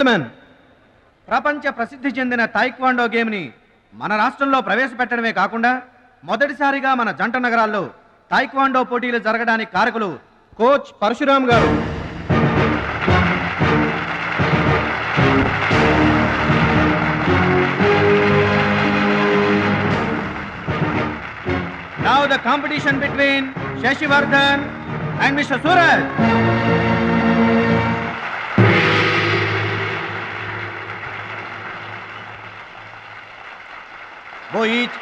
ప్రపంచ ప్రసిద్ధి చెందిన టైక్వాండో గేమ్ని మన రాష్ట్రంలో ప్రవేశపెట్టడమే కాకుండా మొదటిసారిగా మన జంట నగరాల్లో టైక్వాండో పోటీలు జరగడానికి కారకులు కోచ్ పరశురామ్ గారు. Now the competition between Shashivardhan and Mr. Suraj. Go each.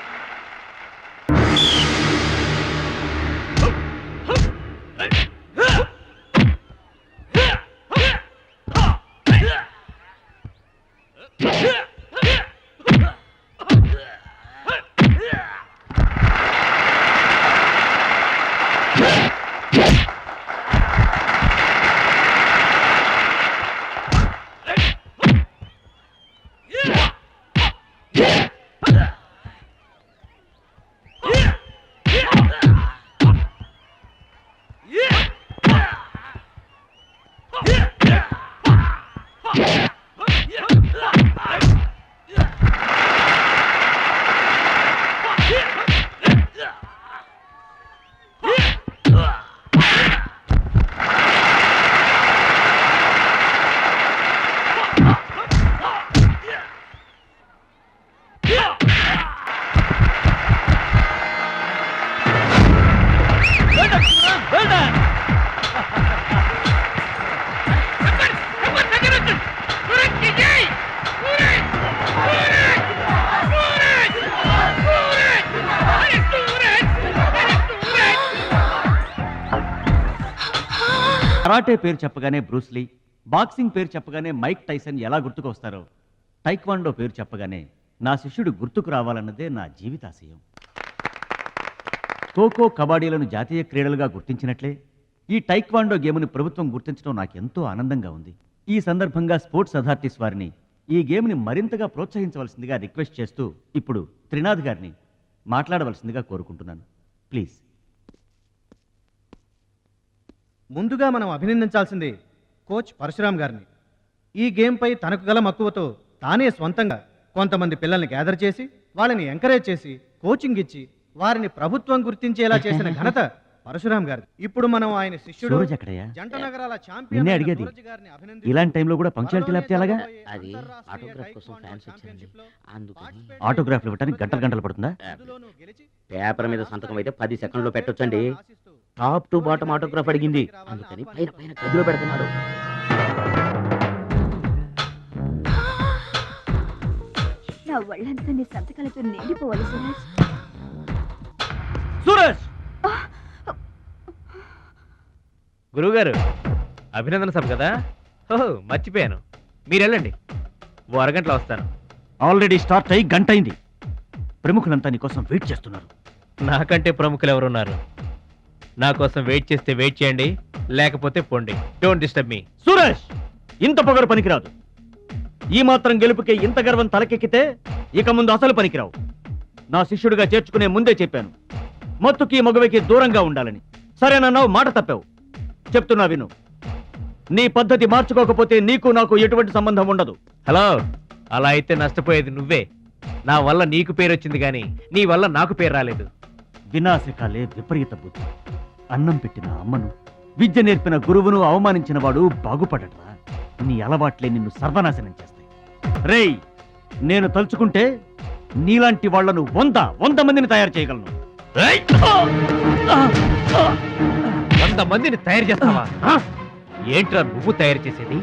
Karate పేరు చెప్పగానే బ్రూస్లీ, బాక్సింగ్ పేరు చెప్పగానే మైక్ టైసన్ ఎలా గుర్తుకొస్తారో టైక్వాండో పేరు చెప్పగానే నా శిష్యుడు గుర్తుకు రావాలన్నదే నా జీవితాశయం. ఖోఖో, కబడ్డీలను జాతీయ క్రీడలుగా గుర్తించినట్లే ఈ టైక్వాండో గేమ్ని ప్రభుత్వం గుర్తించడం నాకెంతో ఆనందంగా ఉంది. ఈ సందర్భంగా స్పోర్ట్స్ అథారిటీస్ వారిని ఈ గేమ్ని మరింతగా ప్రోత్సహించవలసిందిగా రిక్వెస్ట్ చేస్తూ ఇప్పుడు త్రినాథ్ గారిని మాట్లాడవలసిందిగా కోరుకుంటున్నాను. ప్లీజ్. ముందుగా మనం అభినందించాల్సింది కోచ్ పరశురామ్ గారిని. ఈ గేమ్పై తనకు గల మక్కువతో తానే స్వంతంగా కొంతమంది పిల్లల్ని గ్యాదర్ చేసి వాళ్ళని ఎంకరేజ్ చేసి కోచింగ్ ఇచ్చి వారిని ప్రభుత్వం గుర్తించేలా చేసిన ఘనత పరశురామ్ గారి. ఇప్పుడు మనం ఆయన శిష్యుడు జంట నగరాల ఛాంపియన్ అడిగేది ఇలాంటి టైంలో కూడా పంక్చువాలిటీ లేకపోతే ఎలాగా? అది ఆటోగ్రాఫ్ కోసం ఫ్యాన్స్ వచ్చారండి, అందుకని. ఆటోగ్రాఫ్లు ఇవ్వడానికి గంటలు పడుతుందా? పేపర్ మీద సంతకం అయితే 10 సెకండ్లో పెట్టొచ్చండి. టాప్ టు బాటమ్ ఆటోగ్రాఫ్ అడిగింది, అందుకని పైన పైన గదిలో పెడుతున్నాడు. నా ఒళ్ళంతా నీ సంతకాలతో నిండిపోవాలి సురేష్. సురేష్! గురువుగారు, అభినందన సభ కదా? ఓహో, మర్చిపోయాను. మీరు వెళ్ళండి, ఓ అరగంటలో వస్తాను. ఆల్రెడీ స్టార్ట్ అయ్యి గంట అయింది. ప్రముఖులంతా నీ కోసం వెయిట్ చేస్తున్నారు. నాకంటే ప్రముఖులు ఎవరున్నారు? నా కోసం వెయిట్ చేస్తే వెయిట్ చేయండి, లేకపోతే పోండి. Don't disturb me. సురేష్, ఇంత పొగరు పనికిరాదు. ఈ మాత్రం గెలుపుకే ఇంత గర్వం తలకెక్కితే ఇక ముందు అసలు పనికిరావు. నా శిష్యుడిగా చేర్చుకునే ముందే చెప్పాను, మత్తుకి మగవికి దూరంగా ఉండాలని. సరేనన్నావు, మాట తప్పావు. చెప్తున్నా విను. నీ పద్ధతి మార్చుకోకపోతే నీకు నాకు ఎటువంటి సంబంధం ఉండదు. హలో, అలా అయితే నష్టపోయేది నువ్వే. నా వల్ల నీకు పేరు వచ్చింది కానీ నీ వల్ల నాకు పేరు రాలేదు. వినాశకాలే విపరీత బుద్ధి. అన్నం పెట్టిన అమ్మను, విద్య నేర్పిన గురువును అవమానించిన వాడు బాగుపడటరా. నీ అలవాట్లే నిన్ను సర్వనాశనం చేస్తాయి. రేయ్, నేను తలుచుకుంటే నీలాంటి వాళ్లను 100 మందిని తయారు చేయగలను. 100 మందిని తయారు చేస్తావా? ఏంట్రా నువ్వు తయారు చేసేది?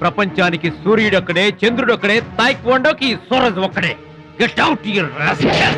ప్రపంచానికి సూర్యుడు ఒక్కడే, చంద్రుడు ఒక్కడే, టైక్వాండోకి సూరజ్ ఒక్కడే. Get out your rascal.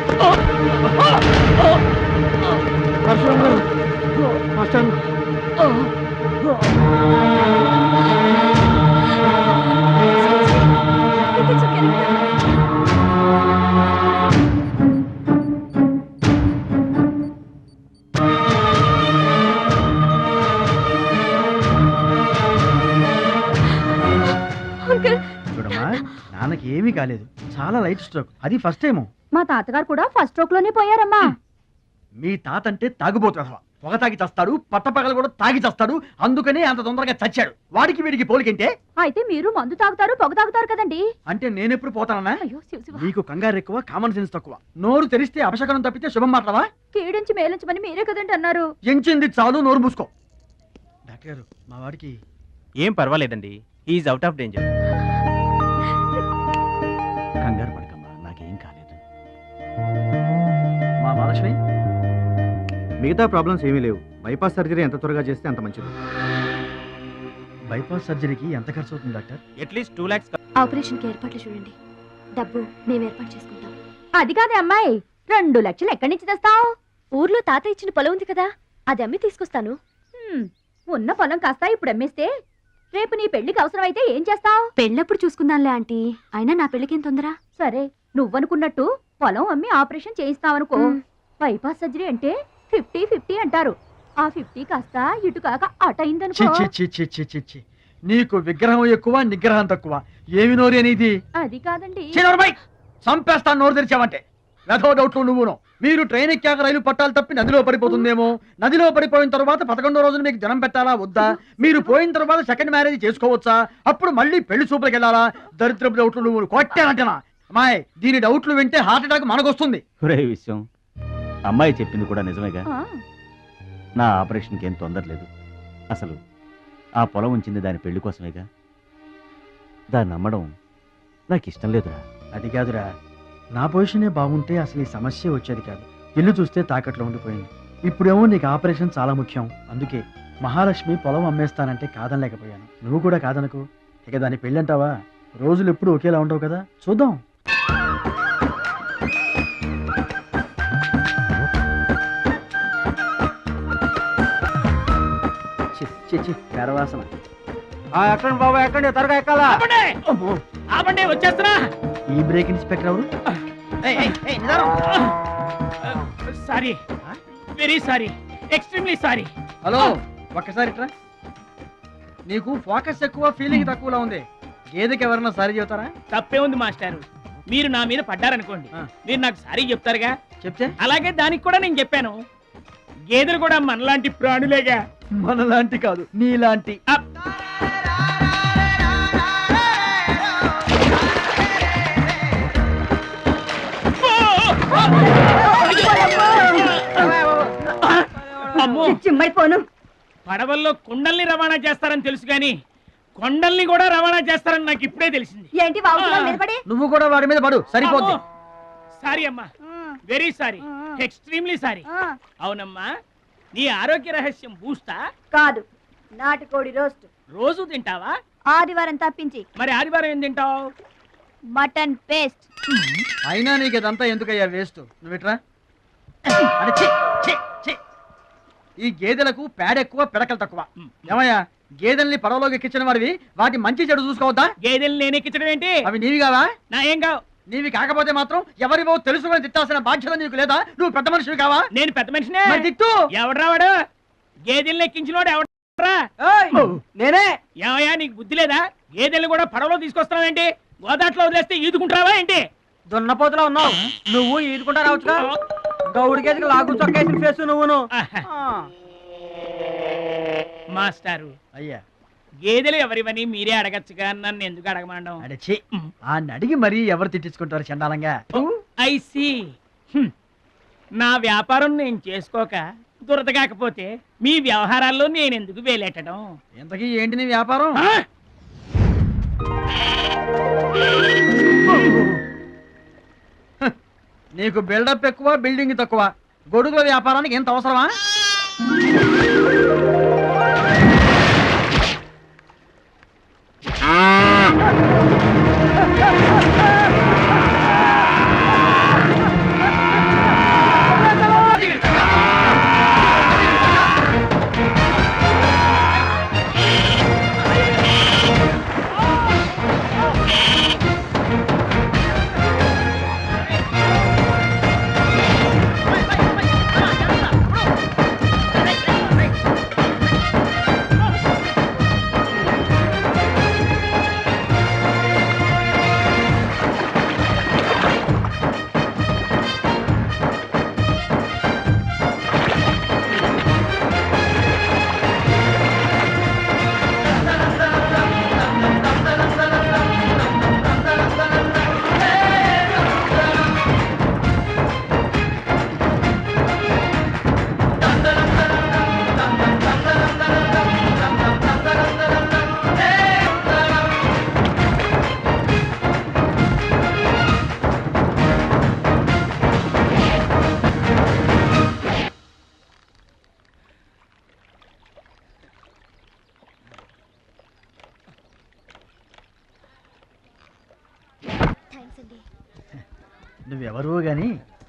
చూడమ్మా, నాన్నకి ఏమీ కాలేదు, చాలా లైట్ స్ట్రోక్. అది ఫస్ట్ టైం. మా తాతగారు కూడా ఫస్ట్ స్ట్రోక్ లోనే పోయారమ్మా. మీ తాత అంటే తాగుబోతు. పొగ తాగి చస్తాడు, పట్టపగలు కూడా తాగి చస్తాడు, అందుకనే అంత తొందరగా చచ్చాడు. వాడికి వీడికి పోలికంటే అయితే మీరు మందు తాగుతారు పొగ తాగుతారు కదండి. అంటే నేనెప్పుడు పోతానన్నా? అయ్యో శివ శివ. నీకు కంగారు ఎక్కువ, కామన్ సెన్స్ తక్కువ. నోరు తెరిస్తే అపశకనం తప్పితే శుభం మాట్లాడవా? కీడించి మేలించమని మీరే కదండి అన్నారు. ఎంచింది చాలు, నోరు మూసుకో. డాక్టర్ గారు, మా వాడికి ఏం పర్వాలేదండి, ఈజ్ అవుట్ ఆఫ్ డేంజర్. కంగారు పడకమ్మా, నాకేం కాలేదు. మా మహాలక్ష్మి, మిగతా ప్రాబ్లమ్స్ ఏమీ లేవు. బైపాస్ సర్జరీ ఎంత త్వరగా చేస్తే అంత మంచిది. బైపాస్ సర్జరీకి ఎంత ఖర్చు అవుతుంది డాక్టర్? At least 2 lakhs. ఆపరేషన్ కి ఏర్పాట్లు చూడండి, డబ్బు మేము ఏర్పాటు చేసుకుంటాం. అది కాదే అమ్మాయి, 2 లక్షలు ఎక్కడి నుంచి తెస్తావు? ఊర్లో తాత ఇచ్చిన పొలం ఉంది కదా, అది అమ్మి తీసుకొస్తాను. ఉన్న పొలం కాస్త ఇప్పుడు అమ్మేస్తే రేపు నీ పెళ్లికి అవసరమైతే ఏం చేస్తావు? పెళ్ళప్పుడు చూసుకుందాంలే ఆంటీ, అయినా నా పెళ్ళికేం తొందర. సరే, నువ్వనుకున్నట్టు పొలం అమ్మి ఆపరేషన్ చేయిస్తావనుకో. బైపాస్ సర్జరీ అంటే 50-50 అంటారు. ఆ 50 కాస్త ఇటు కాక అటు అయిందనుకో. చి చి చి చి చి చి. నీకు విగ్రహం ఎక్కువ, నిగ్రహం తక్కువ. ఏమి నోరు అనేది? అది కాదండి. చంపేస్తాను నోరు తెరిచావంటే. వెధో డౌట్లు నువ్వును. మీరు ట్రైన్ ఎక్కాక రైలు పట్టాలు తప్పి నదిలో పడిపోతుందేమో. నదిలో పడిపోయిన తర్వాత 11వ రోజున మీకు జనం పెట్టాలా వద్దా? మీరు పోయిన తర్వాత సెకండ్ మ్యారేజ్ చేసుకోవచ్చా? అప్పుడు మళ్ళీ పెళ్లి చూపులకు వెళ్ళాలా? దరిద్రపు డౌట్లు నువ్వు కొట్టానంటనా? అమ్మాయి, దీని డౌట్లు వింటే హార్ట్ అటాక్ మనకొస్తుంది. ఒరే విషయం, అమ్మాయి చెప్పింది కూడా నిజమేగా. ఆ, నా ఆపరేషన్కి ఏం తొందర లేదు. అసలు ఆ పొలం ఉంచింది దాని పెళ్లి కోసమేగా. దాన్ని నమ్మడం నాకు ఇష్టం లేదురా. అది కాదురా, నా పొజిషనే బాగుంటే అసలు ఈ సమస్య వచ్చేది కాదు. ఇల్లు చూస్తే తాకట్లో ఉండిపోయింది. ఇప్పుడేమో నీకు ఆపరేషన్ చాలా ముఖ్యం. అందుకే మహాలక్ష్మి పొలం అమ్మేస్తానంటే కాదనలేకపోయాను. నువ్వు కూడా కాదనకు. ఇక దాని పెళ్ళంటావా? రోజులు ఎప్పుడు ఒకేలా ఉండవు కదా, చూద్దాం. పెరవాసన. ఎక్కండి బాబా, ఎక్కండి, త్వరగా ఎక్కాలా. ఆపండి, వచ్చేస్తున్నా. ఈ బ్రేక్ ఇన్స్పెక్టర్ ఎవరు? Sorry, very sorry, extremely sorry. Hello, ఒక్కసారి ఇట్రా. నీకు ఫోకస్ ఎక్కువ, ఫీలింగ్ తక్కువలా ఉంది. గేదెకి ఎవరన్నా సారీ చెబుతారా? తప్పే ఉంది మాస్టారు. మీరు నా మీద పడ్డారనుకోండి, మీరు నాకు సారీ చెప్తారుగా. చెప్తే అలాగే దానికి కూడా నేను చెప్పాను. గేదెలు కూడా మనలాంటి ప్రాణులేగా. మనలాంటి కాదు, నీలాంటి. అమ్మో, చిమ్మైపోను. పడవల్లో కుండల్ని రవాణా చేస్తారని తెలుసు గాని కొండల్ని కూడా రవాణా చేస్తారని నాకు ఇప్పుడే తెలిసింది. ఏంటి బాబు నిలబడి? నువ్వు కూడా వాడి మీద పడు, సరిపోద్ది. సారీ అమ్మా, వెరీ సారీ, ఎక్స్ట్రీమ్లీ సారీ. అవునమ్మా, నీ ఆరోగ్య రహస్యం బూస్తా కాదు, నాటుకోడి రోస్ట్. రోజు తింటావా? ఆదివారం తప్పించి. మరి ఆదివారం ఏం తింటావు? Mutton paste. అయినా నీకు ఇదంతా ఎందుకయ్యా వేస్ట్? నువ్వు ఇట్రా. అరే ఛీ, ఛీ, ఛీ. ఈ గేదెలకు పేడ ఎక్కువ, పిడకలు తక్కువ. ఏమయ్యా, గేదెల్ని పడవలోకి ఎక్కించిన వాడివి, వాటి మంచి చెడు చూసుకోవద్దా? గేదెలు నేను ఎక్కించడం ఏంటి? అవి నీవి కావా? నా ఏం కావు. నీవి కాకపోతే మాత్రం ఎవరివో తెలుసుకొని తిట్టాల్సిన బాధ్యత నీకు లేదా? నువ్వు పెద్ద మనిషివి కావా? నేను పెద్ద మనిషినే. మరి తిట్టు. ఎవడ్రా వాడు? గేదెల్ని ఎక్కించినోడు ఎవడ్రా? నేనే. ఏమయ్యా, నీకు బుద్ధి లేదా? గేదెల్ని కూడా పడవలో తీసుకొస్తావేంటి? గోదాట్లో వదిలేస్తే ఈదుకుంటావా ఏంటి? దున్నపోతులా ఉన్నావు. నువ్వు ఈదుకుంటా రావచ్చుగా. గౌడి గేదెకి లాగు చొక్కేసిన ఫేస్ నువ్వును. మాస్టారు, అయ్యా, గేదెలు ఎవరివని మీరే అడగచ్చుగా, నన్ను ఎందుకు అడగమండం? అడచి ఆ నడిగి మరీ ఎవరు తిట్టించుకుంటారు చండాలంగా? I see. నా వ్యాపారం నేను చేసుకోక దురద కాకపోతే మీ వ్యవహారాల్లో నేను ఎందుకు వేలెట్టడం? ఇంతకీ ఏంటి నీ వ్యాపారం? నీకు బిల్డప్ ఎక్కువ, బిల్డింగ్ తక్కువ. గొడుగుల వ్యాపారానికి ఎంత అవసరమా? థ్యాంక్స్ అండి. నువ్వెవరో గాని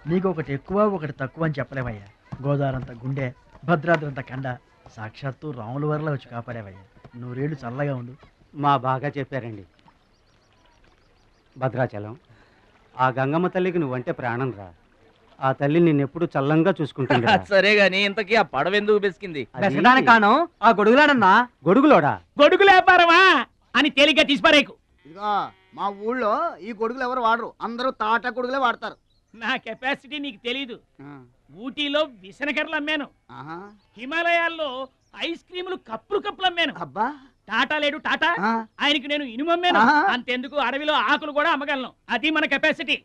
నీకు ఒకటి ఎక్కువ ఒకటి తక్కువ అని చెప్పలేవయ్యా. గోదావరంత గుండె, భద్రాద్రంత కండ, సాక్షాత్తు రాముల వారిలో వచ్చి కాపాడేవయ్యా. నూరేళ్ళు చల్లగా ఉండు. మా బాగా చెప్పారండి. భద్రాచలం, ఆ గంగమ్మ తల్లికి నువ్వంటే ప్రాణం రా. ఆ తల్లి నిన్నెప్పుడు చల్లంగా చూసుకుంటుంది. సరే గాని ఇంతకీ ఆ పడవ ఎందుకు బెసికింది? కాను ఆ గొడుగులాడన్నా. గొడుగులోడా? గొడుగులు వ్యాపారమా అని తేలిగ్గా తీసిపారేకు. ఇదిగో మా ఊళ్ళో ఈ గొడుగులు ఎవరు వాడరు, అందరూ తాటా గొడుగులే వాడతారు. నా కెపాసిటీ నీకు తెలీదు. ఊటీలో విసనకర్రలు అమ్మాను, ఆహా. హిమాలయాల్లో ఐస్ క్రీములు కప్పులు కప్పులు అమ్మాను. అబ్బా, టాటా లేడు టాటా, ఆ. ఆయనకి నేను ఇనుము అమ్మాను. ఆహా. అంతెందుకు అడవిలో ఆకులు కూడా అమ్మగలను. అది మన కెపాసిటీ.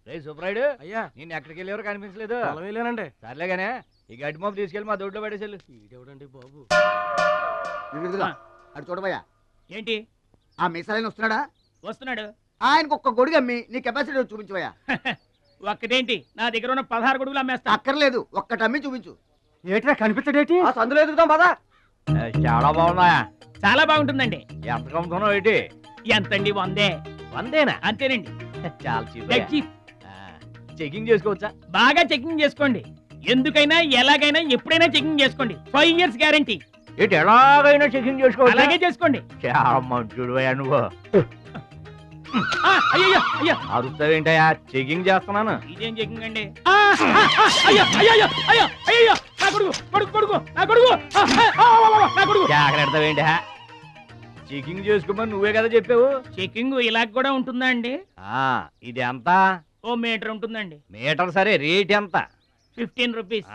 రే సుబ్రాయుడు, అయ్యా నేను ఎక్కడికి వెళ్ళేవారు కనిపించలేదు. వెళ్ళానండి. సర్లేగానే ఈ గడ్డి మోపు తీసుకెళ్ళి మా దొడ్లో పడేసేళ్ళు. ఈడెవడండి బాబు? ఇదిగో, అటు చూడబోయా. ఏంటి ఆ మిసాలైన వస్తున్నాడా? వస్తున్నాడు. ఆయనకు ఒక్క గొడుగు అమ్మి నీ కెపాసిటీ చూపించబోయా. ఒక్కటేంటి, నా దగ్గర ఉన్న 16 గొడుగులు అమ్మేస్తా. అక్కర్లేదు, ఒక్కటి అమ్మి చూపించు. ఏట్రా కనిపించడేటి? ఆ సందులో ఎదుగుతాం పదా. చాలా బాగున్నాయా? చాలా బాగుంటుందండి. ఎంత కమ్ముతున్నావు ఏంటి? ఎంతండి? 100. 100 అంతేనండి. చాలా చీప్. Dead cheap. చెకింగ్ చేసుకోవచ్చా? బాగా చెకింగ్ చేసుకోండి. ఎందుకైనా ఎలాగైనా ఎప్పుడైనా చెకింగ్ చేసుకోండి. 5 years గ్యారంటీ. ఏంటి ఎలాగైనా చెకింగ్ చేసుకోవచ్చా? అలాగే చేసుకోండి. చాలా మంచుడు నువ్వు. అయ్యో అయ్యో, అరుస్తావేంటయా? చెకింగ్ చేస్తున్నాను. ఇదేం చెకింగ్ అండి? అయ్యో అయ్యో అయ్యో అయ్యో, నా కొడుకు కొడుకు కొడుకు నా కొడుకు, నా కొడుకు. జాగ్రత్తవేంటి? చెకింగ్ చేసుకోమని నువ్వే కదా చెప్పావు. చెకింగ్ ఇలా కూడా ఉంటుందా అండి? ఇది ఎంత? ఓ మీటర్ ఉంటుందండి. మీటర్ సరే, రేట్ ఎంత? 15 rupees.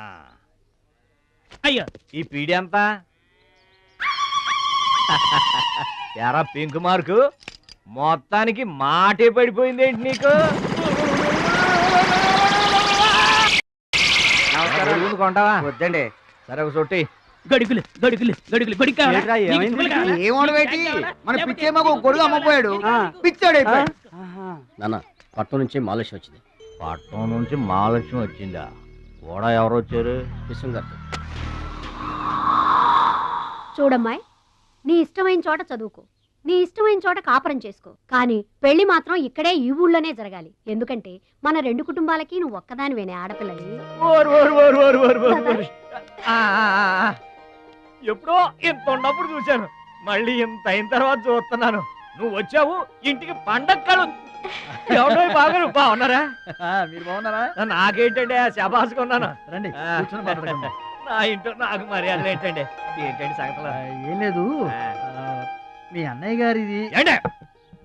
అయ్యో, ఈ పీడి ఎంత? ఎరా పింక్ మార్కు, మొత్తానికి మాటే పడిపోయిందేంటి నీకు? కొంటావా? వద్దండి. సరే ఒక సొట్టి. గడుగులు గడుగులు గడుగులు గొడుగు కావాలా? ఏంట్రా, నీకు ఏమైంది? తువ్వలు కావాలా? ఏమోడవేటి, మన లేకపోతే పిచ్చేమో ఒక గొడుగు అమ్మపోయాడు, పిచ్చాడు అయిపోయాడు. నాన్న పట్నం నుంచి మాలేష్ వచ్చింది. పట్నం నుంచి మహాలక్ష్మి వచ్చిందా? కూడా ఎవరు వచ్చారు? విశ్వం గారు. చూడమ్మాయి, నీ ఇష్టమైన చోట చదువుకో, నీ ఇష్టమైన చోట కాపురం చేసుకో, కానీ పెళ్లి మాత్రం ఇక్కడే ఈ ఊళ్ళోనే జరగాలి. ఎందుకంటే మన 2 కుటుంబాలకి నువ్వు ఒక్కదానివేనే ఆడపిల్లని. ఎప్పుడో ఇంత ఉన్నప్పుడు చూశాను, మళ్ళీ ఇంత అయిన తర్వాత చూస్తున్నాను. నువ్వు వచ్చావు ఇంటికి పండక్కలు. ఎవరో బాగా బాగున్నారా? మీరు బాగున్నారా? నాకేంటండి శబాసుకున్నాను. రండి, ఆ. కూర్చొని మాట్లాడుకుందాం. నా ఇంట్లో నాకు మర్యాదలు ఏంటండి? ఏంటండి సంగతులు? ఏం లేదు, మీ అన్నయ్య గారిది. ఏంటే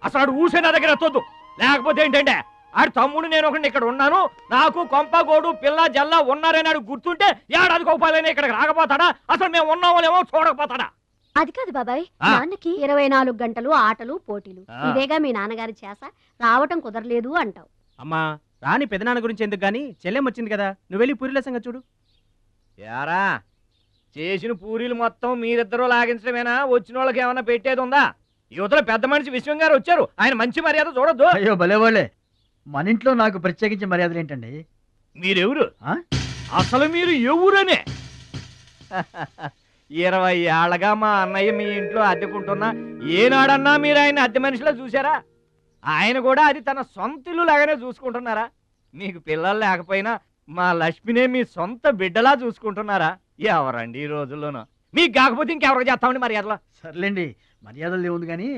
అసలు ఆడు ఊసే నా దగ్గర ఎత్తొద్దు. లేకపోతే ఏంటంటే ఆడు తమ్ముడు నేను ఒకటి ఇక్కడ ఉన్నాను, నాకు కొంపగోడు పిల్ల జల్ల ఉన్నారని ఆడు గుర్తుంటే ఏడాది కోపాలని ఇక్కడికి రాకపోతాడా? అసలు మేము ఉన్నామోలేమో చూడకపోతాడా? అది కాదు బాబాయ్, ఆ. నాన్నకి 24 గంటలు ఆటలు పోటీలు. ఆ. ఇదేగా మీ నాన్నగారి చేస, రావటం కుదరలేదు అంటావు. అమ్మా రాని పెదనాన్న గురించి ఎందుకు గాని, చెల్లెం వచ్చింది కదా, నువ్వు వెళ్ళి పూరిల సంగతి చూడు. యారా చేసిన పూరీలు మొత్తం మీరిద్దరూ లాగించడమేనా? వచ్చిన వాళ్ళకి ఏమైనా పెట్టేది ఉందా? యువతలో పెద్ద మనిషి విశ్వం గారు వచ్చారు, ఆయన మంచి మర్యాద చూడొద్దు. అయ్యో భలే వాళ్ళే, మన ఇంట్లో నాకు ప్రత్యేకించి మర్యాదలు ఏంటండి? మీరెవరు? ఆ? అసలు మీరు ఎవరనే? 20 ఏళ్ళగా మా అన్నయ్య మీ ఇంట్లో అద్దెకుంటున్నా ఏనాడన్నా మీరు ఆయన అద్దె మనిషిలా చూసారా? ఆయన కూడా అది తన సొంత ఇల్లు లాగానే చూసుకుంటున్నారా? మీకు పిల్లలు లేకపోయినా మా లక్ష్మినే మీ సొంత బిడ్డలా చూసుకుంటున్నారా? ఎవరండి ఈ రోజుల్లోనూ? మీకు కాకపోతే ఇంకెవరికి చేస్తామండి మర్యాదలో? సర్లేండి, మర్యాదలు ఏముంది కానీ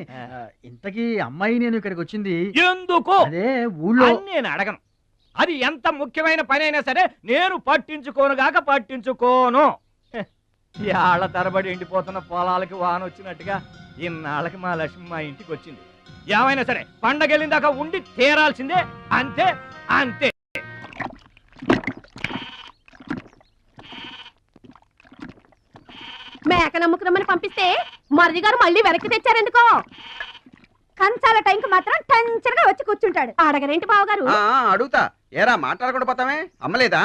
ఇంతకీ అమ్మాయి నేను ఇక్కడికి వచ్చింది ఎందుకు అదే ఊళ్ళో. అని నేను అడగను. అది ఎంత ముఖ్యమైన పని అయినా సరే నేను పట్టించుకోను. ఏళ్ల తరబడి ఎండిపోతున్న పొలాలకి వాన వచ్చినట్టుగా ఇన్నాళ్ళకి మా లక్ష్మి మా ఇంటికి వచ్చింది. ఏమైనా సరే పండగెళ్ళిన దాకా ఉండి తీరాల్సిందే, అంతే అంతే. మేక నమ్ముకురమ్మని పంపిస్తే మరిది గారు మళ్ళీ వెనక్కి తెచ్చారెందుకో? కంచాల టైంకి మాత్రం టెన్షన్గా వచ్చి కూర్చుంటాడు. అడగరేంటి బావగారు? అడుగుతా, ఏరా మాట్లాడకుండా పోతామే, అమ్మలేదా?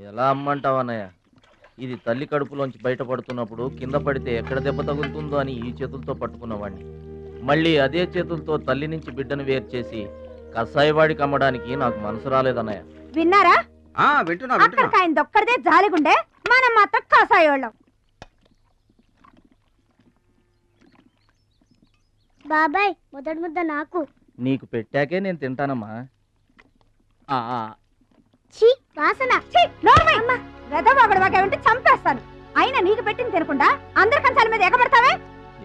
ఎలా అమ్మంటావన్నయ్య? ఇది తల్లి కడుపులోంచి బయటపడుతున్నప్పుడు కింద పడితే ఎక్కడ దెబ్బ తగులుతుందో అని ఈ చేతులతో పట్టుకున్నవాడిని, మళ్ళీ అదే చేతులతో తల్లి నుంచి బిడ్డను వేరు చేసి కసాయివాడికి అమ్మడానికి నాకు మనసు రాలేదన్నయ్య. విన్నారా? వింటున్నా. అక్కడికి ఆయన దొక్కడిదే జాలిగుండే, మనం మాత్రం కాసాయోళ్ళం. బాబాయ్ మొదటి ముద్ద నాకు. నీకు పెట్టాకే నేను తింటానమ్మా. ఛీ వాసన ఉంటే చంపేస్తాను. అయినా నీకు పెట్టింది తినకుండా అందరి కంచాల మీద ఎగబడతావే.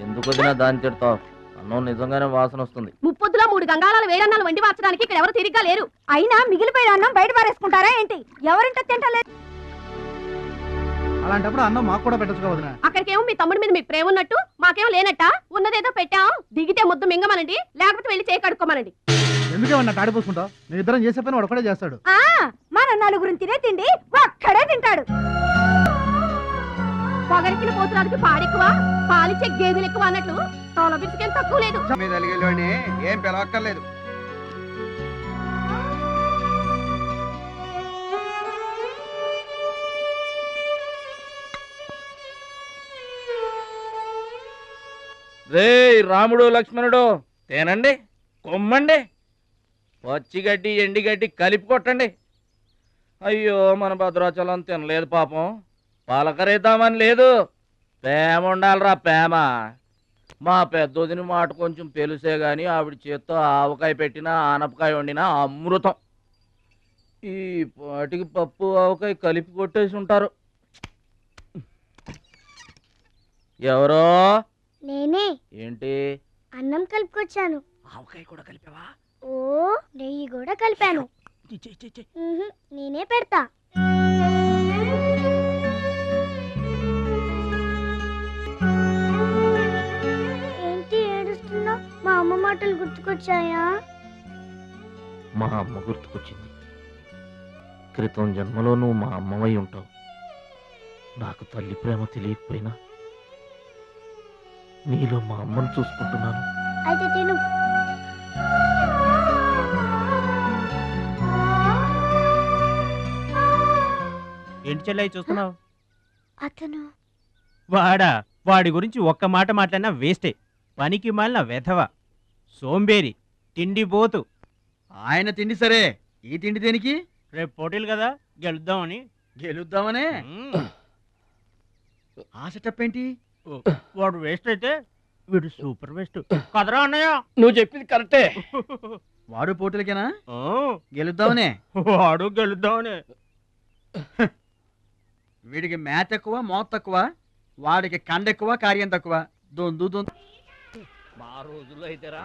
ఎందుకు వదినా దాన్ని తిడతావు? అన్నం నిజంగానే వాసన వస్తుంది. ముప్పొద్దులో 3 గంగాళాల వేడన్నాలు వండి మార్చడానికి ఇక్కడ ఎవరు తిరిగ్గా లేరు. అయినా మిగిలిపోయిన అన్నం బయట పారేసుకుంటారా ఏంటి? ఎవరింట తింటలేదు. అలాంటప్పుడు అన్నం మాకు కూడా పెట్టచ్చు వదినా. అక్కడికేమో మీ తమ్ముడి మీద మీకు ప్రేమ ఉన్నట్టు మాకేమో లేనట్ట. ఉన్నదేదో పెట్టాం, దిగితే ముద్దు మింగమనండి, లేకపోతే వెళ్ళి చేయి కడుక్కోమనండి. ఎందుకేమన్నా తాడిపోసుకుంటావు? నేను ఇద్దరం చేసే పని వాడు ఒకడే చేస్తాడు. మన నలుగురిని తినే తిండి ఒక్కడే తింటాడు. పొగరికిన పోతురానికి పాడెక్కువ, పాలిచ్చే గేదెలు ఎక్కువ అన్నట్లు తోల బిడ్డకేం తక్కువ లేదు. ఏం పిలవక్కర్లేదు. రే రాముడు లక్ష్మణుడు తేనండి, కొమ్మండి, పచ్చిగడ్డి ఎండిగడ్డి కలిపి కొట్టండి. అయ్యో మన భద్రాచలం తినలేదు పాపం. పలకరేద్దామని లేదు, ప్రేమ ఉండాలిరా ప్రేమ. మా పెద్దోదిని మాట కొంచెం పెలుసే గాని ఆవిడ చేత్తో ఆవకాయ పెట్టినా ఆనపకాయ వండినా అమృతం. ఈ పాటికి పప్పు ఆవకాయ కలిపి కొట్టేసి ఉంటారు. ఎవరో నేనే. ఏంటి? అన్నం కలుపుకొచ్చాను. ఆవకాయ కూడా కలిపావా? ఓ నెయ్యి కూడా కలిపాను. నేనే పెడతా. ఏంటి ఏడుస్తున్నావు? మా అమ్మ మాటలు గుర్తుకొచ్చాయా? మా అమ్మ గుర్తుకొచ్చింది. క్రితం జన్మలో నువ్వు మా అమ్మవై ఉంటావు. నాకు తల్లి ప్రేమ తెలియకపోయినా నీలో మా అమ్మను చూసుకుంటున్నాను. అయితే తిను. ఏంటి చెల్లయ్య చూస్తున్నావు? అతను వాడి గురించి ఒక్క మాట మాట్లాడినా వేస్టే. పనికి మాలిన వెధవ, సోంబేరి, తిండి పోతు. ఆయన తిండి సరే, ఈ తిండి దేనికి? రేపు పోటీలు కదా, గెలుద్దామని. గెలుద్దామనే? ఆ సెటప్ ఏంటి? వాడు వేస్ట్ అయితే వీడు సూపర్ వేస్ట్ కదరా అన్నయ్య. నువ్వు చెప్పింది కరెక్టే. వాడు పోటీలకేనా? గెలుద్దామనే? వాడు గెలుద్దామనే. వీడికి మ్యాథ్ ఎక్కువ, మోత్ తక్కువ. వాడికి కండ ఎక్కువ, కార్యం తక్కువ. దొందు దొందు. మా రోజుల్లో అయితేరా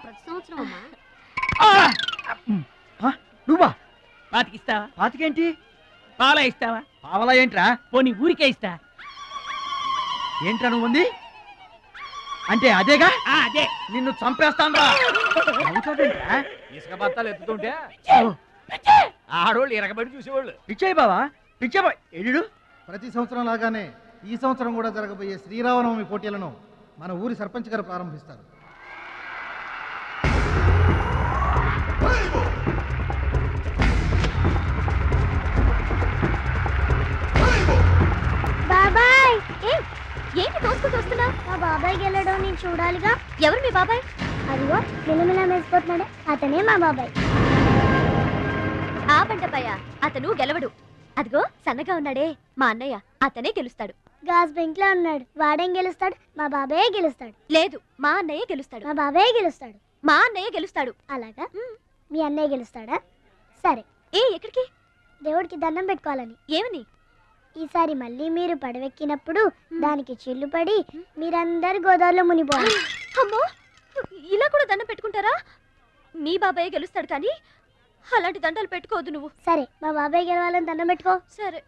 ప్రతి సంవత్సరం అమ్మా. నువ్వా? పాతికిస్తావా? పాతికేంటి? పాలా ఇస్తావా? పావలా ఏంట్రా? పోనీ ఊరికే ఇస్తా. ఏంట్రా నువ్వు ఉంది అంటే? అదేగా, అదే. నిన్ను చంపేస్తాను. ఇసుక బత్తాలు ఎత్తుతుంటే ఆడోళ్ళు ఇరగబడి చూసేవాళ్ళు. పిచ్చాయి బావా, పిచ్చాయి ఎడు. ప్రతి సంవత్సరం లాగానే ఈ సంవత్సరం కూడా జరగబోయే శ్రీరామనవమి పోటీలను మన ఊరి సర్పంచ్ గారు ప్రారంభిస్తారు. బాబాయ్, ఏంటి తోసుకుంటూ వస్తున్నావు? మా బాబాయ్ గెలడం నేను చూడాలిగా. ఎవరు మీ బాబాయ్? అదిగో మిలమిలా మెసిపోతున్నాడే, అతనే మా బాబాయ్. ఆ బండపయ్య, అతను గెలవడు. అదిగో సన్నగా ఉన్నాడే మా అన్నయ్య, అతనే గెలుస్తాడు. గాజ్ బెంక్ లో ఉన్నాడు, వాడేం గెలుస్తాడు? మా బాబాయ్ గెలుస్తాడు. లేదు, మా అన్నయ్య గెలుస్తాడు. మా బాబాయ్ గెలుస్తాడు. మా అన్నయ్య గెలుస్తాడు. అలాగా? మీ అన్నయ్య గెలుస్తాడా? సరే. ఎక్కడికి? దేవుడికి దండం పెట్టుకోవాలని. ఏమని? ఈసారి మళ్ళీ మీరు పడవెక్కినప్పుడు దానికి చిల్లు పడి మీరందరు గోదావరిలో మునిపోవాలి. అమ్మో, ఇలా కూడా దండం పెట్టుకుంటారా? మీ బాబాయ్ గెలుస్తాడు కానీ అలాంటి దండాలు పెట్టుకోవద్దు నువ్వు. సరే, మా బాబాయ్ గెలవాలని దండం పెట్టుకో. సరే.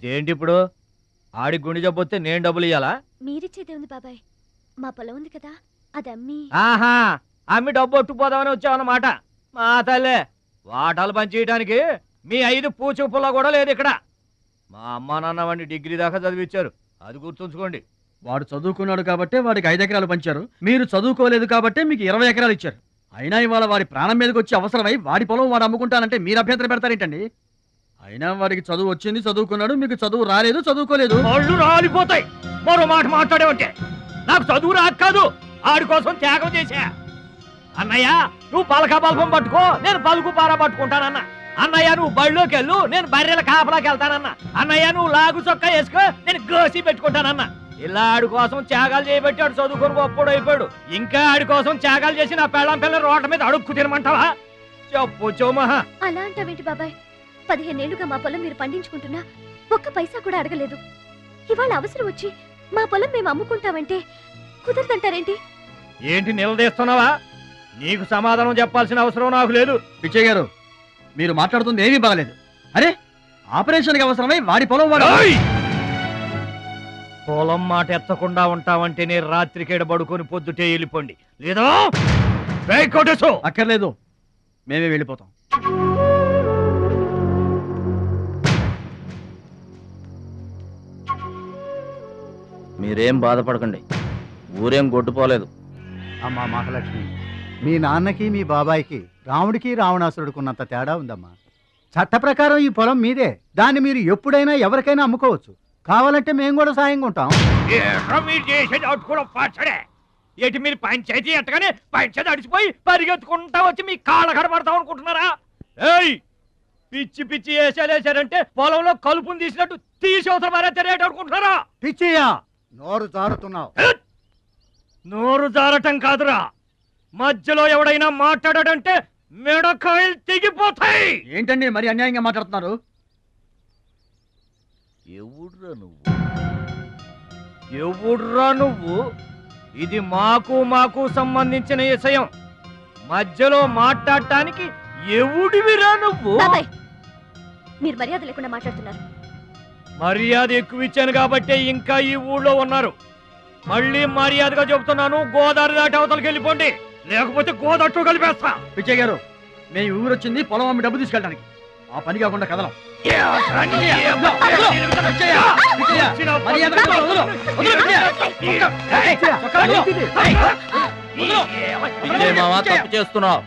అయితే ఏంటి ఇప్పుడు ఆడి గుండె జబ్బు వస్తే నేను డబ్బులు ఇయ్యాలా? మీరిచ్చేదే ఉంది బాబాయ్, మా పొలం ఉంది కదా, అది అమ్మి. ఆహా, అమ్మి డబ్బు ఒట్టుకుపోదామని వచ్చావన్నమాట. మా తల్లే, వాటాలు పంచేయడానికి మీ 5 పూచు పుల్ల కూడా లేదు ఇక్కడ. మా అమ్మా నాన్న వాడిని డిగ్రీ దాకా చదివించారు, అది గుర్తుంచుకోండి. వాడు చదువుకున్నాడు కాబట్టే వాడికి 5 ఎకరాలు పంచారు, మీరు చదువుకోలేదు కాబట్టే మీకు 20 ఎకరాలు ఇచ్చారు. అయినా ఇవాళ వాడి ప్రాణం మీదకి వచ్చి అవసరమై వాడి పొలం వాడు అమ్ముకుంటానంటే మీరు అభ్యంతరం పెడతారేంటండి? అయినా వాడికి చదువు వచ్చింది, చదువుకున్నాడు, మీకు చదువు రాలేదు, చదువుకోలేదు. వాళ్ళు రాలిపోతాయి మరో మాట మాట్లాడేవంటే. నాకు చదువు రాదు కాదు, ఆడి కోసం త్యాగం చేశా. అన్నయ్య నువ్వు పలక బల్పం పట్టుకో, నేను పలుకు పార పట్టుకుంటానన్నా. అన్నయ్య నువ్వు బళ్ళోకి వెళ్ళు, నేను బర్రెల కాపలాకి వెళ్తానన్నా. అన్నయ్య నువ్వు లాగు చొక్కా వేసుకో, నేను గోసి పెట్టుకుంటానన్నా. ఇలా ఆడి కోసం త్యాగాలు చేయబట్టి ఆడు చదువుకొని గొప్పడు అయిపోయాడు. ఇంకా ఆడి కోసం త్యాగాలు చేసి నా పెళ్ళం పిల్లల రోడ్ల మీద అడుక్కు తినమంటావా? చెప్పు చోమహా. అలా అంటావేంటి బాబాయ్? 15 ఏళ్లుగా మా పొలం మీరు పండించుకుంటున్నా ఒక్క పైసా కూడా అడగలేదు. ఇవాళ అవసరం వచ్చి మా పొలం మేము అమ్ముకుంటామంటే కుదరదంటారేంటి? ఏంటి నిలదీస్తున్నావా? నీకు సమాధానం చెప్పాల్సిన అవసరం నాకు లేదు. పిచ్చయ్య గారు, మీరు మాట్లాడుతుంది ఏమీ బాగలేదు. అరే, ఆపరేషన్కి అవసరమై వాడి పొలం వాడు. పొలం మాట ఎత్తకుండా ఉంటావంటే నేను రాత్రికేడ పడుకొని పొద్దుటే వెళ్ళిపోండి, లేదా అక్కర్లేదు, మేమే వెళ్ళిపోతాం. మీరేం బాధపడకండి, ఊరేం గొడ్డుపోలేదు. అమ్మా మహాలక్ష్మి, మీ నాన్నకి మీ బాబాయికి రాముడికి రావణాసురుడుకున్నంత తేడా ఉందమ్మా. చట్ట ప్రకారం ఈ పొలం మీదే, దాన్ని మీరు ఎప్పుడైనా ఎవరికైనా అమ్ముకోవచ్చు. కావాలంటే మేము కూడా సాయంగా ఉంటాం. ఏంటి మీరు పంచాయతీ ఎట్టగానే పంచాయతీ అడిచిపోయి పరిగెత్తుకుంటా వచ్చి మీ కాళ్ళ కడబడతాం అనుకుంటున్నారా? ఏయ్, పిచ్చి పిచ్చి వేసారంటే పొలంలో కలుపుని తీసినట్టు తీసవసరం మరే తెలియట అనుకుంటున్నారా? పిచ్చియా, నోరు జారుతున్నావు. నోరు జారటం కాదురా, మధ్యలో ఎవడైనా మాట్లాడాడంటే మెడకాయలు తెగిపోతాయి. ఏంటండి మరి అన్యాయంగా మాట్లాడుతున్నారు? ఎవడ్రా నువ్వు? ఇది మాకు సంబంధించిన విషయం. మధ్యలో మాట్లాడటానికి ఎవడివిరా నువ్వు? బాబాయ్, మీరు మర్యాద లేకుండా మాట్లాడుతున్నారు. మర్యాద ఎక్కువ ఇచ్చాను కాబట్టే ఇంకా ఈ ఊళ్ళో ఉన్నారు. మళ్ళీ మర్యాదగా చెబుతున్నాను, గోదావరి దాటి అవతలకి వెళ్ళిపోండి, లేకపోతే గోదట్టు కలిపేస్తా. పిచ్చయ్య గారు, మేము ఊరు వచ్చింది పొలం అమ్మి డబ్బు తీసుకెళ్ళడానికి, ఆ పని కాకుండా కదలం. తప్పు చేస్తున్నావు.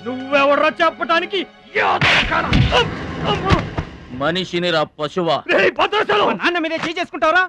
నువ్వెవడ్రా చెప్పటానికి? మనిషిని రా పశువా. నాన్న మీరే చేసుకుంటారా?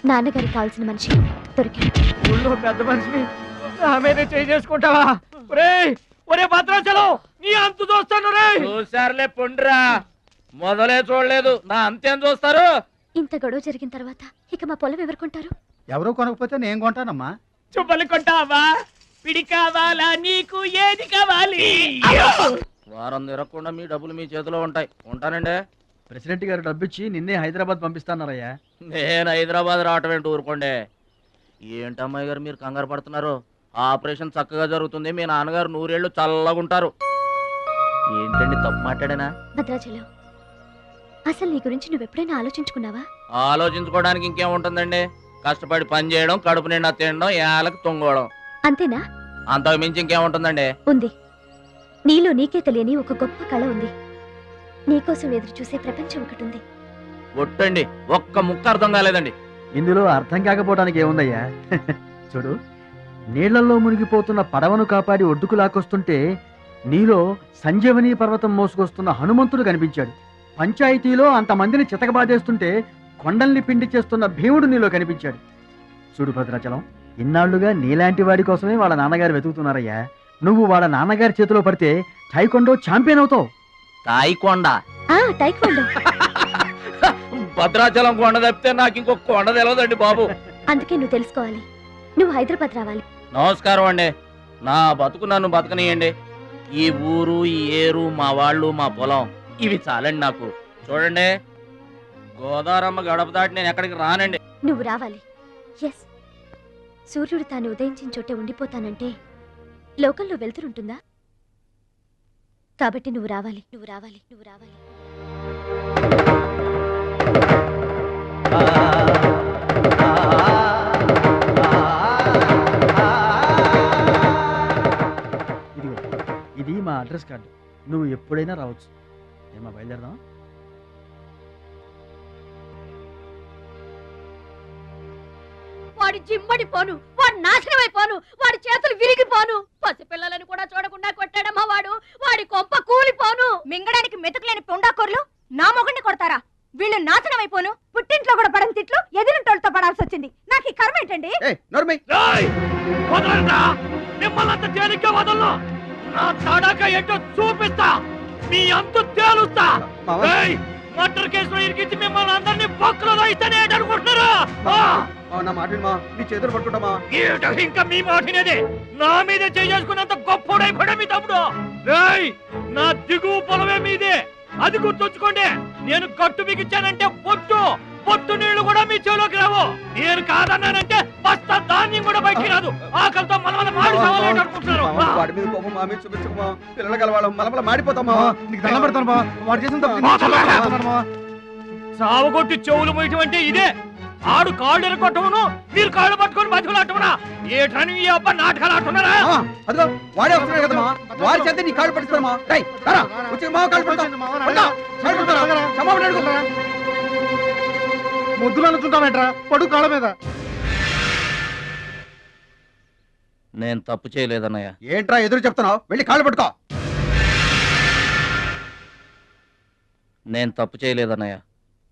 నాన్నగారికి కావాల్సిన మనిషి దొరికాడు. ఊళ్ళో పెద్ద మనిషిని నా మీద చేసుకుంటావా? ఒరే భద్రాచలం, నీ అంతు చూస్తాను. చూసారులే పొండ్రా, మొదలే చూడలేదు, నా అంతేం చూస్తారు? ఇంత గొడవ జరిగిన తర్వాత ఇక మా పొలం ఎవరు కొంటారు? ఎవరో కొనకపోతే నేను కొంటానమ్మా. చుబ్బలి కొంటావా? పిడి కావాలా నీకు ఏది కావాలి? వారం తిరగకుండా మీ డబ్బులు మీ చేతిలో ఉంటాయి. ఉంటానండి. ప్రెసిడెంట్ గారు డబ్బిచ్చి నిన్నే హైదరాబాద్ పంపిస్తాన్నారయ్యా. నేను హైదరాబాద్ రావటం ఏంటి, ఊరుకోండి. ఏంటమ్మాయి గారు మీరు కంగారు పడుతున్నారు? ఆపరేషన్ చక్కగా జరుగుతుంది. మీ నాన్నగారు 100 ఏళ్ళు చల్లగుంటారు. ఏంటండి తప్పు మాట్లాడానా? భద్రాచలం, అసలు నీ గురించి నువ్వెప్పుడైనా ఆలోచించుకున్నావా? ఆలోచించుకోవడానికి ఇంకేం ఉంటుందండి? కష్టపడి పని చేయడం, కడుపు నిండా తినడం, ఏళ్ళకి తొంగోవడం, అంతేనా? అంతకు మించి ఇంకేముంటుందండి? ఉంది. నీలో నీకే తెలియని ఒక గొప్ప కళ ఉంది. నీకోసం ఎదురు చూసే ప్రపంచం ఒకటి ఉంది. ఒట్టండి, ఒక్క ముక్క అర్థం కాలేదండి. ఇందులో అర్థం కాకపోవడానికి ఏముందయ్యా? చూడు, నీళ్లలో మునిగిపోతున్న పడవను కాపాడి ఒడ్డుకు లాక్కొస్తుంటే నీలో సంజీవని పర్వతం మోసుకొస్తున్న హనుమంతుడు కనిపించాడు. పంచాయతీలో అంతమందిని చితకబాదేస్తుంటే కొండల్ని పిండి చేస్తున్న భీముడు నీలో కనిపించాడు. చూడు భద్రాచలం, ఇన్నాళ్లుగా నీలాంటి వాడి కోసమే వాళ్ళ నాన్నగారు వెతుకుతున్నారయ్యా. నువ్వు వాళ్ళ నాన్నగారి చేతిలో పడితే టైకొండో ఛాంపియన్ అవుతావు. తాయికొండ? టైక్వాండో. భద్రాచలం కొండ తప్పితే నాకు ఇంకొక కొండ తెలియదండి బాబు. అందుకే నువ్వు తెలుసుకోవాలి. నువ్వు హైదరాబాద్ రావాలి. నమస్కారం అండి. నా బతుకు నన్ను బతకనియండి. ఈ ఊరు, ఈ ఏరు, మా వాళ్ళు, మా పొలం, ఇవి చాలండి నాకు. చూడండి, గోదావరమ్మ గడప దాటి నేను ఎక్కడికి రానండి. నువ్వు రావాలి. ఎస్, సూర్యుడు తాను ఉదయించిన చోటే ఉండిపోతానంటే లోకంలో వెళ్తురుంటుందా? కాబట్టి నువ్వు రావాలి, నువ్వు రావాలి, నువ్వు రావాలి. ఇదిగో, ఇది మా అడ్రస్ కార్డు. నువ్వు ఎప్పుడైనా రావచ్చు. ఏమా బయలుదేరదాం? వాడి జిమ్మడిపోను, వాడి నాశనమైపోను, వాడి చేతులు విరిగిపోను. పసిపిల్లలను కూడా చూడకుండా కొట్టాడమ్మా వాడు. వాడి కొంప కూలిపోను. మింగడానికి మెతుకులేని పొండాకొర్లు నా మొగుడిని కొడతారా? వీళ్ళు నాశనమైపోను. పుట్టింట్లో కూడా పడని తిట్లు ఎదిరింటోళ్ళతో పడాల్సి వచ్చింది. నాకు ఈ కర్మ ఏంటండి? మిమ్మల్ని తేలిగ్గా వదలను. నా తడాక ఏంటో చూపిస్తా. మీ అంతు తేలుస్తా. మర్డర్ కేసులో ఇరికించి మిమ్మల్ని అందరినీ పక్కలో ఇస్తానే అనుకుంటున్నారా? నా మాట నీ చేతులు పట్టుకుంటామా? ఇంకా మీ మాటినేదే. నా మీద చేసుకున్నంత గొప్పడైపోయా మీ తమ్ముడు. నా దిగువ పొలమే మీదే, అది గుర్తుంచుకోండి. నేను కట్టు బిగించానంటే పొట్టు నీళ్లు కూడా మీ చెవులోకి రావు. నేను కాదన్నానంటే బస్తా ధాన్యం కూడా బయటికి రాదు. ఆకలితో మలమల మాడి అనుకుంటున్నారు. వాడి మీద కోపం మా మీద చూపించకమా? పిల్లలు కలవాళ్ళం మలమల మాడిపోతామా? నీకు దండం పెడతాను వాడు చేసిన సావగొట్టి చెవులు మొయటం అంటే ఇదే. ఆడు కాళ్ళు ఎరగొట్టమును, మీరు కాళ్ళు పట్టుకొని మధ్యలో ఆటమునా? ఏటని ఈ అబ్బా నాటకాలు ఆడుతున్నారా? అదిగో వాడే వస్తున్నాడు కదమ్మా, వాడి చేత నీ కాళ్ళు పట్టిస్తామా? వచ్చి మా కాళ్ళు పడతా. ముద్దులు అనుకుంటామేట్రా పడు కాళ్ళ మీద. నేను తప్పు చేయలేదన్నయ్య. ఏంట్రా ఎదురు చెప్తున్నావు? వెళ్ళి కాళ్ళు పట్టుకో. నేను తప్పు చేయలేదన్నయ్య.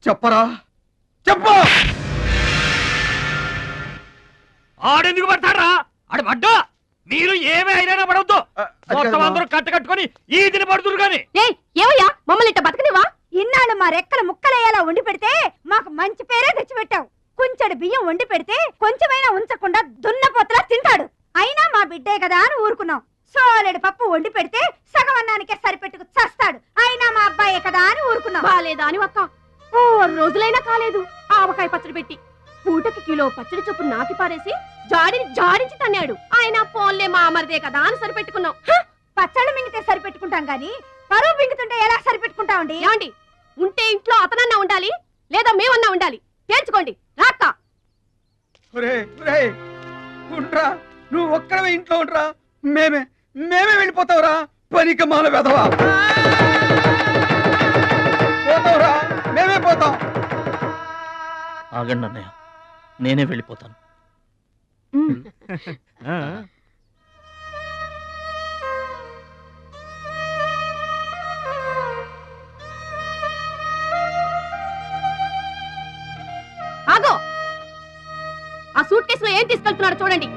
చెప్పరా, చెప్పు. ఆడెందుకు పడతారా? ఆడ పడ్డా మీరు ఏమీ అయినా పడవద్దు. మొత్తం అందరూ కట్టుకొని ఈదిని పడుతురు గాని. ఏమయ్యా మమ్మల్ని ఇట్ట బతకనివా? ఇన్నాళ్ళు మా రెక్కల ముక్కలయ్యేలా వండి పెడితే మాకు మంచి పేరే తెచ్చిపెట్టావు. కొంచెడు బియ్యం వండి పెడితే కొంచెమైనా ఉంచకుండా దున్నపోతలా తింటాడు. అయినా మా బిడ్డే కదా అని ఊరుకున్నాం. సోలెడు పప్పు వండి పెడితే సగం అన్నానికే సరిపెట్టుకు చస్తాడు. అయినా మా అబ్బాయే కదా అని ఊరుకున్నాం. బాలేదా అని ఒక్క 4 రోజులైనా కాలేదు ఆవకాయ పచ్చడి పెట్టి పూటకి కిలో పచ్చడి చొప్పు నాకి పారేసి జాడించి తన్నాడు. ఆయన పోన్లే మా అమర్దే కదా అని సరిపెట్టుకున్నాం. పచ్చళ్ళు మింగితే సరిపెట్టుకుంటాం గాని పరువు మింగుతుంటే ఎలా సరిపెట్టుకుంటామండి? ఏమండి, ఉంటే ఇంట్లో అతనన్నా ఉండాలి, లేదా మేమన్నా ఉండాలి. తేల్చుకోండి. రాక్క ఉంట్రా, నువ్వు ఒక్కడవే ఇంట్లో ఉంట్రా. మేమే వెళ్ళిపోతావురా. పనికి మాల వెధవా. పోతావురా, మేమే పోతాం. ఆగండి అన్నయ్య, నేనే వెళ్ళిపోతాను. ఆగో, ఆ సూట్ కేసులో ఏం తీసుకెళ్తున్నారో చూడండి.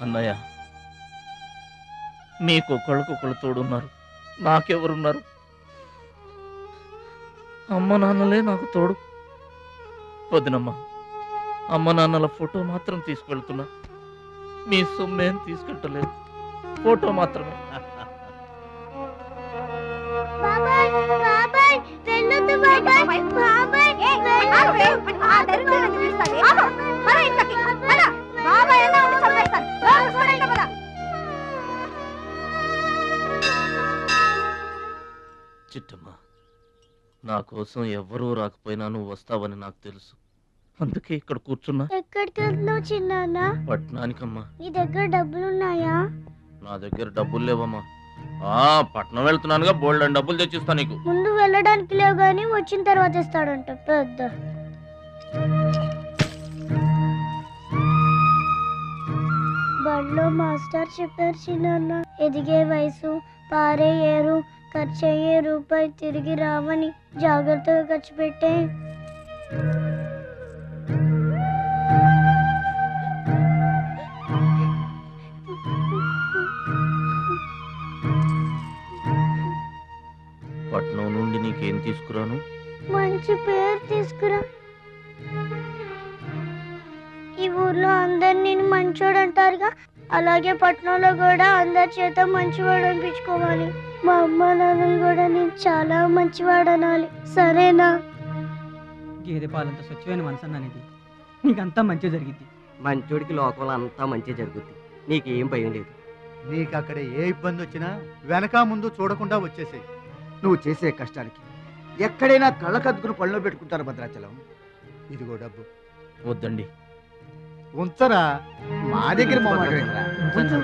అన్నయ్య, మీకు ఒకళ్ళకొకళ్ళు తోడున్నారు, నాకెవరున్నారు? అమ్మ నాన్నలే నాకు తోడు. వదినమ్మా, అమ్మ నాన్నల ఫోటో మాత్రం తీసుకెళ్తున్నా, మీ సొమ్మేం తీసుకెళ్ళలేదు, ఫోటో మాత్రమే. చిట్టమ్మ, నా కోసం ఎవ్వరూ రాకపోయినా నువ్వు వస్తావని నాకు తెలుసు, అందుకే ఇక్కడ కూర్చున్నా. ఎక్కడికి వెళ్తున్నావు చిన్నాన్న? పట్నానికమ్మా. నీ దగ్గర డబ్బులున్నాయా? నా దగ్గర డబ్బులు లేవమ్మా. పట్నం వెళ్తున్నానుగా, బోల్డ్ అని డబ్బులు తెచ్చిస్తా నీకు. ముందు వెళ్ళడానికి లేవు గానీ వచ్చిన తర్వాత ఇస్తాడంట పెద్ద. బడిలో మాస్టర్ చెప్పారు చిన్నాన్న, ఎదిగే వయసు, పారే ఏరు, ఖర్చయ్యే రూపాయి తిరిగి రావని, జాగ్రత్తగా ఖర్చు పెట్టే. పట్నం నుండి నీకేం తీసుకురాను? మంచి పేరు తీసుకురా. ఈ ఊర్లో అందరు నేను మంచోడు అంటారుగా, అలాగే పట్నంలో కూడా అందరి చేత మంచివాడు అనిపించుకోవాలి. మా అమ్మ నాన్నలు కూడా నేను చాలా మంచివాడు అనాలి, సరేనా? గేదె పాలంత స్వచ్ఛమైన మనసు అన్నది, నీకంతా మంచి జరిగింది. మంచోడికి లోకంలో అంతా మంచి జరుగుద్ది, నీకేం భయం లేదు. నీకు అక్కడ ఏ ఇబ్బంది వచ్చినా వెనక ముందు చూడకుండా వచ్చేసేయి. నువ్వు చేసే కష్టానికి ఎక్కడైనా కళ్ళకద్దుకుని పళ్ళలో పెట్టుకుంటారు భద్రాచలం. ఇదిగో డబ్బు. వద్దండి. ఉంచరా, మా దగ్గర మొహమాటమేంట్రా? ఉంచు.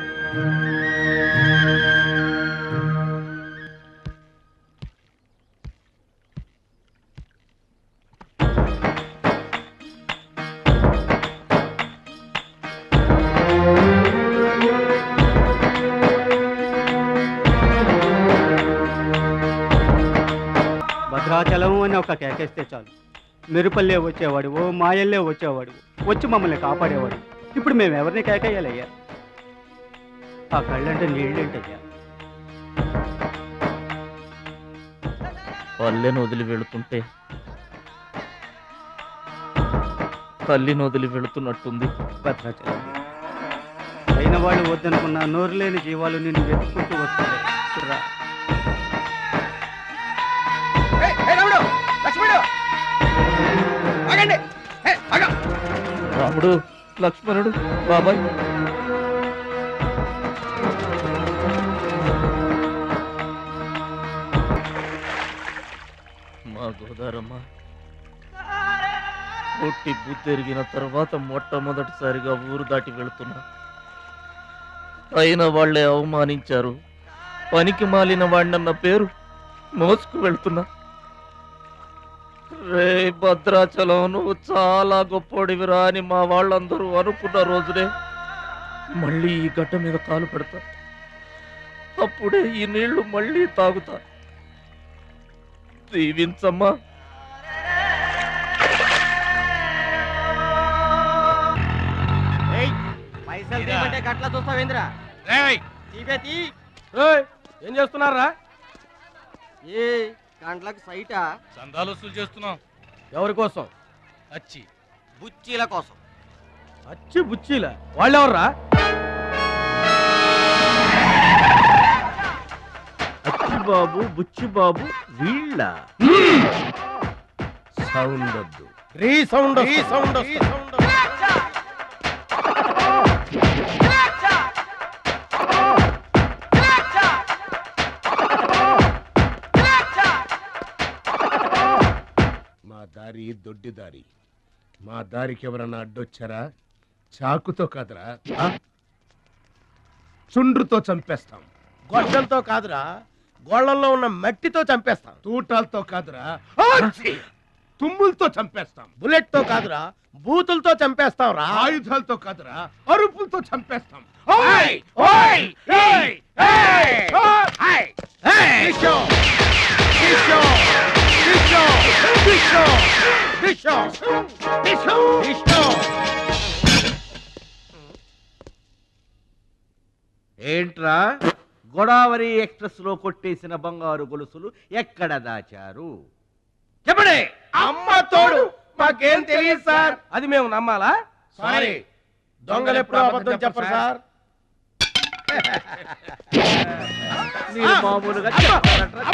భద్రాచలం అని ఒక కేకేస్తే చాలు, మెరుపల్లే వచ్చేవాడు, ఓ మాయల్లే వచ్చేవాడు, వచ్చి మమ్మల్ని కాపాడేవాడు. ఇప్పుడు మేము ఎవరిని కేకేయాలయ్యా? ఆ కళ్ళంటే నీళ్ళేంటయ్యా? పల్లెను వదిలి వెళుతుంటే తల్లిని వదిలి వెళుతున్నట్టుంది. భద్రాచలం అయిన వాళ్ళు వద్దనుకున్న నోరు లేని జీవాలు నిన్ను వెతుక్కుంటూ వస్తాయి. చూడరా, రాముడు, లక్ష్మణుడు, బాబాయ్. మా గోదారమ్మ పుట్టి బుద్ధెరిగిన తర్వాత మొట్టమొదటిసారిగా ఊరు దాటి వెళుతున్నా. అయిన వాళ్లే అవమానించారు, పనికి మాలిన వాడినన్న పేరు మోసుకు వెళ్తున్నా. రే భద్రాచలం, నువ్వు చాలా గొప్పోడివిరా అని మా వాళ్ళందరూ అనుకున్న రోజునే మళ్ళీ ఈ గడ్డ మీద కాలు పెడతా. అప్పుడే ఈ నీళ్లు మళ్ళీ తాగుతా. దీవించమ్మా. గట్లా చూస్తావేంద్రా? ఏం చేస్తున్నారా? ఏ గంటలకు సైటా? చందాలు వసూలు చేస్తున్నాం. ఎవరి కోసం? అచ్చి బుచ్చీల కోసం. అచ్చి బుచ్చీల వాళ్ళెవర్రా? అచ్చి బాబు, బుచ్చి బాబు వీళ్ళ. సౌండ్ వద్దు, రీ సౌండ్ సౌండ్. మా దారి దొడ్డి దారి. మా దారికి ఎవరన్నా అడ్డొచ్చారా? చాకుతో కాదురా, చుండ్రుతో చంపేస్తాం. గొడ్డలతో కాదురా, గోళ్లలో ఉన్న మట్టితో చంపేస్తాం. తూటాలతో కాదురా, తుమ్ములతో చంపేస్తాం. బుల్లెట్ తో కాదురా, బూతులతో చంపేస్తాం రా. ఆయుధాలతో కాదురా, అరుపులతో చంపేస్తాం. ఏంట్రా గోదావరి ఎక్స్ప్రెస్ లో కొట్టేసిన బంగారు గొలుసులు ఎక్కడ దాచారు? చెప్పండి. అమ్మ తోడు మాకేం తెలియదు సార్. అది మేము నమ్మాలా? సారీ, దొంగలు ఎప్పుడు అబద్ధం చెప్పరు సార్. మీరు మామూలుగా చెప్పారంటారా?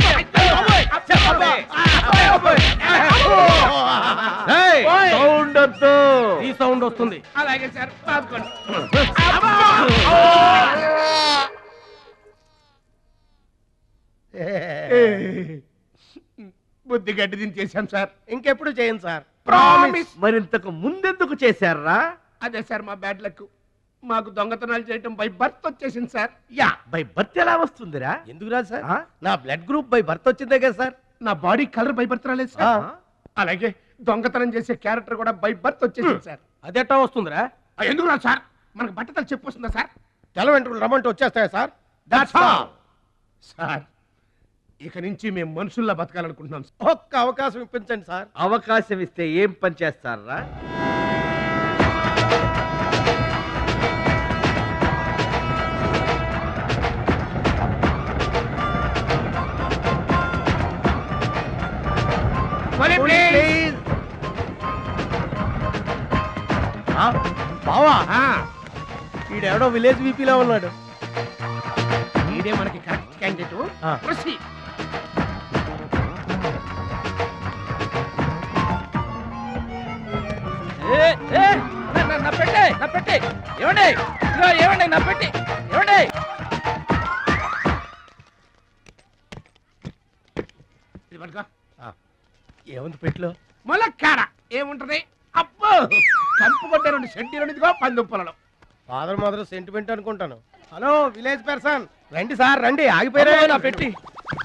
సౌండ్ వద్దు. ఈ సౌండ్ వస్తుంది. అలాగే సార్. బుద్ధి గడ్డి దించేసాం సార్. ఇంకెప్పుడు చేయండి సార్. ప్రామిస్. మరింతకు ముందెందుకు చేశారా? అదే సార్ మా బ్యాడ్ లక్. మాకు దొంగతనాలు చేయటం బై బర్త్ వచ్చేసింది సార్. యా, బై బర్త్ ఎలా వస్తుందిరా? ఎందుకు రాదు సార్? నా బ్లడ్ గ్రూప్ బై బర్త్ వచ్చిందే కదా సార్. నా బాడీ కలర్ బై బర్త్ రాలేదు సార్. అలాగే దొంగతనం చేసే క్యారెక్టర్ కూడా బై బర్త్ వచ్చేసింది సార్. అదెట్టా వస్తుందిరా? ఎందుకు రాదు సార్? మనకు బట్టతలు చెప్పు వస్తుందా సార్? తెల వెంట్రుకలు రమ్మంటే వచ్చేస్తాయా సార్? That's all sir. ఇక నుంచి మేము మనుషుల్లా బతకాలనుకుంటున్నాం సార్. ఒక్క అవకాశం ఇప్పించండి సార్. అవకాశం ఇస్తే ఏం పని చేస్తారా? ప్లీజ్. బావా, ఈడెవడో విలేజ్ వీపీలో ఉన్నాడు. ఇదే మనకి కరెక్ట్ క్యాండిడేట్. ప్రొసీడ్. నా పెట్టే ఏమండి? ఏమండి నా పెట్టి ఏమండి? ఏముంది పెట్టిలో? ములక్కాడ ఏముంటది? అబ్బో, కంపు కొట్టే 2 సెంటీలు పందుప్పలలో. ఫాదర్ మదర్ సెంటిమెంట్ అనుకుంటాను. హలో విలేజ్ పర్సన్, రండి సార్ రండి. ఆగిపోయారా? నా పెట్టి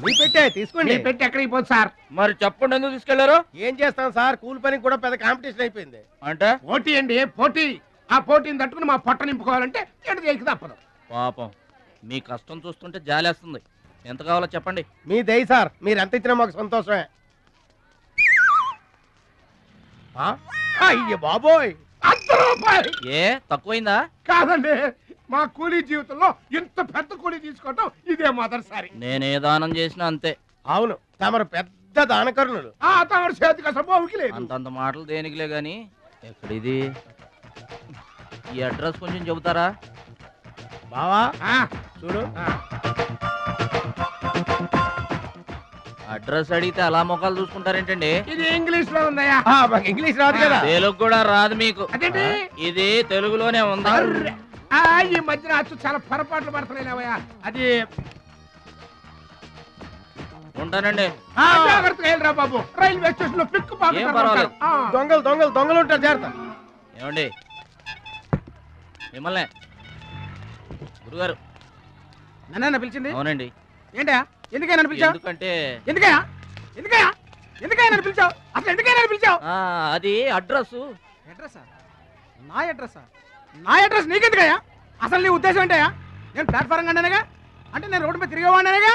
మీ పెట్టే తీసుకోండి. పెట్టి ఎక్కడికి పోదు సార్? మరి చెప్పండి, ఎందుకు తీసుకెళ్లారు? ఏం చేస్తాం సార్, కూలి పనికి కూడా పెద్ద కాంపిటీషన్ అయిపోయింది. అంటే పోటీ అండి, పోటీ. ఆ పోటీని తట్టుకుని మా పొట్ట నింపుకోవాలంటే ఎటు చేయక తప్పదు. పాపం, మీ కష్టం చూస్తుంటే జాలేస్తుంది. ఎంత కావాలో చెప్పండి. మీ దయ సార్, మీరు ఎంత ఇచ్చినా మాకు సంతోషమే. అయ్య బాబోయ్, ₹100. ఏ తక్కువైందా? కాదండి, మా కూలీ జీవితంలో ఇంత పెద్ద కూలీ తీసుకోవటం ఇదే మొదటిసారి. నేనే దానం చేసినా అంతే. అవును, తమరు పెద్ద దానకరుణులు. తమరు చేతికి అసలు బావుకి లేదు. అంతంత మాటలు దేనికిలే గాని, ఎక్కడిది? ఈ అడ్రస్ కొంచెం చెబుతారా? బావా చూడు, అడ్రస్ అడిగితే అలా మొక్కలు చూసుకుంటారేంటండి? ఇది ఇంగ్లీష్ లో ఉందయ్యా. మాకు ఇంగ్లీష్ రాదు కదా. తెలుగు కూడా రాదు మీకు. అదేంటి? ఇది తెలుగులోనే ఉంది. ఈ మధ్యన అచ్చు చాలా పొరపాట్లు పడుతున్నాయిలేవయ్యా. అది ఉంటానండి. జాగ్రత్తగా వెళ్ళరా బాబు, రైల్వే స్టేషన్ లో పిక్కు ఏం పర్వాలేదు. దొంగలు దొంగలు దొంగలు ఉంటారు, జాగ్రత్త. ఏమండి మిమ్మల్ని గురుగారు నన్న పిలిచింది? అవునండి. ఏంటయ్యా, ఎందుకైనా పిలిచావు? ఎందుకంటే ఎందుకయ్యా ఎందుకయ్యా ఎందుకైనా పిలిచావు? అసలు ఎందుకైనా పిలిచావు? అది అడ్రస్. అడ్రస్సా? నా అడ్రస్సా? నా అడ్రస్ నీకెందుకయ్యా? అసలు నీ ఉద్దేశం ఏంటయ్యా? నేను ప్లాట్ఫారం కండానగా, అంటే నేను రోడ్డు మీద తిరిగేవాడినగా.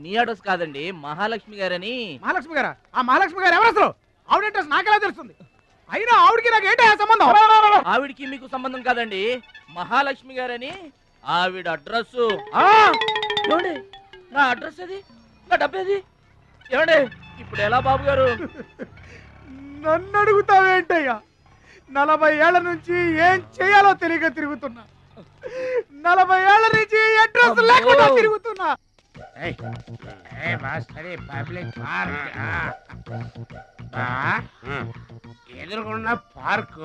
నీ అడ్రస్ కాదండి, మహాలక్ష్మి గారని. మహాలక్ష్మి గారా? ఆ మహాలక్ష్మి గారు ఎవరు అసలు? ఆవిడ అడ్రస్ నాకెలా తెలుస్తుంది? అయినా ఆవిడకి నాకు ఏంటయ్యా సంబంధం? ఆవిడికి మీకు సంబంధం కాదండి, మహాలక్ష్మి గారని ఆవిడ అడ్రస్. ఏమండి, నా అడ్రస్ అది, నా డబ్బేది? ఏమండి ఇప్పుడు ఎలా బాబు గారు? నన్ను అడుగుతావేంటయ్యా? 40 ఏళ్ల నుంచి ఏం చేయాలో తెలియక తిరుగుతున్నా. 40 ఏళ్ల నుంచి అడ్రస్ లేకుండా తిరుగుతున్నా. ఎదురుకున్న పార్క్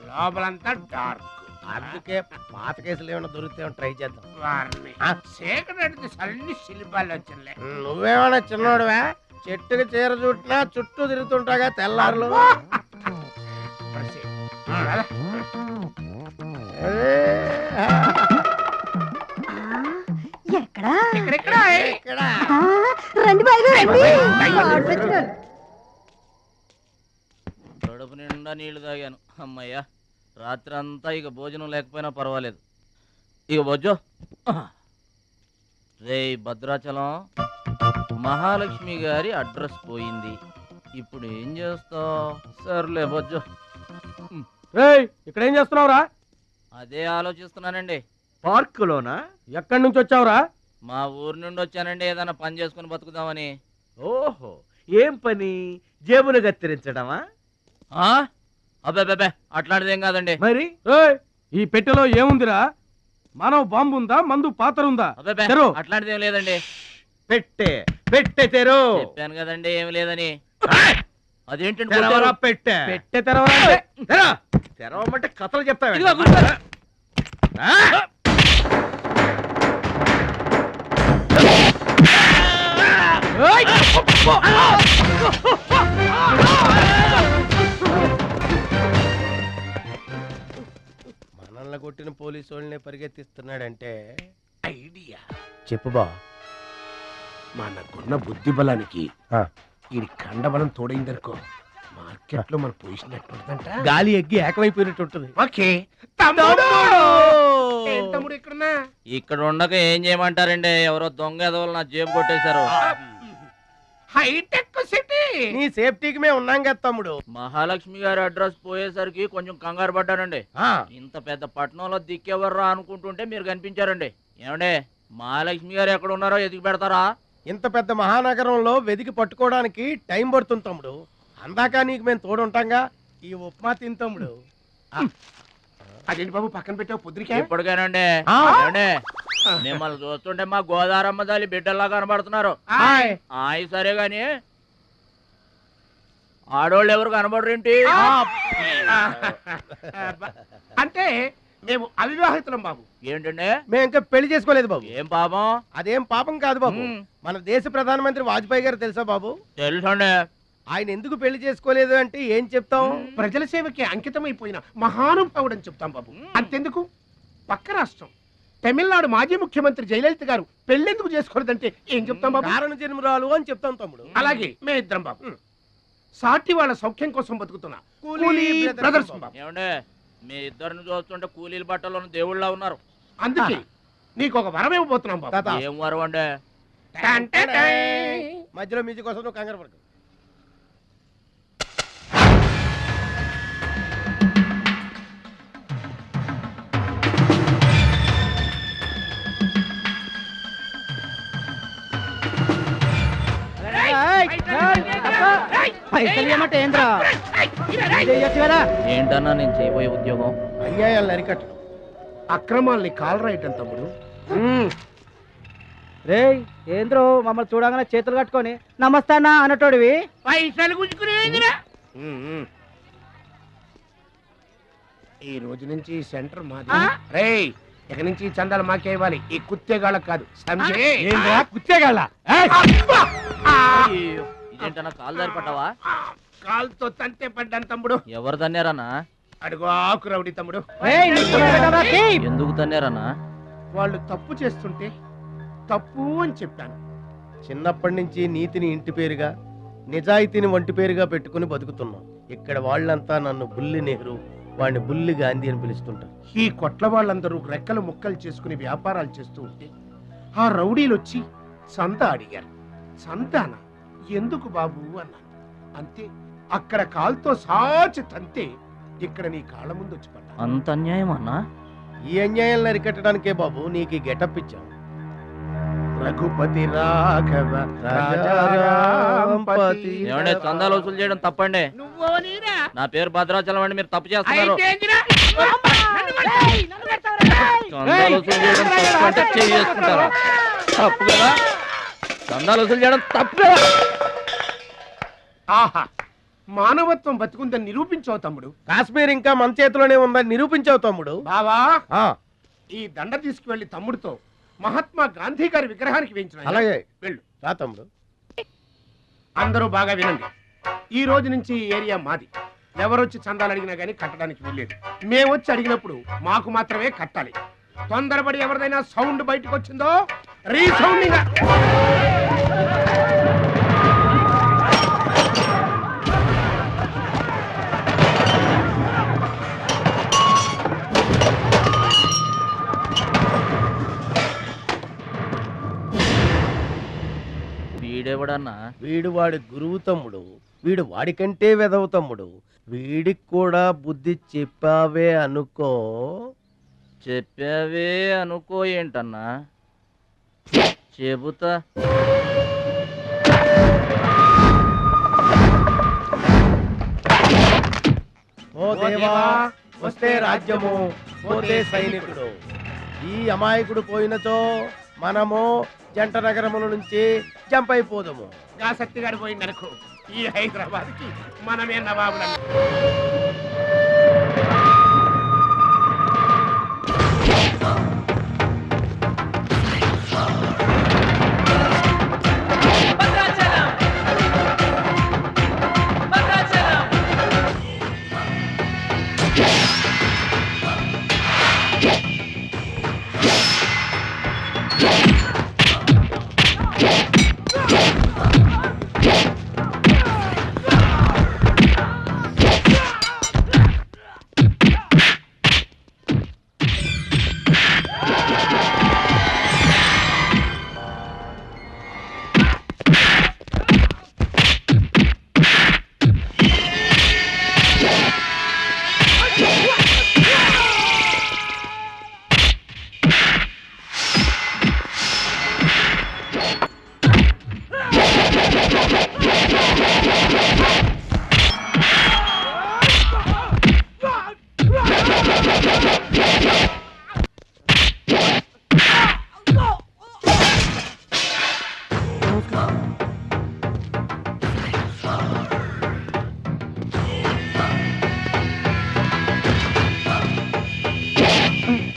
లోపలంతా డార్క్. అందుకే పాత కేసులు ఏమైనా దొరికితే ట్రై చేద్దాం. వారిని చీకటి అన్ని శిల్పాలు వచ్చినాయి. నువ్వేమైనా చిన్నోడువా? చెట్టుకి చీర చుట్టినా చుట్టూ తిరుగుతుంటాగా తెల్లారులు. కడుపు నిండా నీళ్లు తాగాను, అమ్మయ్యా. రాత్రి అంతా ఇక భోజనం లేకపోయినా పర్వాలేదు. ఇక బొజ్జో. రే భద్రాచలం, మహాలక్ష్మి గారి అడ్రస్ పోయింది, ఇప్పుడు ఏం చేస్తావు? సర్లే బొజ్జో. ఇక్కడ ఏం చేస్తున్నావురా? అదే ఆలోచిస్తున్నానండి. పార్కులోనా? ఎక్కడి నుంచి వచ్చావురా? మా ఊరు నుండి వచ్చానండి, ఏదైనా పని చేసుకుని బతుకుదామని. ఓహో, ఏం పని? జేబులు కత్తిరించడమా? అబ్బే అట్లాంటిదేం కాదండి. మరి ఈ పెట్టెలో ఏముందిరా? మానవ బాంబు ఉందా, మందు పాత్ర ఉందా? అబ్బే తెరు. అట్లాంటిదేం లేదండి. పెట్టె తెరు. చెప్పాను కదండి ఏమి లేదని. అదేంటండి తెరవరా పెట్టె. పెట్టె తెరవాలంటే తెరవమంటే కథలు చెప్తావా? ఇదిగో కూర్చోరా. మనల్ని కొట్టిన పోలీసు వాళ్ళని పరిగెత్తిస్తున్నాడంటే ఐడియా చెప్పు బా. మనకున్న బుద్ధి బలానికి ఈ కండబలం తోడైందనుకో, మార్కెట్ లో మన పొజిషన్ ఎట్టుంటదంట. గాలి ఎగ్గి ఏకమైపోయినట్టు ఉంటుంది. ఓకే తమ్ముడు ఇక్కడున్నా. ఇక్కడ ఉండక ఏం చేయమంటారండి? ఎవరో దొంగ ఎదవలు నా జేబు కొట్టేశారు. హైటెక్ సిటీ నీ సేఫ్టీకి మేము ఉన్నాం కదా తమ్ముడు. మహాలక్ష్మి గారి అడ్రస్ పోయేసరికి కొంచెం కంగారు పడ్డానండి. ఇంత పెద్ద పట్టణంలో దిక్కెవర్రా అనుకుంటుంటే మీరు కనిపించారండి. ఏమండే, మహాలక్ష్మి గారు ఎక్కడ ఉన్నారో ఎదిగి పెడతారా? ఇంత పెద్ద మహానగరంలో వెతికి పట్టుకోవడానికి టైం పడుతుంది తమ్ముడు. అందాక నీకు మేము తోడుంటాంగా. ఈ ఉప్మా తిని తమ్ముడు. అదేంటి బాబు పక్కన పెట్టావు పొద్దురికే? ఇప్పటికేనండి. ఏమండే, మిమ్మల్ని చూస్తుంటే మా గోదారమ్మ తల్లి బిడ్డల్లా కనబడుతున్నారు. ఆయ్ సరే గాని ఆడోళ్ళు ఎవరు కనబడరేంటి? అంటే మేము అవివాహితులం బాబు. ఏంటండి? మేము ఇంకా పెళ్లి చేసుకోలేదు బాబు. ఏం పాపం? అదేం పాపం కాదు బాబు. మన దేశ ప్రధానమంత్రి వాజ్పేయి గారు తెలుసా బాబు? తెలుసండి. ఆయన ఎందుకు పెళ్లి చేసుకోలేదు అంటే ఏం చెప్తాం? ప్రజల సేవకి అంకితమైపోయిన మహానుభావుడు అని చెప్తాం బాబు. అంతెందుకు, పక్క రాష్ట్రం తమిళనాడు మాజీ ముఖ్యమంత్రి జయలలిత గారు పెళ్ళెందుకు చేసుకోలేదంటే ఏం చెప్తాం బాబు? కారణ జన్మరాలు అని చెప్తాం తమ్ముడు. అలాగే మే ఇద్దరం బాబు సాటి వాళ్ళ సౌఖ్యం కోసం బతుకుతున్నా కూలీ బ్రదర్స్ బాబు. ఏమండే, మీ ఇద్దరిని చూస్తుంటే కూలీల బట్టలో దేవుళ్ళ ఉన్నారు. అందుకే నీకు ఒక వరం ఇవ్వబోతున్నాం బాబు. ఏం వరం అండి? మధ్యలో మ్యూజిక్ కోసం నువ్వు కంగారు పడకు. ఏంటన్నా నేను చేయబోయే ఉద్యోగం? అన్యాయాలను అరికట్టడం, అక్రమాల్ని కాలరాయటం తమ్ముడు. రే ఏంద్రో మమ్మల్ని చూడగానే చేతులు కట్టుకొని నమస్తానా అన్నటోడివి. పైసలు గుంజుకునే ఈ రోజు నుంచి సెంటర్ మాది. రేయ్, ఇక నుంచి చందాలు మాకే ఇవ్వాలి, ఈ కుత్తేగాళ్ళకి కాదు. కుత్తేగాళ్ళ ఇదేంటన్నా కాలు దారి పడ్డావా? కాలుతో తంతే పడ్డాను తమ్ముడు. ఎవరు తన్నారన్నా? అడుగు ఆకు రౌడీ తమ్ముడు. ఎందుకు తన్నారన్నా? వాళ్ళు తప్పు చేస్తుంటే తప్పు అని చెప్పాను. చిన్నప్పటి నుంచి నీతిని ఇంటి పేరుగా, నిజాయితీని వంటి పేరుగా పెట్టుకుని బతుకుతున్నాం. ఇక్కడ వాళ్ళంతా నన్ను బుల్లి నెహ్రూ, వాడిని బుల్లి గాంధీ అని పిలుస్తుంటారు. ఈ కొట్ల వాళ్ళందరూ రెక్కలు ముక్కలు చేసుకుని వ్యాపారాలు చేస్తూ ఉంటే ఆ రౌడీలు వచ్చి సంతా అడిగారు. సంతానా? ఎందుకు బాబు అన్నాను. అంతే, అక్కడ కాలుతో సాచి తంతే ఇక్కడ నీ కాళ్ళ ముందు వచ్చి పడ్డా. అంత అన్యాయం అన్నా? ఈ అన్యాయాలను అరికట్టడానికే బాబు నీకు ఈ గెటప్ ఇచ్చాం. రఘుపతి రాఘవ రాజారాంపతి. ఏమంటే, చందాలు వసూలు చేయడం తప్పండి. నా పేరు భద్రాచలం అండి, మీరు తప్పు చేస్తున్నారు. చందాలు వసూలు చేయడం తప్పు అంటే చేసుకుంటారా? తప్పు కదా? చందాలు వసూలు చేయడం తప్పు కదా? ఆహా, మానవత్వం బతుకుందని నిరూపించావు తమ్ముడు. కాశ్మీర్ ఇంకా మన చేతిలోనే ఉందని నిరూపించావు తమ్ముడు. బావా, ఈ దండ తీసుకువెళ్లి తమ్ముడితో మహాత్మా గాంధీ గారి విగ్రహానికి వేయించిన. అలాగే వెళ్ళు. రా తమ్ముడు. అందరూ బాగా వినండి. ఈ రోజు నుంచి ఈ ఏరియా మాది. ఎవరొచ్చి చందాలు అడిగినా గానీ కట్టడానికి వీల్లేదు. మేమొచ్చి అడిగినప్పుడు మాకు మాత్రమే కట్టాలి. తొందరపడి ఎవరిదైనా సౌండ్ బయటకు వచ్చిందో రీసౌండింగ్. వీడెవడన్నా? వీడు వాడి గురువు తమ్ముడు. వీడు వాడికంటే వెదవ తమ్ముడు. వీడికి కూడా బుద్ధి చెప్పావే అనుకో. చెప్పావే అనుకో ఏంటన్నా? చెబుతా. ఓ దేవా వస్తే రాజ్యము పోతే సైనికుడు. ఈ అమాయకుడు పోయినచో మనము జంట నగరముల నుంచి జంప్ అయిపోదాము. గా శక్తిగాడు పోయిందనుకో ఈ హైదరాబాద్ కి మనమే నవాబులను.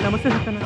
నమస్తే సత్తన్న.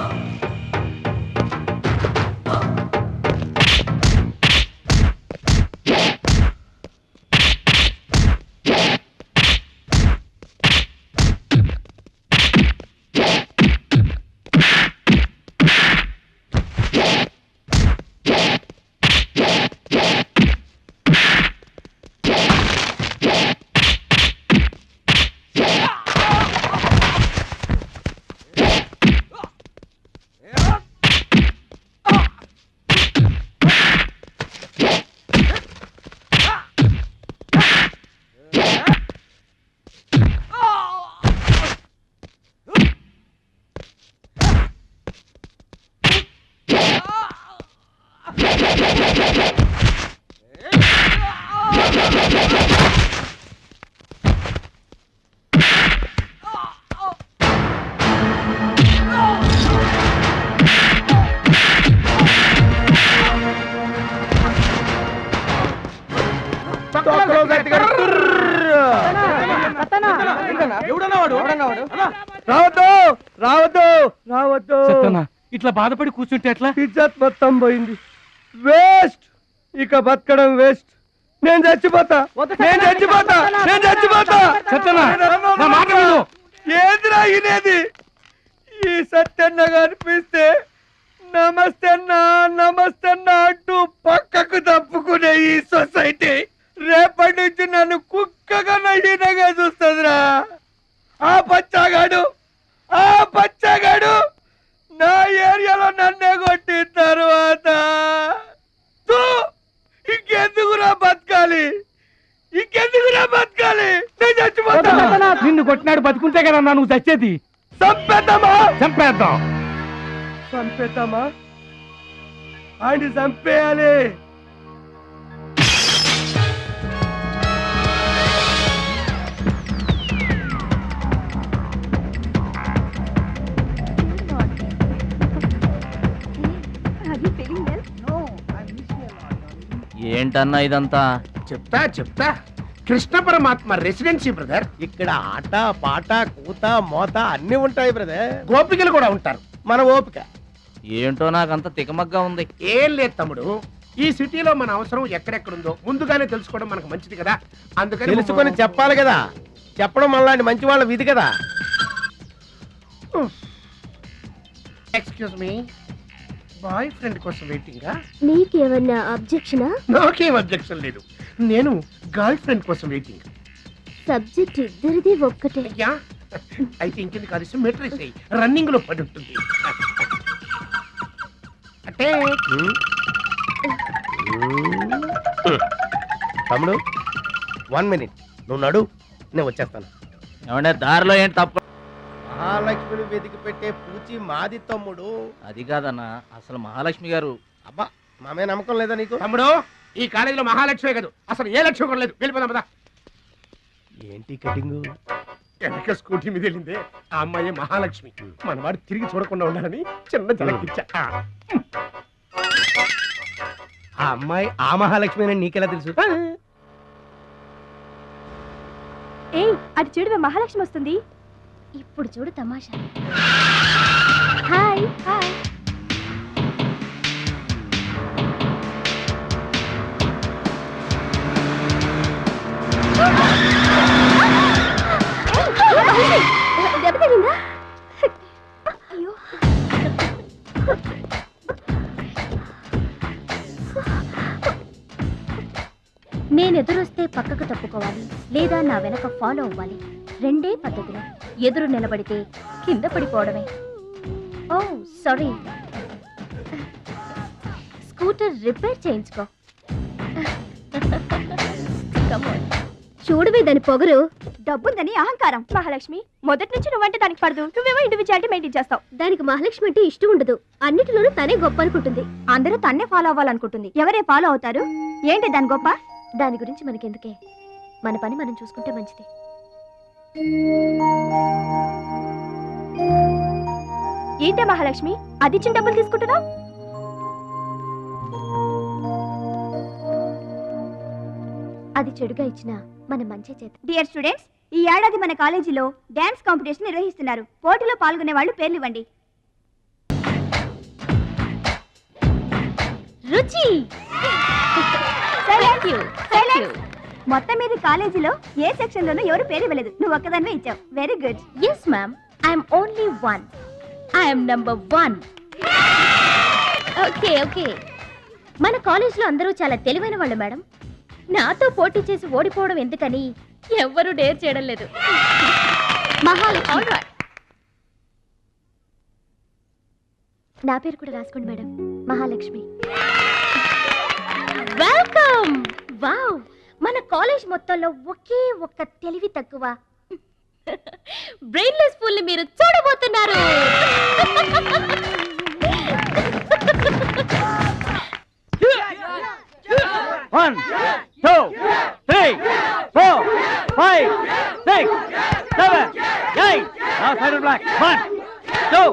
రావద్దు రావద్దు రావద్దు. ఇట్లా బాధపడి కూర్చుంటే ఎట్లా? ఇజ్జత్ మొత్తం పోయింది. వేస్ట్, ఇక బతకడం వేస్ట్. నేను చచ్చిపోతా, నేను చచ్చిపోతా, నేను చచ్చిపోతా. ఏందిరా ఇనేది? ఈ సత్యన్న కనిపిస్తే నమస్తే అన్నా నమస్తే అన్నా అంటూ పక్కకు తప్పుకునే ఈ సొసైటీ రేపటి నుంచి నన్ను కుక్కగా నయ్యనగా చూస్తుందిరా. ఆ పచ్చాగాడు నా ఏరియాలో నన్నే కొట్టిన తర్వాత ఇంకెందుకురా బతకాలి, ఇంకెందుకురా బతకాలి? నేను చచ్చిపోతా. నిన్ను కొట్టినాడు బతుకుంటే కదా నువ్వు చచ్చేది. చంపేద్దామా? చంపేద్దాం. చంపేద్దామా? ఆయన చంపేయాలి. ఏంటన్నా ఇదంతా? చెప్తా కృష్ణ పరమాత్మ రెసిడెన్సీ బ్రదర్. ఇక్కడ ఆట పాట కూత మోత అన్ని ఉంటాయి బ్రదర్. గోపికలు కూడా ఉంటారు. మన ఓపిక ఏంటో నాకంత తికమగ్గా ఉంది. ఏం లేదు తమ్ముడు, ఈ సిటీలో మన అవసరం ఎక్కడెక్కడుందో ముందుగానే తెలుసుకోవడం మనకు మంచిది కదా. అందుకని తెలుసుకొని చెప్పాలి కదా. చెప్పడం మనలాంటి మంచి వాళ్ళ విధి కదా. ఎక్స్క్యూజ్ మీ, బాయ్ ఫ్రెండ్ కోసం వెయిటింగా? నీకేమన్నా అబ్జెక్షనా? నాకేం అబ్జెక్షన్ లేదు. నేను గర్ల్ ఫ్రెండ్ కోసం వెయిటింగ్. సబ్జెక్ట్ ఇద్దరిది ఒక్కటే. అయ్యా అయితే ఇంకెందుకు కలిసి మెట్రిక్స్ అయ్యి రన్నింగ్ లో పడి ఉంటుంది. అంటే తమ్ముడు 1 minute నువ్వు నడు, నేను వచ్చేస్తాను. ఏమంటే దారిలో ఏంటి తప్ప? మహాలక్ష్మిని వెతికి పెట్టే పూచి మాది తమ్ముడు. అది కాదన్నా, అసలు మహాలక్ష్మి గారు. అబ్బా మామే నమ్మకం లేదా నీకు? తమ్ముడు, ఈ కాలేజీలో మహాలక్ష్మే కాదు, అసలు ఏ లక్ష్యం కూడా లేదు. వెళ్ళిపోదాం పదా. ఏంటి కటింగ్? వెనక స్కూటీ మీద వెళ్ళిందే ఆ అమ్మాయి మహాలక్ష్మి. మనవాడు తిరిగి చూడకుండా ఉండాలని చిన్న జలకిచ్చా. ఆ అమ్మాయి ఆ మహాలక్ష్మి అని నీకెలా తెలుసు? ఏయ్, అటు చూడు, మహాలక్ష్మి వస్తుంది. ఇప్పుడు చూడు తమాషా. Hi hi. దెబ్బ తగిలిందా? అయ్యో, నేను ఎదురొస్తే పక్కకు తప్పుకోవాలి, లేదా నా వెనక ఫాలో అవ్వాలి. రెండే పద్ధతులు. ఎదురు నిలబడితే కింద పడిపోవడమే. ఓ సారీ, స్కూటర్ రిపేర్ చేయించుకో. చూడవే దాని పొగరు. డబ్బుందని అహంకారం. మహాలక్ష్మి, మొదటి నుంచి నువ్వంటే దానికి పడదు. నువ్వేమో ఇండివిజువాలిటీ మెయింటైన్ చేస్తావు. దానికి మహాలక్ష్మి అంటే ఇష్టం ఉండదు. అన్నిటిలోనూ తనే గొప్ప అనుకుంటుంది. అందరూ తన్నే ఫాలో అవ్వాలనుకుంటుంది. ఎవరే ఫాలో అవుతారు? ఏంటి దాని గొప్ప? దాని గురించి మనకెందుకే, మన పని మనం చూసుకుంటే మంచిది. ఏంటే మహాలక్ష్మి, అది ఇచ్చిన డబ్బులు తీసుకుంటున్నావు? అది చెడుగా ఇచ్చినా మన మంచి చేత. డియర్ స్టూడెంట్స్, ఈ ఏడాది మన కాలేజీలో డాన్స్ కాంపిటీషన్ నిర్వహిస్తున్నారు. పోటీలో పాల్గొనే వాళ్ళు పేర్లు ఇవ్వండి. రుచి. మొత్తం మీద కాలేజీలో ఏ సెక్షన్ లోనూ ఎవరు పేరు ఇవ్వలేదు. నువ్వు ఒక్కదాన్నే ఇచ్చావు. Very good. Yes ma'am, I'm only one. I'm number 1. Okay okay. మన కాలేజ్లో అందరూ చాలా తెలివైన వాళ్ళు మేడం. నాతో పోటీ చేసి ఓడిపోవడం ఎందుకని ఎవ్వరూ డేర్ చేయడం లేదు. మహాలక్ష్మి. నా పేరు కూడా రాసుకోండి మేడం, మహాలక్ష్మి. వెల్కమ్. వావ్, మన కాలేజ్ మొత్తంలో ఒకే ఒక్క తెలివి తక్కువ బ్రెయిన్లెస్ ఫుల్ ని మీరు చూడబోతున్నారు. One, 2, 3, 4, 5, 6, 7, 8. Now final black. 1, 2,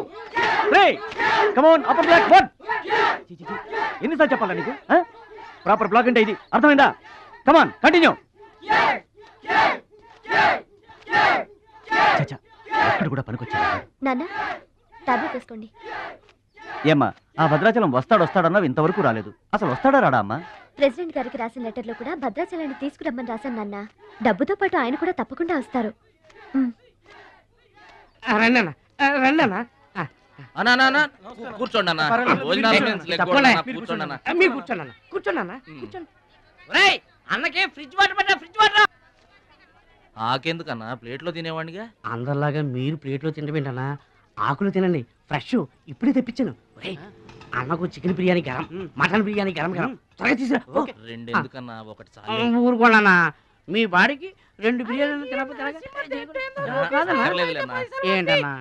3. Come on, upper black. 1. ఎన్నిసార్లు చెప్పాలా నీకు? ప్రాపర్ బ్లాక్ అంటే ఇది, అర్థమైందా? కమాన్, కంటిన్యూ. చచ్చా, ఎక్కడ కూడా పనికొచ్చా. నాన్న, టాబ్లెట్ వేసుకోండి. ఏమ్మా, ఆ భద్రాచలం వస్తాడన్నావు, ఇంతవరకు రాలేదు. అసలు వస్తాడా రాడా అమ్మా? ప్రెసిడెంట్ గారికి రాసిన లెటర్లో కూడా భద్రాచలాన్ని తీసుకురమ్మని రాశాను నాన్న. డబ్బుతో పాటు ఆయన కూడా తప్పకుండా వస్తారు. కూర్చోండి అన్న. అన్నకే ఫ్రిడ్జ్ వాటర్ పడ్డా, ఫ్రిడ్జ్ వాటర్. ఆకెందుకన్నా, ప్లేట్లో తినేవాడిగా. అందరిలాగా మీరు ప్లేట్లో తినబెంటనా? ఆకులు తినండి, ఫ్రెష్ ఇప్పుడే తెప్పించాను. అన్నకు చికెన్ బిర్యానీ గరం, మటన్ బిర్యానీ గరం గరం. త్వరగా తీసుకురా. రెండు ఎందుకన్నా, ఒకటి చాలు. ఊరుకోండి, మీ బాడీకి 2 బిర్యానీలు తినకపోతే ఏంటన్నా?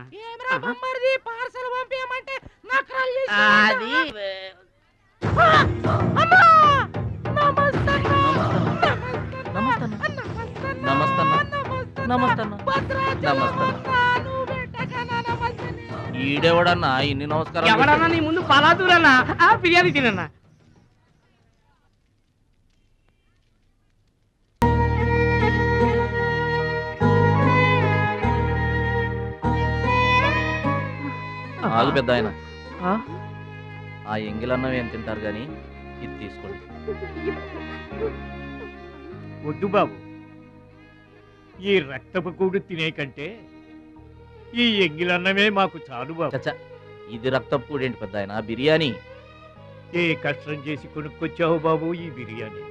అది ఈడెవడన్నా ఇన్ని నమస్కారం? ఎవడన్నా నీ ముందు పలాదూరన్నా బిర్యానీ తినన్నా. ఆగు పెద్ద ఆయన, ఆ ఎంగిలన్నం ఏం తింటారు గాని ఇది తీసుకోండి. వద్దు బాబు, ఈ రక్తపు కూడు తినే కంటే ఈ ఎంగిలన్నమే మాకు చాలు బాబు. ఇది రక్తపు కూడేంటి పెద్ద ఆయన, బిర్యానీ. ఏ కష్టం చేసి కొనుక్కొచ్చావు బాబు ఈ బిర్యానీ?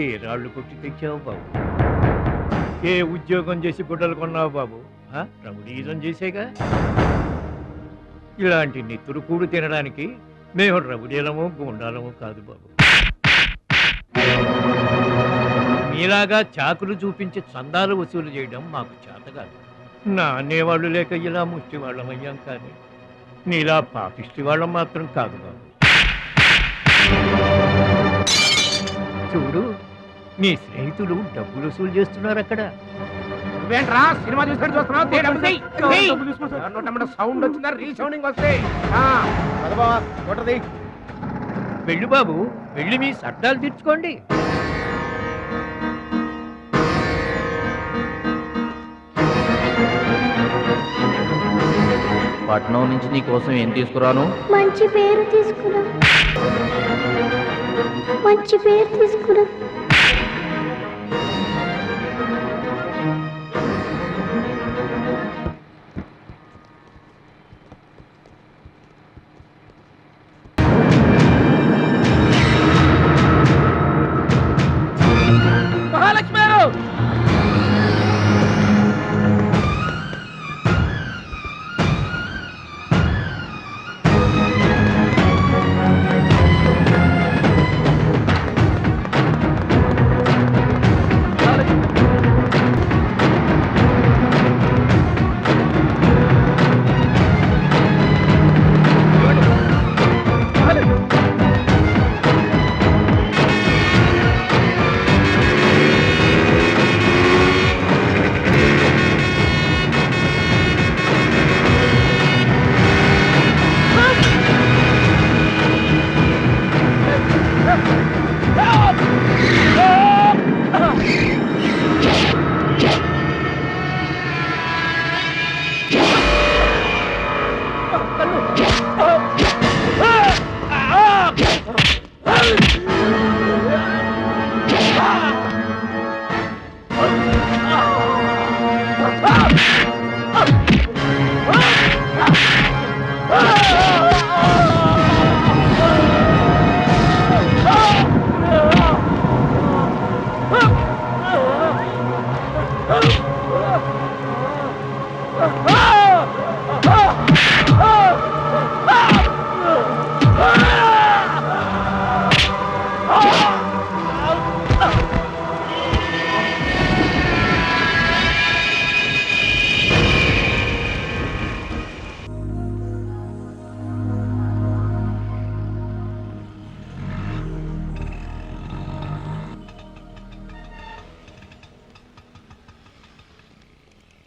ఏ రాళ్ళు కొట్టి తెచ్చావు బాబు? ఏ ఉద్యోగం చేసి గుడ్డలు కొన్నావు బాబు? రౌడీజం చేసేగా. ఇలాంటి నెత్తురు కూడు తినడానికి మేము రౌడీలము గుండాలము కాదు బాబు. మీలాగా చాకులు చూపించి చందాలు వసూలు చేయడం మాకు చేత కాదు. నా అనేవాళ్ళు లేక ఇలా ముష్టి వాళ్ళం అయ్యాం, కానీ నీలా పాపిష్టి వాళ్ళం మాత్రం కాదు బాబు. చూడు మీ స్నేహితులు డబ్బులు వసూలు చేస్తున్నారు అక్కడ. నువ్వేంట్రా సినిమా చూసినట్టు చూస్తున్నావు? తే డబ్బులు తెయ్. తెయ్. ఎవరినో సౌండ్ వచ్చిందా? రీసౌండింగ్ వస్తే వెళ్ళు బాబు, వెళ్ళి మీ సట్టాలు తీర్చుకోండి. పట్నం నుంచి నీ కోసం ఏం తీసుకురాను? మంచి పేరు తీసుకురా, మంచి పేరు తీసుకురా. మహాలక్ష్మి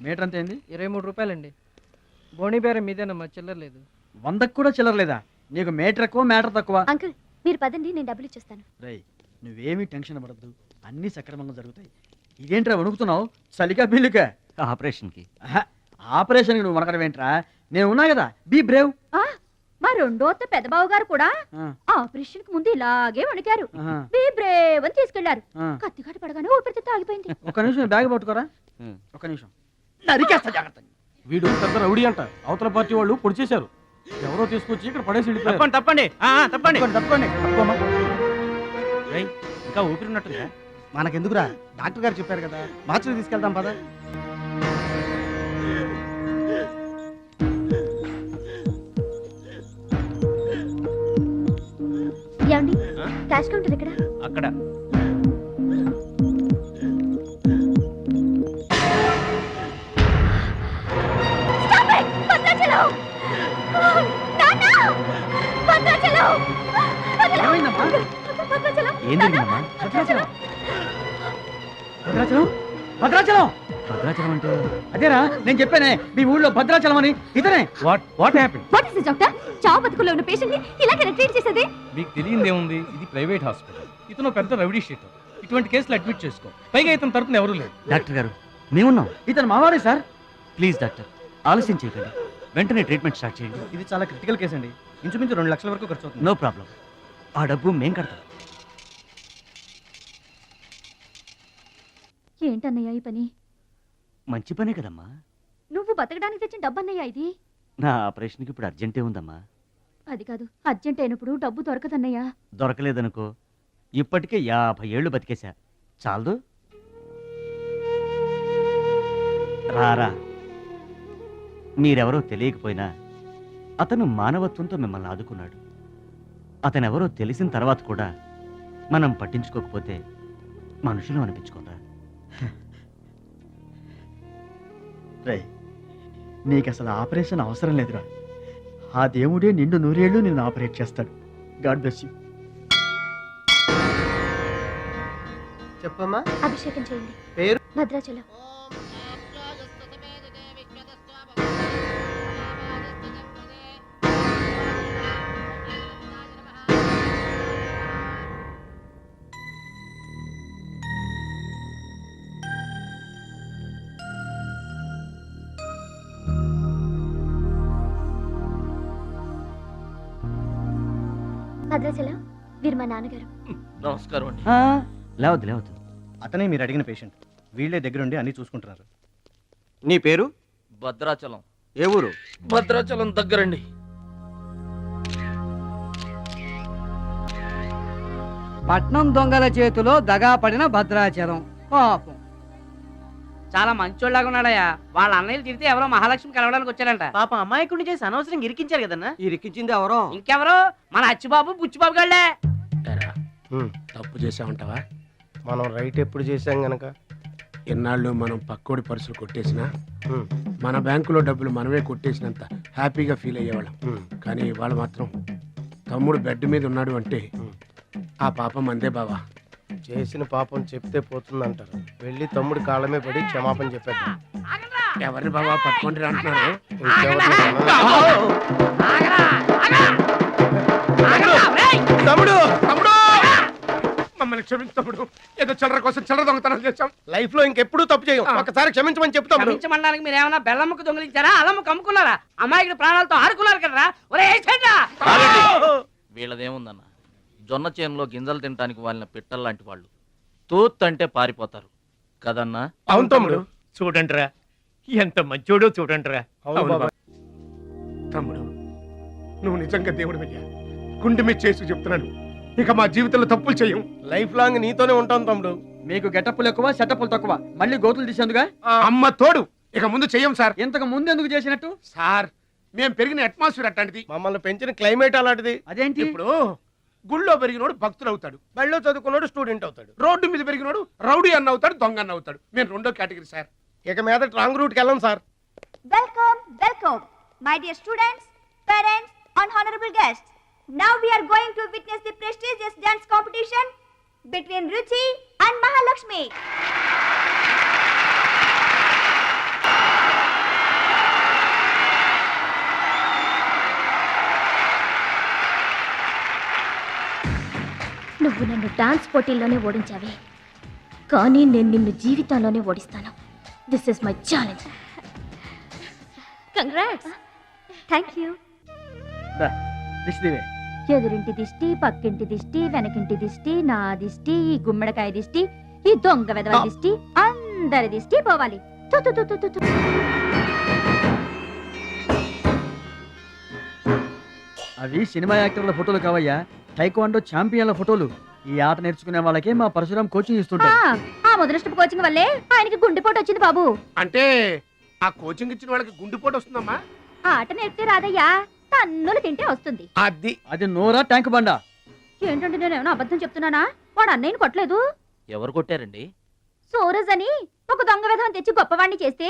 మీటర్ అంత ఏంది? 23 రూపాయలండి. బోణి బేరం మీదేనమ్మా, చిల్లర లేదు. 100కు కూడా చిల్లర లేదా? నీకు మీటర్ ఎక్కువ మ్యాటర్ తక్కువ. అంకుల్ మీరు పదండి, నేను డబ్బులు ఇచ్చేస్తాను. రేయ్, నువ్వేమీ టెన్షన్ పడద్దు, అన్నీ సక్రమంగా జరుగుతాయి. ఇదేంట్రా వణుకుతున్నావు? చలికా బిల్లుకా? ఆపరేషన్కి. ఆపరేషన్కి నువ్వు వనకడం ఏంట్రా? నేను ఉన్నా కదా, బీ బ్రేవ్. మా రెండో పెద్దబాబు గారు కూడా ఆపరేషన్ కు ముందు ఇలాగే వణికారు. బీ బ్రేవ్ అని తీసుకెళ్లారు. కత్తికాటు పడగానే ఊపిరితిత్తు ఆగిపోయింది. ఒక నిమిషం బ్యాగ్ పట్టుకోరా. ఒక నిమిషం నరికేస్తా జాగ్రత్త. వీడు పెద్ద రౌడీ అంట, అవతల పార్టీ వాళ్ళు పొడి చేశారు. ఎవరో తీసుకొచ్చి ఇక్కడ పడేసి వెళ్ళిపోయారు. తప్పండి తప్పండి తప్పండి. ఇంకా ఊపిరి ఉన్నట్టుందా? మనకెందుకురా, డాక్టర్ గారు చెప్పారు కదా, మార్చి తీసుకెళ్తాం పద. ఏమండి క్యాష్ కౌంటర్ ఎక్కడ? అక్కడ. భద్రాచలం భద్రాచలం అంటే అదేరా నేను చెప్పానే, మీ ఊళ్ళో భద్రాచలం అని. ఇతనే. What happen? What is this doctor? చావు బతుకుల్లో ఉన్న పేషెంట్ ని ఇలాగే ట్రీట్ చేసేది? మీకు తెలియదేముంది, ఇది ప్రైవేట్ హాస్పిటల్. ఇతను పెద్ద రౌడీ షీటర్. ఇటువంటి కేసులు అడ్మిట్ చేసుకో. పైగా ఇతను తరపున ఎవరూ లేదు. డాక్టర్ గారు మేమున్నాం. ఇతను మావాడే సార్. ప్లీజ్ డాక్టర్, ఆలస్యం చేయకండి, వెంటనే ట్రీట్మెంట్ స్టార్ట్ చేయండి. ఇది చాలా క్రిటికల్ కేసు అండి, ఇంచుమించు 2 లక్షల వరకు ఖర్చు అవుతుంది. నో ప్రాబ్లం, ఆ డబ్బు మేం కడతాం. ఏంటన్నయ్య ఈ పని? మంచి పనే కదమ్మా. నువ్వు బతకడానికి తెచ్చిన డబ్బు అన్నయ్య ఇది. నా ఆపరేషన్కి ఇప్పుడు అర్జెంటే ఉందమ్మా. అది కాదు, అర్జెంట్ అయినప్పుడు డబ్బు దొరకదన్నయ్యా. దొరకలేదనుకో, ఇప్పటికే 50 ఏళ్ళు బతికేశా, చాలదు. రారా, మీరెవరో తెలియకపోయినా అతను మానవత్వంతో మిమ్మల్ని ఆదుకున్నాడు. అతనెవరో తెలిసిన తర్వాత కూడా మనం పట్టించుకోకపోతే మనుషులు అనిపించుకోరా. రేయ్, నీకు అసలు ఆపరేషన్ అవసరం లేదురా. ఆ దేవుడే నిండు 100 ఏళ్ళు నిన్ను ఆపరేట్ చేస్తాడు. God bless you. చెప్పమ్మా. అభిషేకం చేయండి. పేరు? భద్రాచలం. భద్రాచలం, వీరు మా నాన్నగారు. నమస్కారం అండి. లేవద్దు లేవద్దు. అతనే మీరు అడిగిన పేషెంట్. వీళ్ళే దగ్గరుండి అన్ని చూసుకుంటున్నారు. నీ పేరు? భద్రాచలం. ఏ ఊరు? భద్రాచలం దగ్గరండి. పట్నం దొంగల చేతిలో దగా పడిన భద్రాచలం పాపం. చాలా మంచోళ్ళగా ఉన్నాడయ్యా. వాళ్ళ అన్నయ్యలు తిరిగితే ఎవరో మహాలక్ష్మి కలవడానికి వచ్చారంట. పాప అమాయకుడిని చేసి అనవసరంగా ఇరికించారు కదన్నా. ఇరికించింది ఎవరో? ఇంకెవరో మన అచ్చిబాబు బుచ్చిబాబు గాళ్లే. తప్పు చేసామంటావా? మనం రైట్ ఎప్పుడు చేసాం గనక ఎన్నాళ్ళు మనం పక్కోడి పర్సులు కొట్టేసినా మన బ్యాంకులో డబ్బులు మనమే కొట్టేసినంత హ్యాపీగా ఫీల్ అయ్యేవాళ్ళం. కానీ వాళ్ళు మాత్రం తమ్ముడు బెడ్ మీద ఉన్నాడు అంటే ఆ పాపం అందే బావా. చేసిన పాపం చెప్తే పోతుందంటారు. వెళ్ళి తమ్ముడి కాళ్ళమే పడి క్షమాపణ చెప్పాడు. ఎవరిని బావా పట్టుకుంటారు అంటున్నారు? తమ్ముడు తమ్ముడు మమ్మల్ని క్షమించు తమ్ముడు. ఏదో చిల్లర కోసం చిల్లర దొంగతనం చేశాం. లైఫ్ లో ఇంకెప్పుడు తప్పు చేయం. ఒకసారి క్షమించమని చెప్తాం. క్షమించమనడానికి మీరు ఏమైనా బెల్లమ్మకు దొంగిలించారా? అల్లమ్మకు అమ్ముకున్నారా? అమ్మాయికి ప్రాణాలతో ఆడుకున్నారు కదరా. ఒరే వీళ్ళదేముందన్న, జొన్న చేనులో గింజలు తినడానికి వాళ్ళ పిట్టల్లాంటి వాళ్ళు. తూత్ అంటే పారిపోతారు కదన్నా. అవును తమ్ముడు. చూడండిరా ఎంత మంచోడో చూడండిరా. తమ్ముడు నువ్వు నిజంగా దేవుడు అయ్యా. గుండె మీద చేసి చెప్తున్నాను. ఇక మా జీవితంలో తప్పులు చెయ్యం. లైఫ్ లాంగ్ నీతోనే ఉంటాం తమ్ముడు. మీకు గెటప్పులు ఎక్కువ, సెటప్పులు తక్కువ. మళ్ళీ గోతులు తీసేందుగా అమ్మ తోడు. ఇక ముందు చెయ్యం సార్. ఇంతకు ముందు ఎందుకు చేసినట్టు? సార్ మేము పెరిగిన అట్మాస్ఫియర్ అట్లాంటిది. మమ్మల్ని పెంచిన క్లైమేట్ అలాంటిది. అదేంటి? ఇప్పుడు గుళ్ళో పెరిగినోడు భక్తుడు అవుతాడు, బళ్ళో చదువుకున్నాడు స్టూడెంట్ అవుతాడు, రోడ్డు మీద పెరిగినోడు రౌడీ అన్న అవుతాడు, దొంగ అన్న అవుతాడు. మేము రెండో కేటగిరీ సార్. ఇక మీద రాంగ్ రూట్కి వెళ్ళం sir. Welcome welcome my dear students, parents and honorable guests. Now we are going to witness the prestigious dance competition between Ruchi and Mahalakshmi. నువ్వు నన్ను డాన్స్ పోటీల్లోనే ఓడించావే, కానీ నేను నిన్ను జీవితంలోనే ఓడిస్తాను. This is my challenge. Congrats. Thank you. ఎదురింటి దిష్టి, పక్కింటి దిష్టి, వెనకింటి దిష్టి, నా దిష్టి, ఈ గుమ్మడికాయ దిష్టి, ఈ దొంగ వెధవ దిష్టి, అందరి దిష్టి పోవాలి. అవి సినిమా యాక్టర్ల ఫోటోలు కావయ్యా, టైక్వాండో ఛాంపియన్ల ఫోటోలు. ఈ ఆట నేర్చుకునే వాళ్ళకే మా పరశురాం కోచింగ్ ఇస్తుంటారు. ఆ మొదలస్టప్ కోచింగ్ వల్లే ఆయనకి గుండెపోటు వచ్చింది బాబు. అంటే ఆ కోచింగ్ ఇచ్చిన వాళ్ళకి గుండెపోటు వస్తుందమ్మా? ఆట నేర్పితే రాదయ్యా, తన్నులు తింటే వస్తుంది. అది నోరా ట్యాంక్ బండా? ఏంటంటే నేను ఏమైనా అబద్ధం చెప్తున్నానా? వాడు అన్నయ్యని కొట్టలేదు. ఎవరు కొట్టారండి? సూరజ్ అని ఒక దొంగ వెధవని తెచ్చి గొప్పవాణ్ణి చేస్తే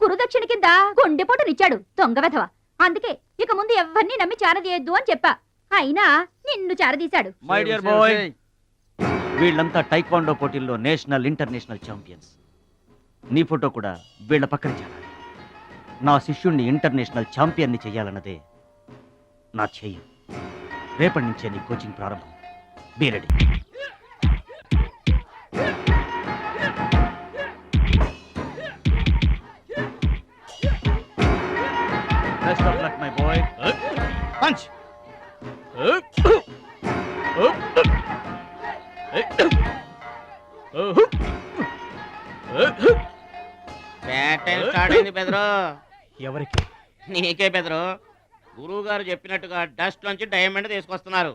గురుదక్షిణ కింద గుండెపోటునిచ్చాడు దొంగ వెధవ. అందుకే ఇక ముందు ఎవరిని నమ్మి చారదీయద్దు అని చెప్పా. అయినా నిన్ను చారదీశాడు. మై డియర్ బాయ్, వీళ్ళంతా టైక్వాండో పోటీల్లో నేషనల్ ఇంటర్నేషనల్ ఛాంపియన్స్. నీ ఫోటో కూడా వీళ్ళ పక్కన చేరాలి. నా శిష్యుణ్ణి ఇంటర్నేషనల్ ఛాంపియన్ని చెయ్యాలన్నదే నా ధ్యేయం. రేపటి నుంచే నీ కోచింగ్ ప్రారంభం. Be ready. Best of luck my boy. Punch. Bad time start అయింది బెదరు. ఎవరికి? నీకే బెదరు. గురువు గారు చెప్పినట్టుగా డస్ట్ నుంచి డైమండ్ తీసుకొస్తున్నారు.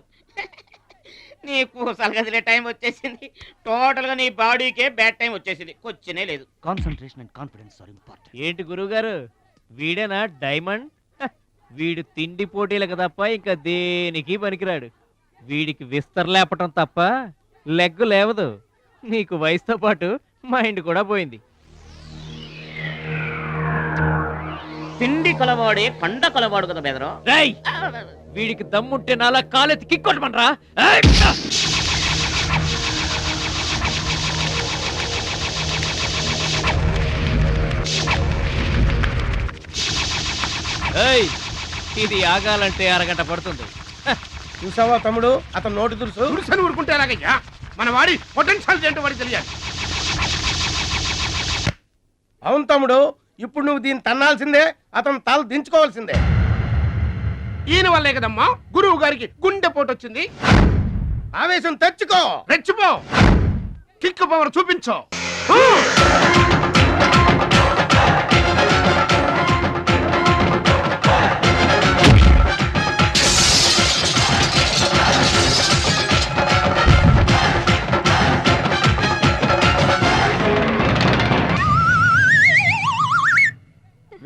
నీకు సలగదిలే టైం వచ్చేసింది. టోటల్ గా నీ బాడీకే బ్యాడ్ టైం వచ్చేసింది. కొచ్చినే లేదు. Concentration and confidence are important. ఏంటి గురువు గారు, వీడేనా డైమండ్? వీడు తిండి పోటీలకు తప్ప ఇంకా దేనికి పనికిరాడు. వీడికి విస్తర లేపటం తప్ప లెగ్గు లేవదు. నీకు వయసుతో పాటు మైండ్ కూడా పోయింది. తిండి కలవాడే కండ కలవాడు కదా బెదరు. వీడికి దమ్ముంటే నాలా కాలెత్తి కిక్కొట్టమనరా. ఇది ఆగాలంటే అరగంట పడుతుంది. చూసావా తమ్ముడు, అతను నోటి దురుసని ఊరుకుంటే ఎలాగయ్యా? మన వాడి పొటెన్షియల్ ఏంటో వాడికి తెలియాలి. అవును తమ్ముడు, ఇప్పుడు నువ్వు దీన్ని తన్నాల్సిందే, అతను తల దించుకోవాల్సిందే. ఈయన వల్లే కదమ్మా గురువు గారికి గుండెపోటు వచ్చింది. ఆవేశం తెచ్చుకో, రెచ్చిపో, కిక్ పవర్ చూపించో.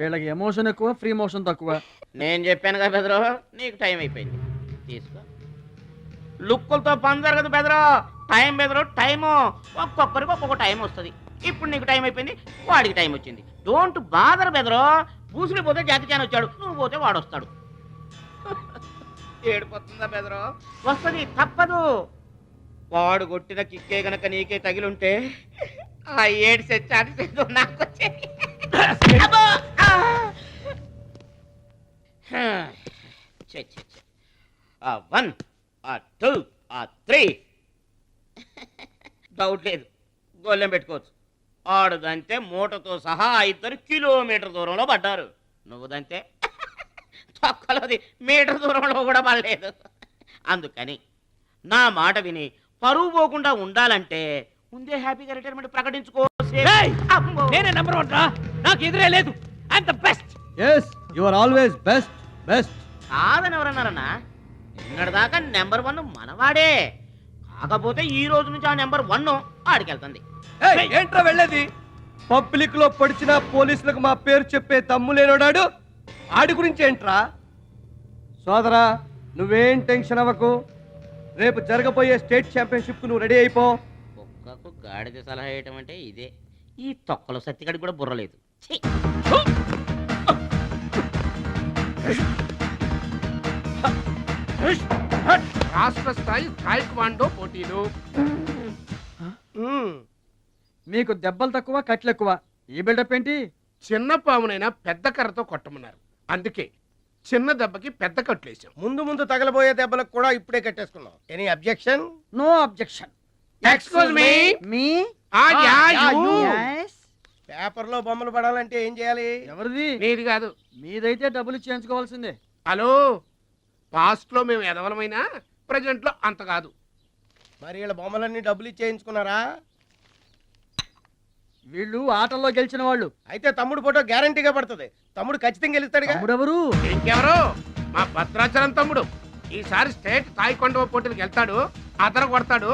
వీళ్ళకి ఎమోషన్ ఎక్కువ, ఫ్రీ మోషన్ తక్కువ. నేను చెప్పాను కదా బెదరు, నీకు టైం అయిపోయింది, తీసుకో. లుక్కులతో పని జరగదు బెదరు, టైం బెదరు, టైము. ఒక్కొక్కరికి ఒక్కొక్క టైం వస్తుంది. ఇప్పుడు నీకు టైం అయిపోయింది, వాడికి టైం వచ్చింది. డోంట్ బాదర్ బెదరు. పూసులు పోతే జాతికాని వచ్చాడు, నువ్వు పోతే వాడు వస్తాడు. ఏడిపోతుందా బెదరు? వస్తుంది, తప్పదు. వాడు కొట్టిన కిక్కే గనక నీకే తగిలుంటే ఆ ఏడు సెచ్చాటి నాకు వచ్చేది. One, two, three. డౌట్ లేదు, గోళ్ళెం పెట్టుకోవచ్చు. ఆడుదంతే మూటతో సహా 2 కిలోమీటర్ దూరంలో పడ్డారు. నువ్వుదంతే తొక్కలోది మీటర్ దూరంలో కూడా పడలేదు. అందుకని నా మాట విని పరువు పోకుండా ఉండాలంటే ముందే హ్యాపీగా రిటైర్మెంట్ ప్రకటించుకో. నేనే నెంబర్ 1 రా, నాకు ఎదురే లేదు. I the best. yes you are always best. కాదని ఎవరన్నారన్నా? నిన్నటిదాకా నెంబర్ 1 మనవాడే. కాకపోతే ఈ రోజు నుంచి ఆ నెంబర్ 1 ఆడికెళ్తుంది. ఏంట్రా వెళ్ళేది? పబ్లిక్ లో పడిచిన పోలీసులకు మా పేరు చెప్పే దమ్ము లేనోడాడు. ఆడి గురించి ఏంట్రా? సోదరా, నువ్వేం టెన్షన్ అవ్వకు. రేపు జరగబోయే స్టేట్ ఛాంపియన్షిప్ నువ్వు రెడీ అయిపో. కుక్కకు గాడిద సలహా వేయటం అంటే ఇదే. ఈ తొక్కలో సత్తిగడికి కూడా బుర్రలేదు. రాష్ట్ర స్థాయి తాయిక్వాండో పోటీలు. మీకు దెబ్బలు తక్కువ, కట్లు ఎక్కువ. ఈ బిల్డప్ ఏంటి? చిన్న పామునైనా పెద్ద కర్రతో కొట్టమన్నారు, అందుకే చిన్న దెబ్బకి పెద్ద కట్లేసాం. ముందు ముందు తగలబోయే దెబ్బలకు కూడా ఇప్పుడే కట్టేసుకున్నాం. Any objection? No objection. Excuse me. మీ పేపర్ లో బొమ్మలు పడాలంటే ఏం చేయాలి? ఎవరిది? నీది కాదు. మీదైతే డబ్బులు చేయించుకోవాల్సిందే. హలో, పాస్ట్ లో మేము ఎదవలమైనా ప్రెజెంట్ లో అంత కాదు. మరి వీళ్ళ బొమ్మలన్నీ డబ్బులు ఇచ్చేయించుకున్నారా? వీళ్ళు ఆటల్లో గెలిచిన వాళ్ళు. అయితే తమ్ముడు ఫోటో గ్యారంటీగా పడుతుంది. తమ్ముడు ఖచ్చితంగా గెలుస్తాడు. ఎవరు? ఇంకెవరు? మా భద్రాచలం తమ్ముడు. ఈసారి స్టేట్ తాయికొండ పోటీలకు వెళ్తాడు, అతను కొడతాడు,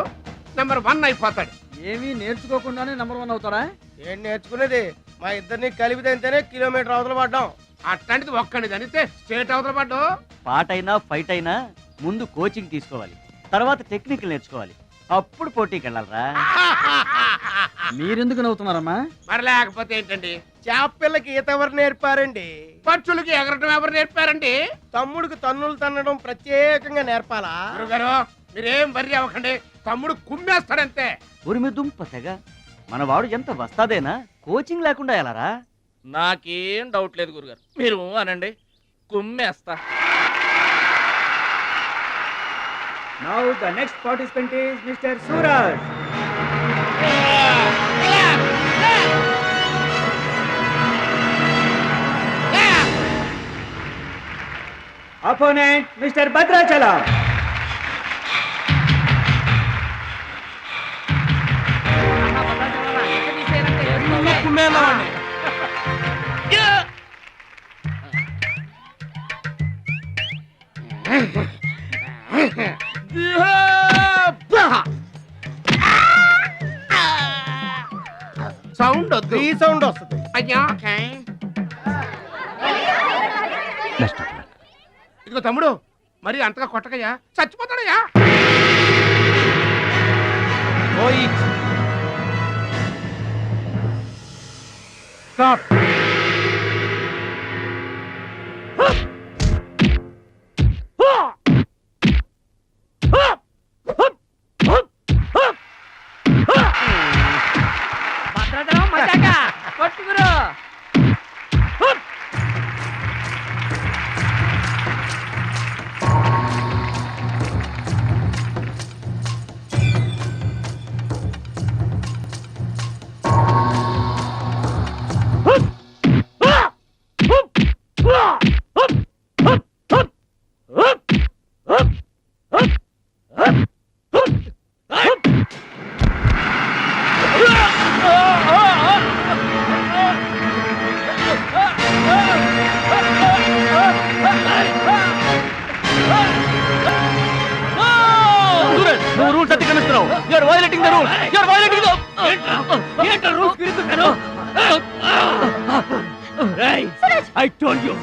నెంబర్ 1 అయిపోతాడు. ఏమీ నేర్చుకోకుండానే నెంబర్ 1 అవుతారా? ఏం నేర్చుకునేది? మా ఇద్దరిని కలిపితేనే కిలోమీటర్ అవతల పడ్డాం. అట్లాంటిది ఒక్కడిది అనితే స్టేట్ అవతల పడ్డాం. పాట అయినా ఫైట్ అయినా ముందు కోచింగ్ తీసుకోవాలి, తర్వాత టెక్నిక్ నేర్చుకోవాలి, అప్పుడు పోటీకి వెళ్ళాలరా. మీరెందుకు నవ్వుతున్నారమ్మా? మరి లేకపోతే ఏంటండి? చేపపిల్లకి ఈత ఎవరు నేర్పారండి? పక్షులకి ఎగరటం ఎవరు నేర్పారండి? తమ్ముడికి తన్నులు తన్నడం ప్రత్యేకంగా నేర్పాలా? గురుగారు, మీరేం వర్రీ అవ్వకండి, తమ్ముడు కుమ్మేస్తాడంతే. ఉరిమి దుంప తెగ, మన వాడు ఎంత వస్తాదేనా, కోచింగ్ లేకుండా ఎలారా? నాకేం డౌట్ లేదు గురుగారు, మీరు అనండి, కుమ్మేస్తా. Now the next participant is Mr. Suraj. Opponent Mr. Bhadrachalam. Sound వద్దు, ఈ సౌండ్ వస్తుంది. అయ్యా ఇదిగో తమ్ముడు, మరి అంతగా కొట్టకయ్యా, చచ్చిపోతాడయ్యా. స్టాప్. నువ్వు రూల్స్ అతిక్రమిస్తున్నావు. You are violating the rules. You are violating the ఏంట్రా రూల్స్ విరుస్తున్నాను. ఐ టోల్డ్ యు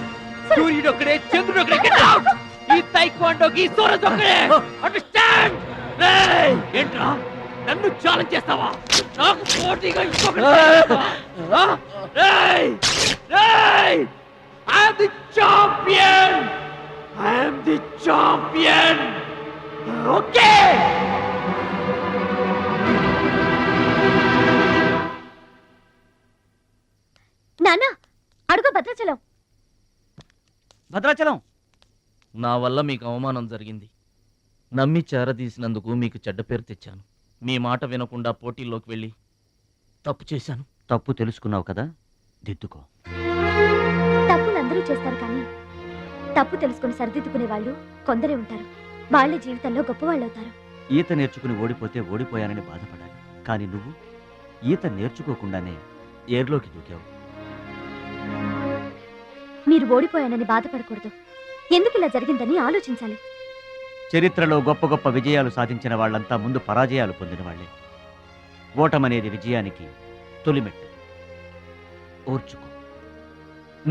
సూర్యుడు ఒక్కడే చంద్రుడు ఒక్కడే. Get out. ఈ తైక్వాండోకి సూరజ్ ఒక్కడే. అండర్స్టాండ్. ఏంట్రా నన్ను ఛాలెంజ్ చేస్తావా? నాకు పోటీగా ఇంకొకటి I am the champion. I am the champion. Okay. నాన్న అడుగు భద్రాచలం. భద్రాచలం, నా వల్ల మీకు అవమానం జరిగింది. నమ్మి చేరదీసినందుకు మీకు చెడ్డ పేరు తెచ్చాను. మీ మాట వినకుండా పోటీల్లోకి వెళ్ళి తప్పు చేశాను. తప్పు తెలుసుకున్నావు కదా, దిద్దుకో. తప్పులు అందరూ చేస్తారు కానీ తప్పు తెలుసుకుని సరిదిద్దుకునే వాళ్ళు కొందరే ఉంటారు. వాళ్ళ జీవితంలో గొప్పవాళ్ళు అవుతారు. ఈత నేర్చుకుని ఓడిపోతే ఓడిపోయానని బాధపడాలి. కానీ నువ్వు ఈత నేర్చుకోకుండానే ఏర్లోకి దూకావు. మీరు ఓడిపోయానని బాధపడకూడదు. ఎందుకు ఇలా జరిగిందని ఆలోచించాలి. చరిత్రలో గొప్ప గొప్ప విజయాలు సాధించిన వాళ్ళంతా ముందు పరాజయాలు పొందిన వాళ్ళే. ఓటమనేది విజయానికి తొలిమెట్టు. ఓర్చుకో,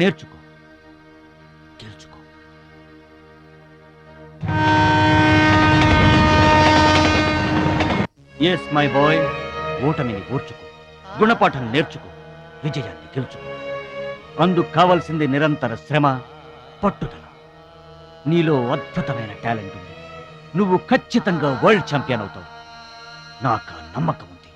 నేర్చుకో, గెలుచుకో. ఎస్ మై బాయ్, ఓటమిని ఓర్చుకో, గుణపాఠం నేర్చుకో, విజయాన్ని గెలుచుకో. అందుకు కావాల్సింది నిరంతర శ్రమ, పట్టుదల. నీలో అద్భుతమైన టాలెంట్ ఉంది. నువ్వు ఖచ్చితంగా వరల్డ్ ఛాంపియన్ అవుతావు. నాకు ఆ నమ్మకం ఉంది.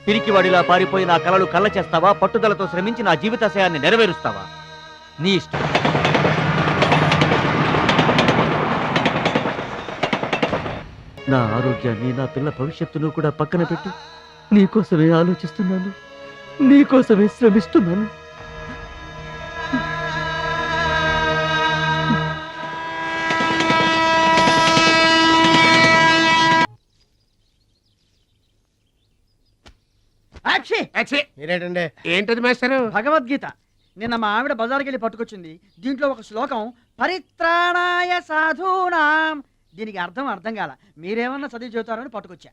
పిరికివాడిలా పారిపోయి నా కలలు కళ్ళ చేస్తావా? పట్టుదలతో శ్రమించి నా జీవితాశయాన్ని నెరవేరుస్తావా? నీ ఇష్టం. నా ఆరోగ్యాన్ని, నా పిల్ల భవిష్యత్తును కూడా పక్కన పెట్టి నీకోసమే ఆలోచిస్తున్నాను, నీకోసమే శ్రమిస్తున్నాను. మీరేంటండి? ఏంటది మాస్టారు? భగవద్గీత. నిన్న మా ఆవిడ బజార్కి వెళ్ళి పట్టుకొచ్చింది. దీంట్లో ఒక శ్లోకం పరిత్రాణాయ సాధూనాం. దీనికి అర్థం కాల. మీరేమన్నా చదివి చెబుతారని పట్టుకొచ్చా.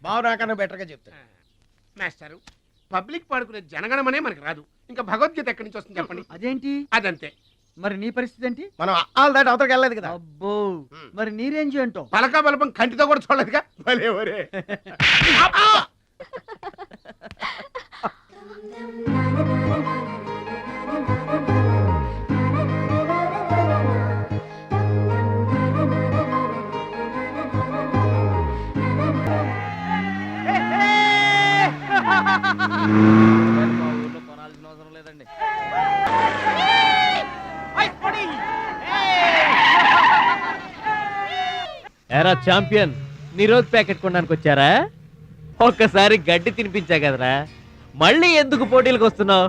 బావు నాకన్నా బెటర్గా చెప్తాను. మాస్టారు, పబ్లిక్ పాడుకునే జనగణమనే మనకు రాదు. ఇంకా భగవద్గీత ఎక్కడి నుంచి వస్తుంది చెప్పండి. అదేంటి? అదంతే. మరి నీ పరిస్థితి ఏంటి? మనం ఆల్ దాటి అవతలకి వెళ్ళలేదు కదా. అబ్బో, మరి నీ రేంజ్ ఏంటో? పలక బలపం కంటితో కూడా చూడలేదుగా. భలే ఒరే. కొనాల్సిన అవసరం లేదండి. ఎరా ఛాంపియన్, నీ రోజు ప్యాకెట్ కొనడానికి వచ్చారా? ఒక్కసారి గడ్డి తినిపించా కదరా, మళ్ళీ ఎందుకు పోటీలకు వస్తున్నావు?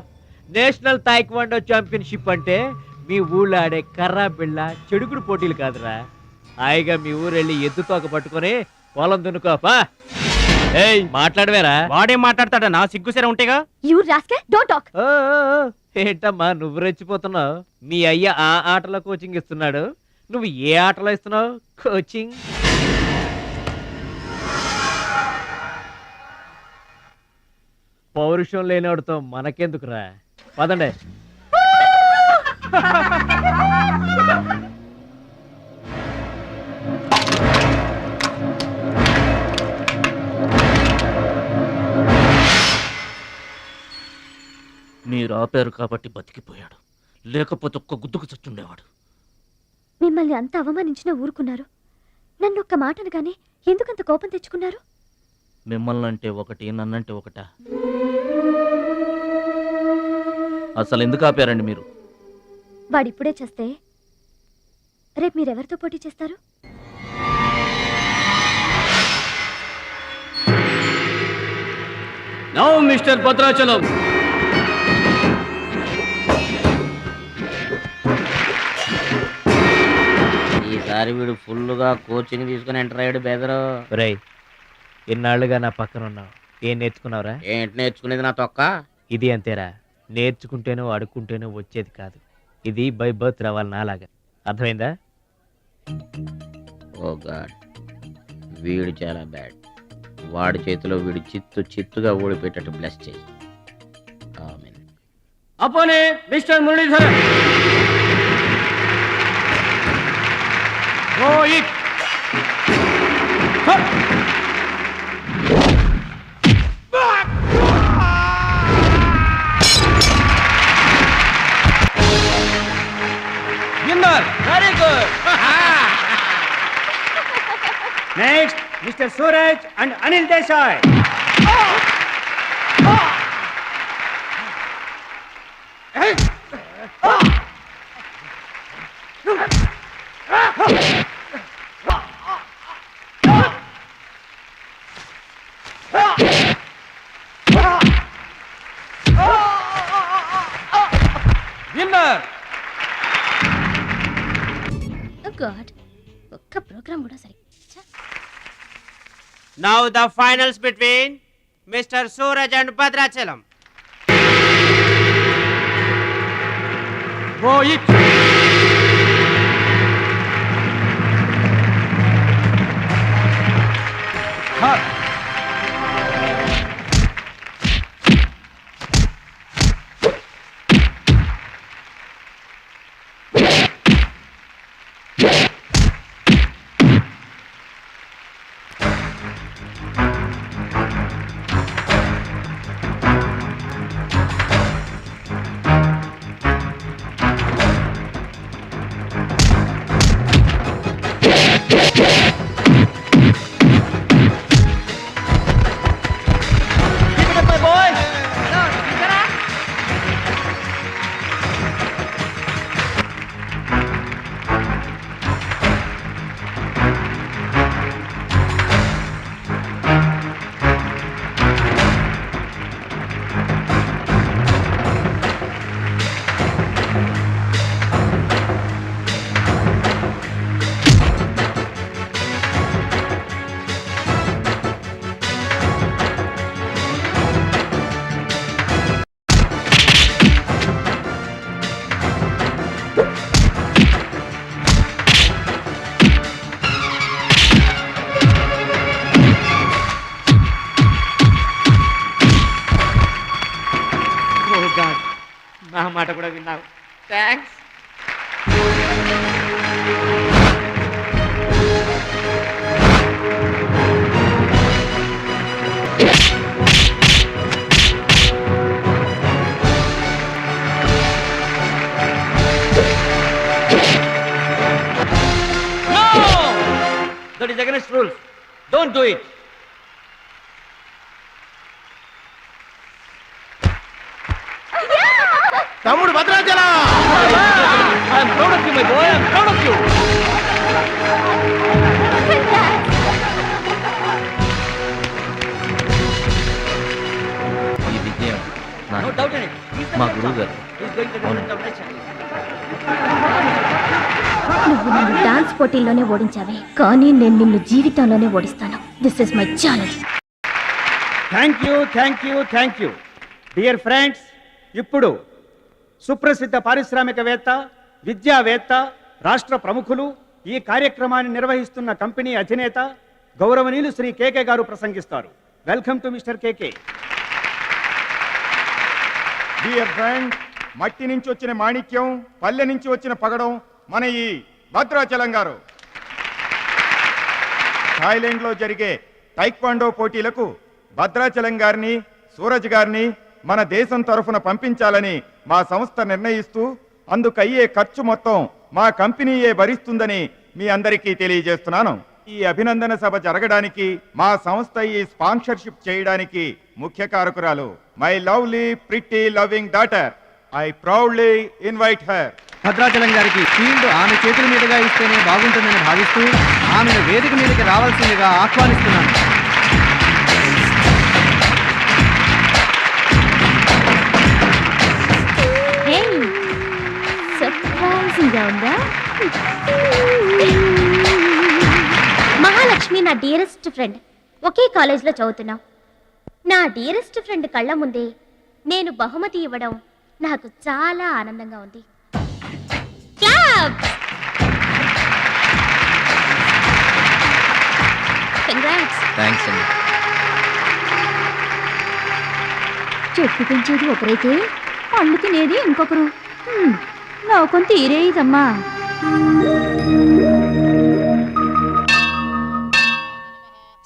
నేషనల్ తాయిక్వాండో ఛాంపియన్షిప్ అంటే మీ ఊళ్ళో ఆడే కర్రా బిళ్ళ చెడుగుడు పోటీలు కాదురా. హాయిగా మీ ఊరు వెళ్ళి ఎద్దు తోక పట్టుకొని పొలం దున్నుకోపా. ఏయ్, మాట్లాడవేరా? వాడేం మాట్లాడతాడా? నా సిగ్గుసెర ఉంటేగా. You rascal, don't talk. ఏంటమ్మా నువ్వు రెచ్చిపోతున్నావు? మీ అయ్య ఆ ఆటలో కోచింగ్ ఇస్తున్నాడు, నువ్వు ఏ ఆటలో ఇస్తున్నావు కోచింగ్? పౌరుషం లేనివాడితో మనకెందుకురా, పదండి. మీరు ఆపారు కాబట్టి బతికిపోయాడు, లేకపోతే ఒక్క గుద్దుకు చచ్చుండేవాడు. మిమ్మల్ని అంత అవమానించినా ఊరుకున్నారు. నన్ను ఒక్క మాటనగానే ఎందుకంత కోపం తెచ్చుకున్నారు? మిమ్మల్ని అంటే ఒకటి, నన్నంటే ఒకటా? అసలు ఎందుకు ఆపారండి మీరు? వాడిప్పుడే చేస్తే రేపు మీరెవరితో పోటీ చేస్తారు? నౌ మిస్టర్ భద్రాచలం, ఈసారి వీడు ఫుల్గా కోచింగ్ తీసుకుని ఎంటర్ అయ్యాడు బెదరు. రై ఎన్నాళ్ళుగా నా పక్కన ఉన్నావు, ఏం నేర్చుకున్నావురా? ఏంటి నేర్చుకునేది నా తొక్క? ఇది అంతేరా, నేర్చుకుంటేనో అడుక్కుంటేనో వచ్చేది కాదు. ఇది బై బర్త్ రావాలి నాలాగా. అర్థమైందా? ఓ గాడ్, వీడు చాలా బ్యాడ్. వాడి చేతిలో వీడు చిత్తుగా ఓడిపోయేటట్టు బ్లెస్ చేయి. Amen. Opponent mister Muralidhar. Rohit winner. Very good. Next mister Suraj and Anil Desai. Winner. God, ఒక్క ప్రోగ్రామ్ కూడా సరి. Now the finals between Mr. Suraj and Bhadrachalam. Rohit. నా మాట కూడా విన్నావు. Thanks. That is against rules. Don't do it. తమ్ముడు Bhadrachalam. I am proud of you, my boy. I am proud of you. ఈ విజయం No doubt in it. He's the మా best గురువు one. గారు. He's going to the next competition. నువ్వు నన్ను dance పోటీల్లోనే ఓడించావే, కానీ నేను నిన్ను జీవితంలోనే ఓడిస్తాను. This is my challenge. Thank you dear friends. ఇప్పుడు సుప్రసిద్ధ పారిశ్రామికవేత్త, విద్యావేత్త, రాష్ట్ర ప్రముఖులు, ఈ కార్యక్రమాన్ని నిర్వహిస్తున్న కంపెనీ అధినేత గౌరవనీయులు శ్రీ కేకే గారు ప్రసంగిస్తారు. Welcome to mister KK. Dear friend, మట్టి నుంచి వచ్చిన మాణిక్యం, పల్లె నుంచి వచ్చిన పగడం మన ఈ భద్రాచలం గారు. థాయిలాండ్లో జరిగే టైక్వాండో పోటీలకు భద్రాచలం గారిని, సూరజ్ గారిని మన దేశం తరఫున పంపించాలని మా సంస్థ నిర్ణయిస్తూ అందుకయ్యే ఖర్చు మొత్తం మా కంపెనీయే భరిస్తుందని మీ అందరికీ తెలియజేస్తున్నాను. ఈ అభినందన సభ జరగడానికి మా సంస్థ ఈ స్పాన్సర్షిప్ చేయడానికి ముఖ్య కారకురాలు my lovely pretty loving daughter. I proudly invite her. Bhadrachalam గారికి ఫీల్డ్ ఆమె చేతుల మీదుగా ఇస్తేనే బాగుంటుందని భావిస్తూ ఆమెను వేదిక మీదకి రావాల్సిందిగా ఆహ్వానిస్తున్నాను. సర్ప్రైజింగ్ గా ఉందా? నా డియరెస్ట్ ఫ్రెండ్. ఒకే కాలేజ్లో చదువుతున్నాం. నా డియరెస్ట్ ఫ్రెండ్ కళ్ళ ముందే నేను బహుమతి ఇవ్వడం నాకు చాలా ఆనందంగా ఉంది. థ్యాంక్స్ అండి. చెట్టు పెంచేది ఒకరైతే పళ్ళు తినేది ఇంకొకరు. లోకం తీరేదమ్మా.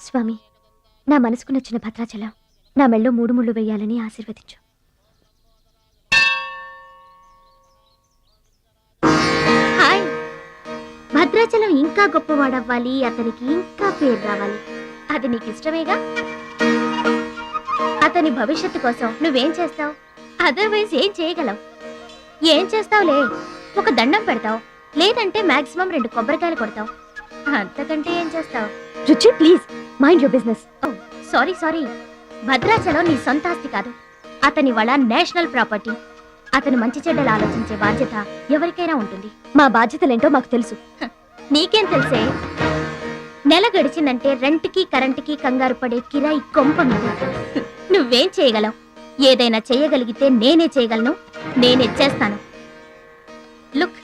స్వామి, నా మనసుకు నచ్చిన భద్రాచలం నా మెళ్ళో 3 ముళ్ళు వేయాలని ఆశీర్వదించు. హాయ్. భద్రాచలం ఇంకా గొప్పవాడవ్వాలి, అతనికి ఇంకా పేరు రావాలి. అది నీకు ఇష్టమేగా? అతని భవిష్యత్తు కోసం నువ్వేం చేస్తావు? అదర్వైజ్ ఏం చేయగలవు? ఏం చేస్తావులే, ఒక దండం పెడతావు, లేదంటే మాక్సిమం 2 కొబ్బరికాయలు కొడతావు. అంతకంటే ఏం చేస్తావు? రుచి, please mind your business. Sorry, Bhadrachalam నీ సొంత ఆస్తి కాదు, అతని వాళ్ళ నేషనల్ ప్రాపర్టీ. అతను మంచి చెడ్డలు ఆలోచించే బాధ్యత ఎవరికైనా ఉంటుంది. మా బాధ్యతలేంటో మాకు తెలుసు. నీకేం తెలుసే? నెల గడిచిందంటే రెంట్కి కరెంటుకి కంగారు పడే కిరాయి కొంప మీద. నువ్వేం చేయగలవు? ఏదైనా చేయగలిగితే నేనే చేయగలను, నేనే చేస్తాను. లుక్,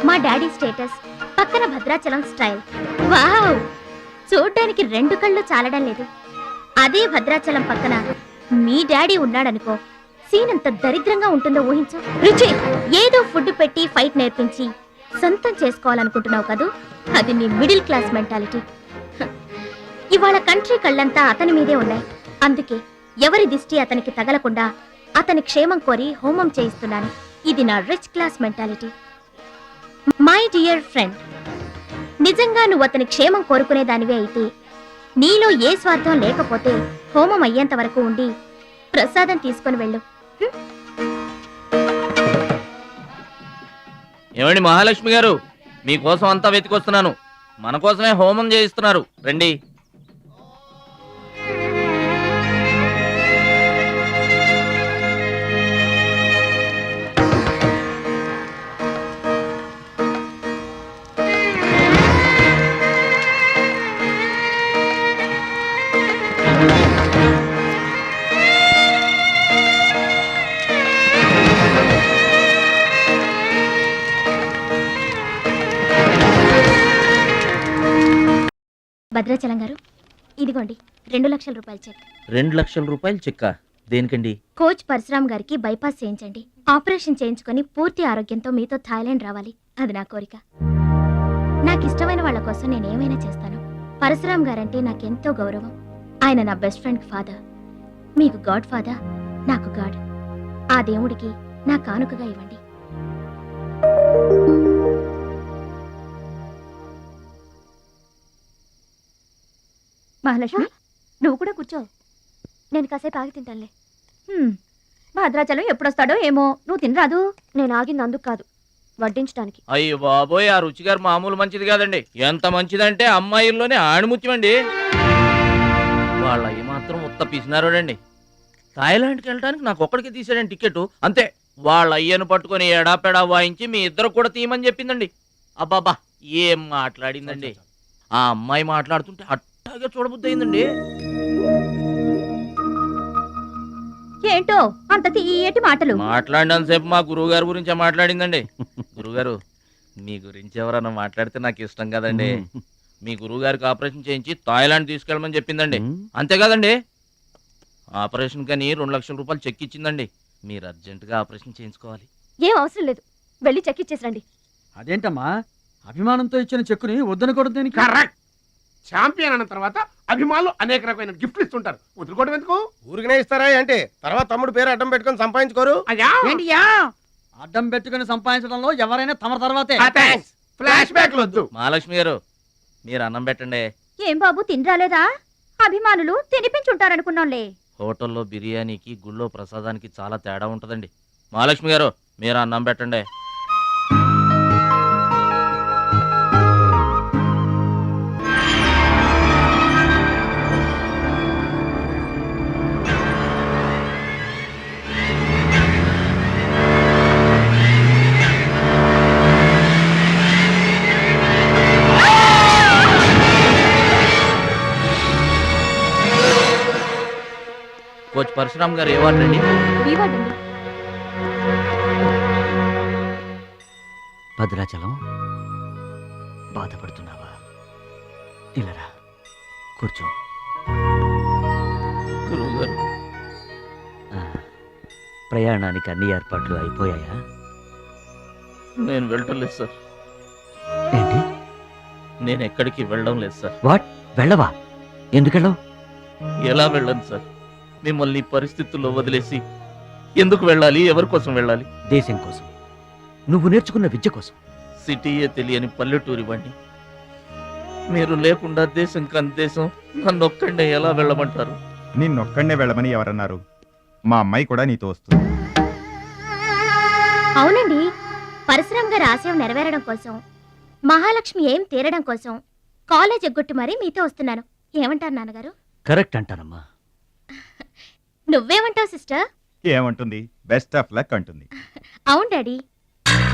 మా డాడీ స్టేటస్, పక్కన భద్రాచలం స్టైల్. వావ్, చూడ్డానికి 2 కళ్ళు చాలడం లేదు. అదే భద్రాచలం పక్కన మీ డాడీ ఉన్నాడనుకో, సీన్ అంత దరిద్రంగా ఉంటుందో ఊహించు. రుచి, ఏదో ఫుడ్ పెట్టి ఫైట్ నేర్పించి సొంతం చేసుకోవాలనుకుంటున్నావు కదూ, అది నీ మిడిల్ క్లాస్ మెంటాలిటీ. ఇవాళ కంట్రీ కళ్ళంతా అతని మీదే ఉన్నాయి. అందుకే ఎవరి దిష్టి అతనికి తగలకుండా అతని క్షేమం కోరి హోమం చేయిస్తున్నాను. ఇది నా rich class mentality. My dear friend, నిజంగా నువ్వు అతని క్షేమం కోరుకునేదానివే అయితే, నీలో ఏ స్వార్థం లేకపోతే హోమం అయ్యేంత వరకు ఉండి ప్రసాదం తీసుకొని వెళ్ళు. ఏమండి మహాలక్ష్మి గారు, మీకోసం అంతా వెతికొస్తున్నాను. మన కోసమే హోమం చేయిస్తున్నారు, రండి. భద్రాచలం గారు, ఇదిగోండి 2 లక్షల రూపాయల చెక్. 2 లక్షల రూపాయలు చెక్కా? దేనికండి? కోచ్ పరశురామ్ గారికి బైపాస్ చేయించండి. ఆపరేషన్ చేయించుకొని పూర్తి ఆరోగ్యంతో మీతో థాయిలాండ్ రావాలి, అది నా కోరిక. నాకు ఇష్టమైన వాళ్ళ కోసం నేనేమైనా చేస్తాను. పరశురామ్ గారంటే నాకెంతో గౌరవం. ఆయన నా బెస్ట్ ఫ్రెండ్ ఫాదర్. మీకు గాడ్ ఫాదర్, నాకు గాడ్. ఆ దేవుడికి నా కానుకగా ఇవ్వండి. మహాలక్ష్మి, నువ్వు కూడా కూర్చో. నేను కాసేపు ఆగి తింటానులే. భద్రాచలం ఎప్పుడొస్తాడో ఏమో, నువ్వు తినరాదు. నేను ఆగింది అందుకు కాదు, వడ్డించడానికి. అయ్యో బాబోయ్, ఆ రుచి గారు మామూలు మంచిది కాదండి. ఎంత మంచిదంటే అమ్మాయిల్లోనే ఆణిముత్యమండి. వాళ్ళ మాత్రం ఉత్త పిసినారోడండి. థాయిలాండ్కి వెళ్ళడానికి నాకు ఒక్కడికి తీసాడండి టికెట్, అంతే. వాళ్ళ అయ్యను పట్టుకొని ఎడాపెడా వాయించి మీ ఇద్దరు కూడా తీయమని చెప్పిందండి. అబ్బాబా, ఏం మాట్లాడిందండి. ఆ అమ్మాయి మాట్లాడుతుంటే అట్టాగే చూడబుద్ధి అయిందండి. ఏంటో అంత తీయటి మాటలు మాట్లాడినంతసేపు మా గురువు గారి గురించే మాట్లాడిందండి. గురుగారు, మీ గురించి ఎవరన్నా మాట్లాడితే నాకు ఇష్టం కదండి. మీ గురువు గారికి ఆపరేషన్ చేయించి థాయిలాండ్ తీసుకెళ్ళమని చెప్పిందండి, అంతే కదండి. ఆపరేషన్ కని 2 లక్షల రూపాయలు చెక్ ఇచ్చిందండి. మీరు అర్జెంటుగా ఆపరేషన్ చేయించుకోవాలి. ఏం అవసరం లేదు, వెళ్ళి చెక్ ఇచ్చేసరండి. అదేంటమ్మా, అభిమానంతో ఇచ్చిన చెక్కుని వద్దనుకోవడం? కరెక్ట్. ఛాంపియన్ అన్న తర్వాత అభిమానులు అనేక రకమైన గిఫ్ట్లు ఇస్తుంటారు, వదులుకోవడం ఎందుకు? ఊరికనే ఇస్తారా అంటే తర్వాత తమ్ముడు పేరు అడ్డం పెట్టుకొని సంపాదించుకోరు. అడ్డం పెట్టుకుని సంపాదించడంలో ఎవరైనా తమ తర్వాతే. ఫ్లాష్ బ్యాక్ వద్దు. మహాలక్ష్మి గారు, మీరు అన్నం పెట్టండి. ఏం బాబు, తినరాలేదా? అభిమానులు తినిపించుంటారనుకున్నాంలే. హోటల్లో బిర్యానీకి గుళ్ళో ప్రసాదానికి చాలా తేడా ఉంటుందండి. మహాలక్ష్మి గారు, మీరు అన్నం పెట్టండి. కోచ్ పరశురామ్ గారు ఏ వార్డు అండి? బీవాడండి. భద్రాచలం, బాధపడుతున్నావా? ఇలారా కూర్చో. గురువుగారు, ప్రయాణానికి అన్ని ఏర్పాట్లు అయిపోయాయా? నేను వెళ్ళటం లేదు సార్. ఏంటి? నేను ఎక్కడికి వెళ్ళడం లేదు సార్. వాట్? వెళ్ళవా? ఎందుకెళ్ళవు? ఎలా వెళ్ళను సార్? మిమ్మల్ని ఈ పరిస్థితుల్లో వదిలేసి ఎందుకు వెళ్ళాలి? ఎవరి కోసం వెళ్ళాలి? దేశం కోసం, నువ్వు నేర్చుకున్న విద్య కోసం. సిటీయే తెలియని పల్లెటూరి వాణ్ణి. మీరు లేకుండా దేశం కాని దేశం నన్ను ఒక్కడే ఎలా వెళ్ళమంటారు? నిన్నొక్కడే వెళ్ళమని ఎవరన్నారు? మా అమ్మాయి కూడా నీతో వస్తుంది. అవునండి, పరశురామ్ గారి ఆశయం నెరవేరడం కోసం, మహాలక్ష్మి ఏం తీరడం కోసం కాలేజ్ ఎగ్గొట్టి మరీ మీతో వస్తున్నాను. ఏమంటారు నాన్నగారు? కరెక్ట్ అంటానమ్మా. నువ్వేమంటావు సిస్టర్? ఏమంటుంది? బెస్ట్ ఆఫ్ లక్ అంటుంది. అవును డాడీ,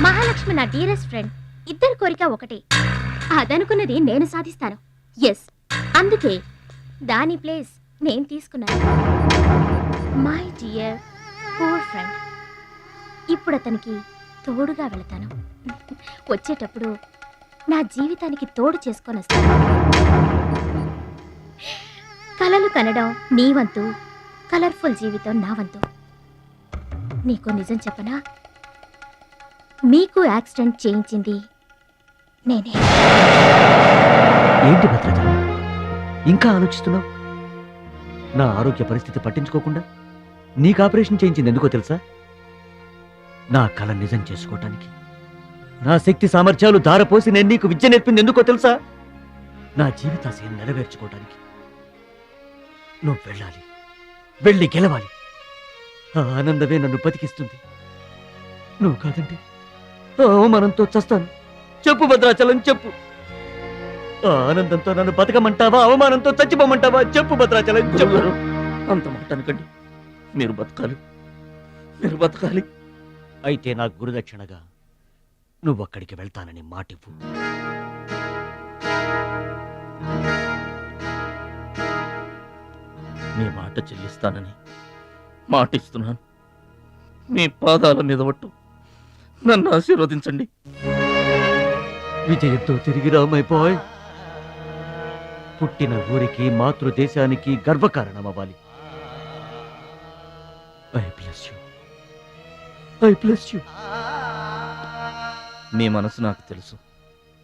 మహాలక్ష్మి నా డియరెస్ట్ ఫ్రెండ్. ఇద్దరి కోరిక ఒకటే, అదనుకున్నది నేను సాధిస్తాను. ఎస్, అందుకే దాని ప్లేస్ నేను తీసుకున్నాను. My dear poor friend. ఇప్పుడు అతనికి తోడుగా వెళతాను. వచ్చేటప్పుడు నా జీవితానికి తోడు చేసుకొని వస్తాను. కలలు కనడం నీ వంతు, కలర్ఫుల్ జీవితం నా వంతు. నీకు నిజం చెప్పనా? మీకు యాక్సిడెంట్ చేయించింది నేనే. ఏంటి భద్రాచలం, ఇంకా ఆలోచిస్తున్నావు? నా ఆరోగ్య పరిస్థితి పట్టించుకోకుండా నీకు ఆపరేషన్ చేయించింది ఎందుకో తెలుసా? నా కళ నిజం చేసుకోవటానికి. నా శక్తి సామర్థ్యాలు ధారపోసి నేను నీకు విద్య నేర్పింది ఎందుకో తెలుసా? నా జీవితాశయం నెరవేర్చుకోవటానికి. నువ్వు వెళ్ళాలి, వెళ్ళి గెలవాలి. ఆ ఆనందమే నన్ను బతికిస్తుంది. నువ్వు కాదంటే ఆ అవమానంతో చస్తాను. చెప్పు భద్రాచలం, చెప్పు. ఆ ఆనందంతో నన్ను బతకమంటావా, అవమానంతో చచ్చిపోమంటావా? చెప్పు భద్రాచలం, చెప్పు. అంత మాట అనకండి. మీరు బతకాలి, మీరు బతకాలి. అయితే నా గురుదక్షిణగా నువ్వక్కడికి వెళ్తానని మాటివ్వు. మీ మాట చెల్లిస్తానని మాటిస్తున్నాను. మీ పాదాల మీద ఒట్టు. నన్ను ఆశీర్వదించండి. విజయంతో తిరిగి రా మై బాయ్. పుట్టిన ఊరికి, మాతృదేశానికి గర్వకారణమవ్వాలి. I bless you, I bless you. మీ మనసు నాకు తెలుసు.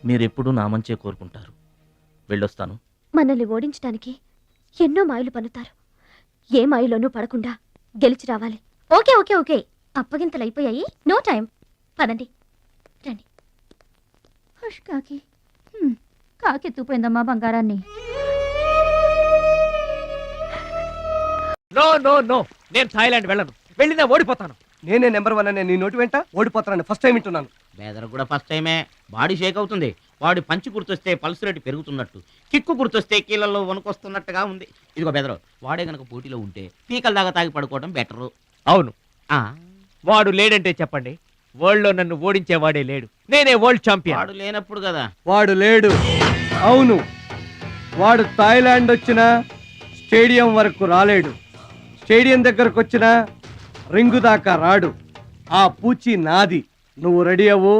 మీరెప్పుడూ నా మంచే కోరుకుంటారు. వెళ్ళొస్తాను. మనల్ని ఓడించడానికి ఎన్నో మాయలు పన్నుతారు. ఏ మాయలోనూ పడకుండా గెలిచి రావాలి. ఓకే ఓకే ఓకే, అప్పగింతలు అయిపోయాయి. No time. పదండి, రండి. హష్ కాకి. కాకెత్తుపోయిందమ్మా బంగారాన్ని. నో నో నో, నేను థాయిలాండ్ వెళ్ళను. వెళ్ళినా ఓడిపోతాను. నేనే నెంబర్ 1 అనే నీ నోటి వెంట ఓడిపోతానని ఫస్ట్ టైం వింటున్నాను. బేదర్ కూడా ఫస్ట్ టైమే. బాడీ షేక్ అవుతుంది. వాడి పంచి గుర్తొస్తే పల్స్ రేటు పెరుగుతున్నట్టు, కిక్కు గుర్తొస్తే కీళ్ళల్లో వణుకొస్తున్నట్టుగా ఉంది. ఇదిగో బెదరు, వాడే గనక పోటీలో ఉంటే పీకల దాకా తాగి పడుకోవడం బెటరు. అవును, వాడు లేడంటే చెప్పండి. వరల్డ్ లో నన్ను ఓడించేవాడే లేడు. నేనే వరల్డ్ ఛాంపియన్. వాడు లేనప్పుడు కదా. వాడు లేడు. అవును, వాడు థాయిలాండ్ వచ్చినా స్టేడియం వరకు రాలేడు. స్టేడియం దగ్గరకు వచ్చినా రింగు దాకా రాడు. ఆ పూచి నాది. నువ్వు రెడీ అవ్వు,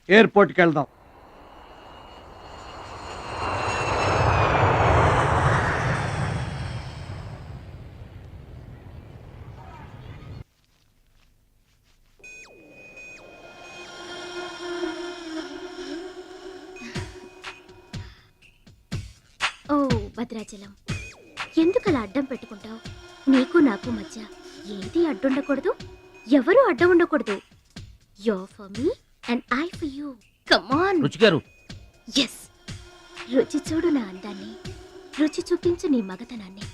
ఎయిర్పోర్ట్కి వెళ్దాం. ఓ భద్రాచలం, ఎందుకలా అడ్డం పెట్టుకుంటావు? నీకు నాకు మధ్య ఏది అడ్డుండకూడదు, ఎవరు అడ్డం ఉండకూడదు. You're for me and I for you. Come on. రుచి గారు. Yes. రుచి చూడు నా అందాన్ని, రుచి చూపించు నీ మగతనాన్ని.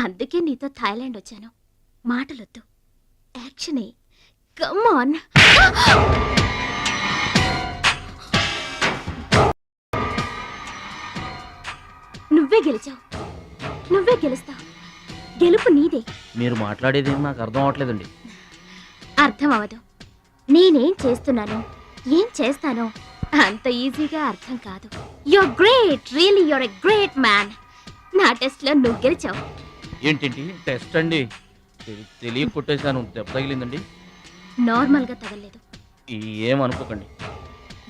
అందుకే నీతో థాయిలాండ్ వచ్చాను. మాటలొద్దు, యాక్షనే. Come on. నువ్వే గెలిచావు, నువ్వే గెలుస్తావు. గెలుపు నీదే. మీరు మాట్లాడేది నాకు అర్థం అవట్లేదండి. అర్థం అవదు. నేనేం చేస్తున్నానో, ఏం చేస్తానో అంత ఈజీగా అర్థం కాదు. You're great, really you're a great man. నా టెస్ట్ లో నువ్వు గెలిచావు. ఏంటండి టెస్ట్ అండి? తెలియ కొట్టేశాను. దెబ్బ తగిలిందండి. నార్మల్ గా తగలేదు. ఏమనుకోకండి.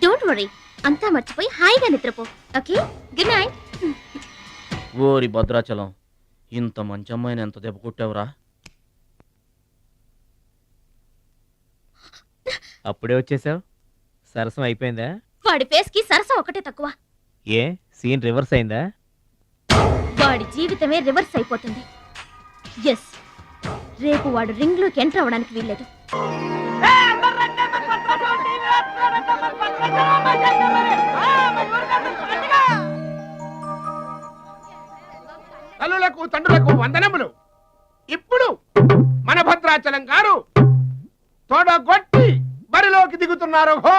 డోంట్ వరీ, అంతా మర్చిపోయి హాయిగా నిద్రపో. Okay, good night. ఓరి భద్రాచలం, ఇంత మంచి అమ్మాయిని ఎంత దెబ్బ కొట్టావురా? అప్పుడే వచ్చేసావు. సరసం అయిపోయిందా? వాడి ఫేస్ కి సరసం ఒకటే తక్కువ. ఏ సీన్ రివర్స్ అయిందా? వాడి జీవితమే రివర్స్ అయిపోతుంది. ఎస్, రేపు వాడు రింగ్ లోకి ఎంటర్ అవడానికి వీల్లేదు. తల్లులకు తండ్రులకు వందనములు. ఇప్పుడు మన భద్రాచలం గారు తోడగొట్టి బరిలోకి దిగుతున్నారు. హో!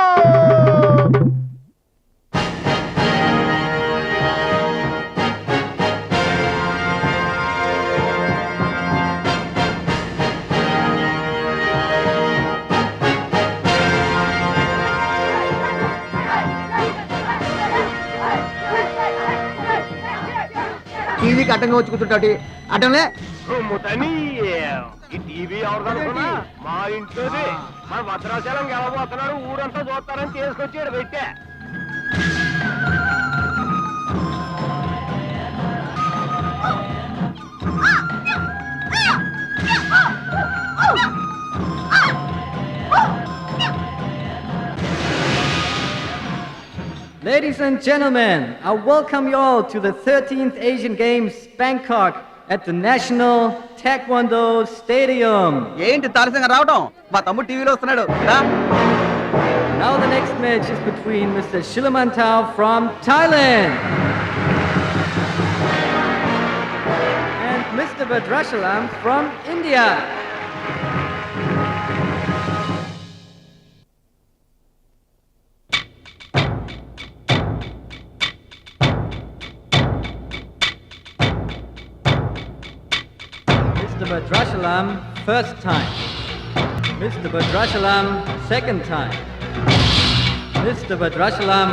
టీవీకి అడ్డంగా వచ్చి కూర్చుంటాటి అడ్డంలే. ఈ టీవీ ఎవరిదనుకున్నా మా ఇంట్లోది. మన భద్రాచలం గెలబోతున్నాడు, ఊరంతా చూస్తారని తీసుకొచ్చాడు పెట్టే. Ladies and gentlemen, I welcome you all to the 13th Asian Games, Bangkok, at the National Taekwondo Stadium. ఏంటి తారసంగా రావడం? మా తమ్ముడు టీవీలో వస్తున్నాడు. Now the next match is between Mr. Shilamantau from Thailand and Mr. Badrashalam from India. Mr. Badrashalam, first time. Mr. Badrashalam, second time. Mr. Badrashalam,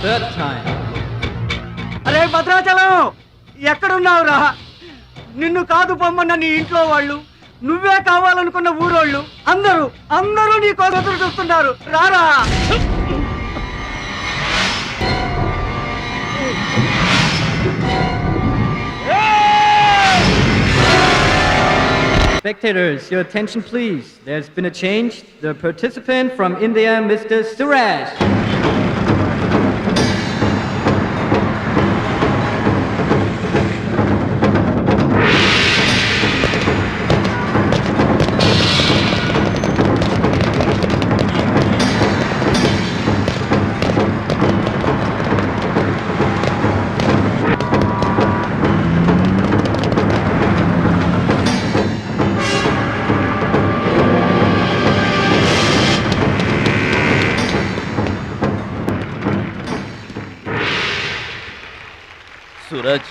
third time. అరే భద్రాచలం, ఎక్కడున్నావురా? నిన్ను కాదు పొమ్మన్న నీ ఇంట్లో వాళ్ళు, నువ్వే కావాలనుకున్న ఊరోళ్ళు అందరూ నీ కోసం ఎదురు చూస్తున్నారు. రారా. Spectators, your attention please. There's been a change. The participant from India, Mr. Suraj. Suraj,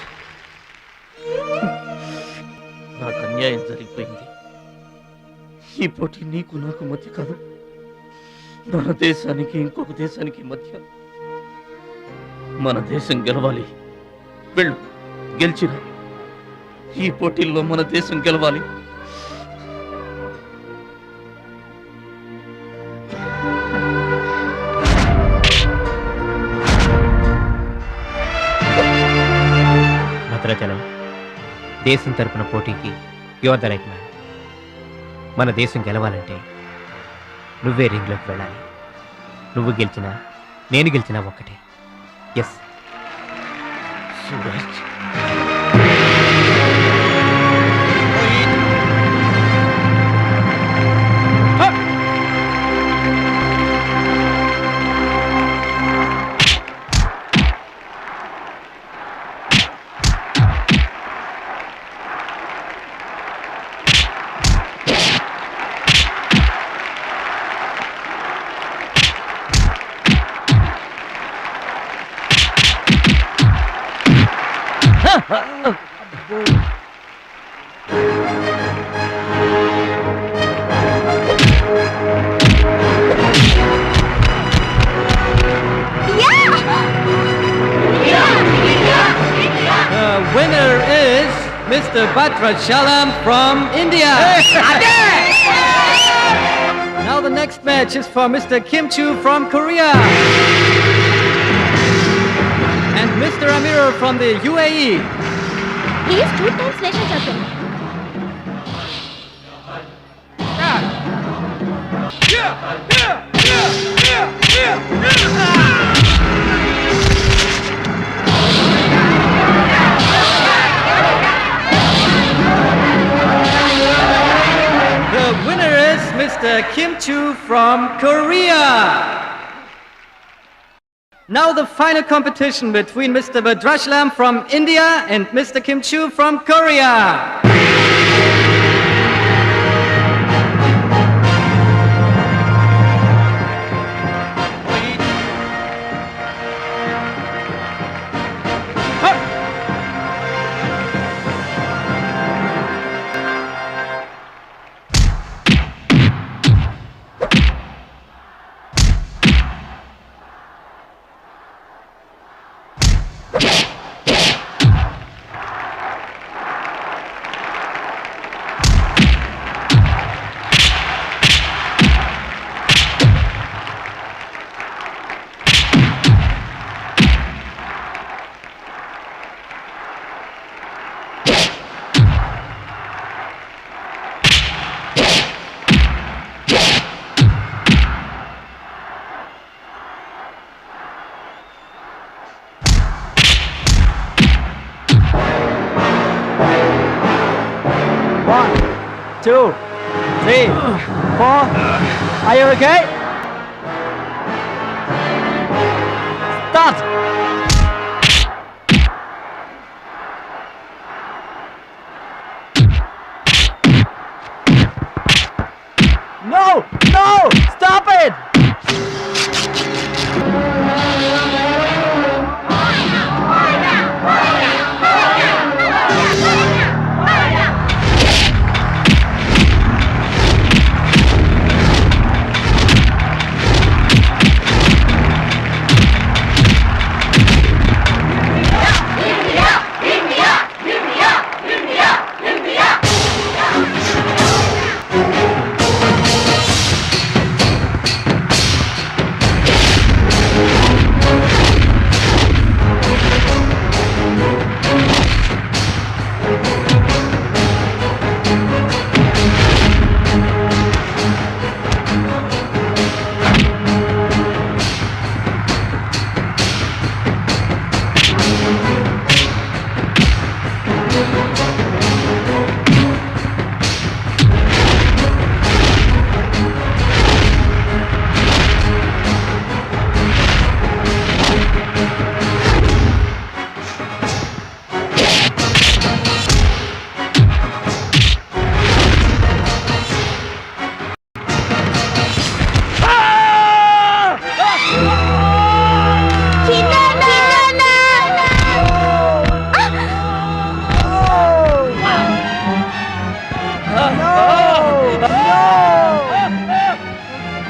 నాకు అన్యాయం జరిగిపోయింది. ఈ పోటీ నీకు నాకు మధ్య కాదు, మన దేశానికి ఇంకొక దేశానికి మధ్య. మన దేశం గెలవాలి. వెళ్ళు, గెలిచిరా. ఈ పోటీల్లో మన దేశం గెలవాలి. భద్రాచలం, దేశం తరపున పోటీకి యువర్ ద రైట్ మ్యాన్. మన దేశం గెలవాలంటే నువ్వే రింగ్లోకి వెళ్ళాలి. నువ్వు గెలిచినా నేను గెలిచినా ఒక్కటే. Yes Suraj. The winner is Mr. Bhadrachalam from India. Now the next match is for Mr. Kim Chu from Korea. And Mr. Amir from the UAE. He is 2 times national champion. The winner is Mr. Kim Chu from Korea. Now the final competition between Mr. Bhadrachalam from India and Mr. Kim Chu from Korea. Two, three, four. Are you okay? Start. No! No! Stop it!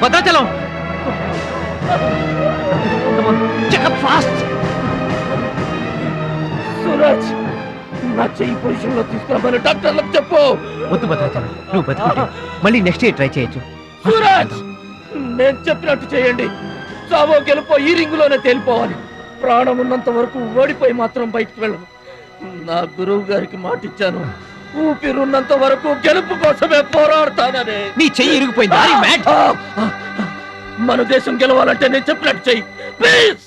Bhadrachalam checkup fast Suraj నా చెయ్యి position లో తీసుకురామని డాక్టర్లకు చెప్పు. వద్దు భద్రాచలం, నువ్వు బతుకుంటే మళ్ళీ next year try చేయొచ్చు. సూరజ్ నేను చెప్పినట్టు చేయండి. చావో గెలుపో ఈ రింగులోనే తేలిపోవాలి. ప్రాణం ఉన్నంత వరకు ఓడిపోయి మాత్రం బయటకు వెళ్ళను. నా గురువు గారికి మాటిచ్చాను, ఊపిరున్నంత వరకు గెలుపు కోసమే పోరాడతానని. నీ చెయ్యి ఇరిగిపోయింది. మన దేశం గెలవాలంటే నేను చెప్పినట్టు చెయ్యి ప్లీజ్.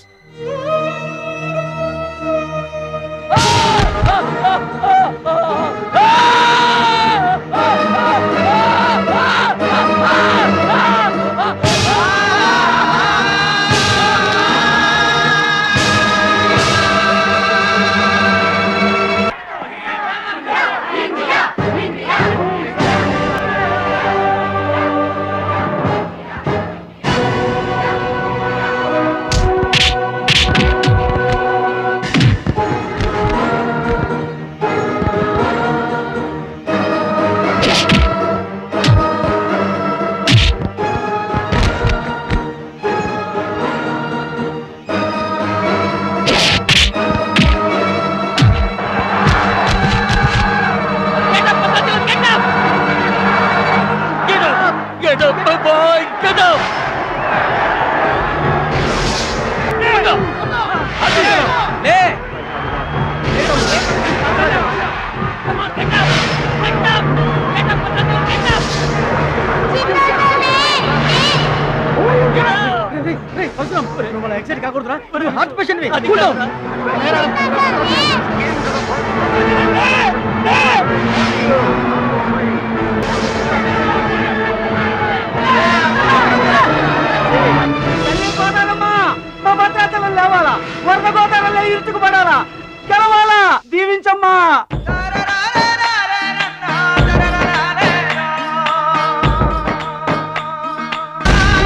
కాన్స్టిపేషన్ మా భద్రాచలం లేవాలా వరద గోదావరిలో ఇరుచుకుపడాలా గెలవాలా దీవించమ్మా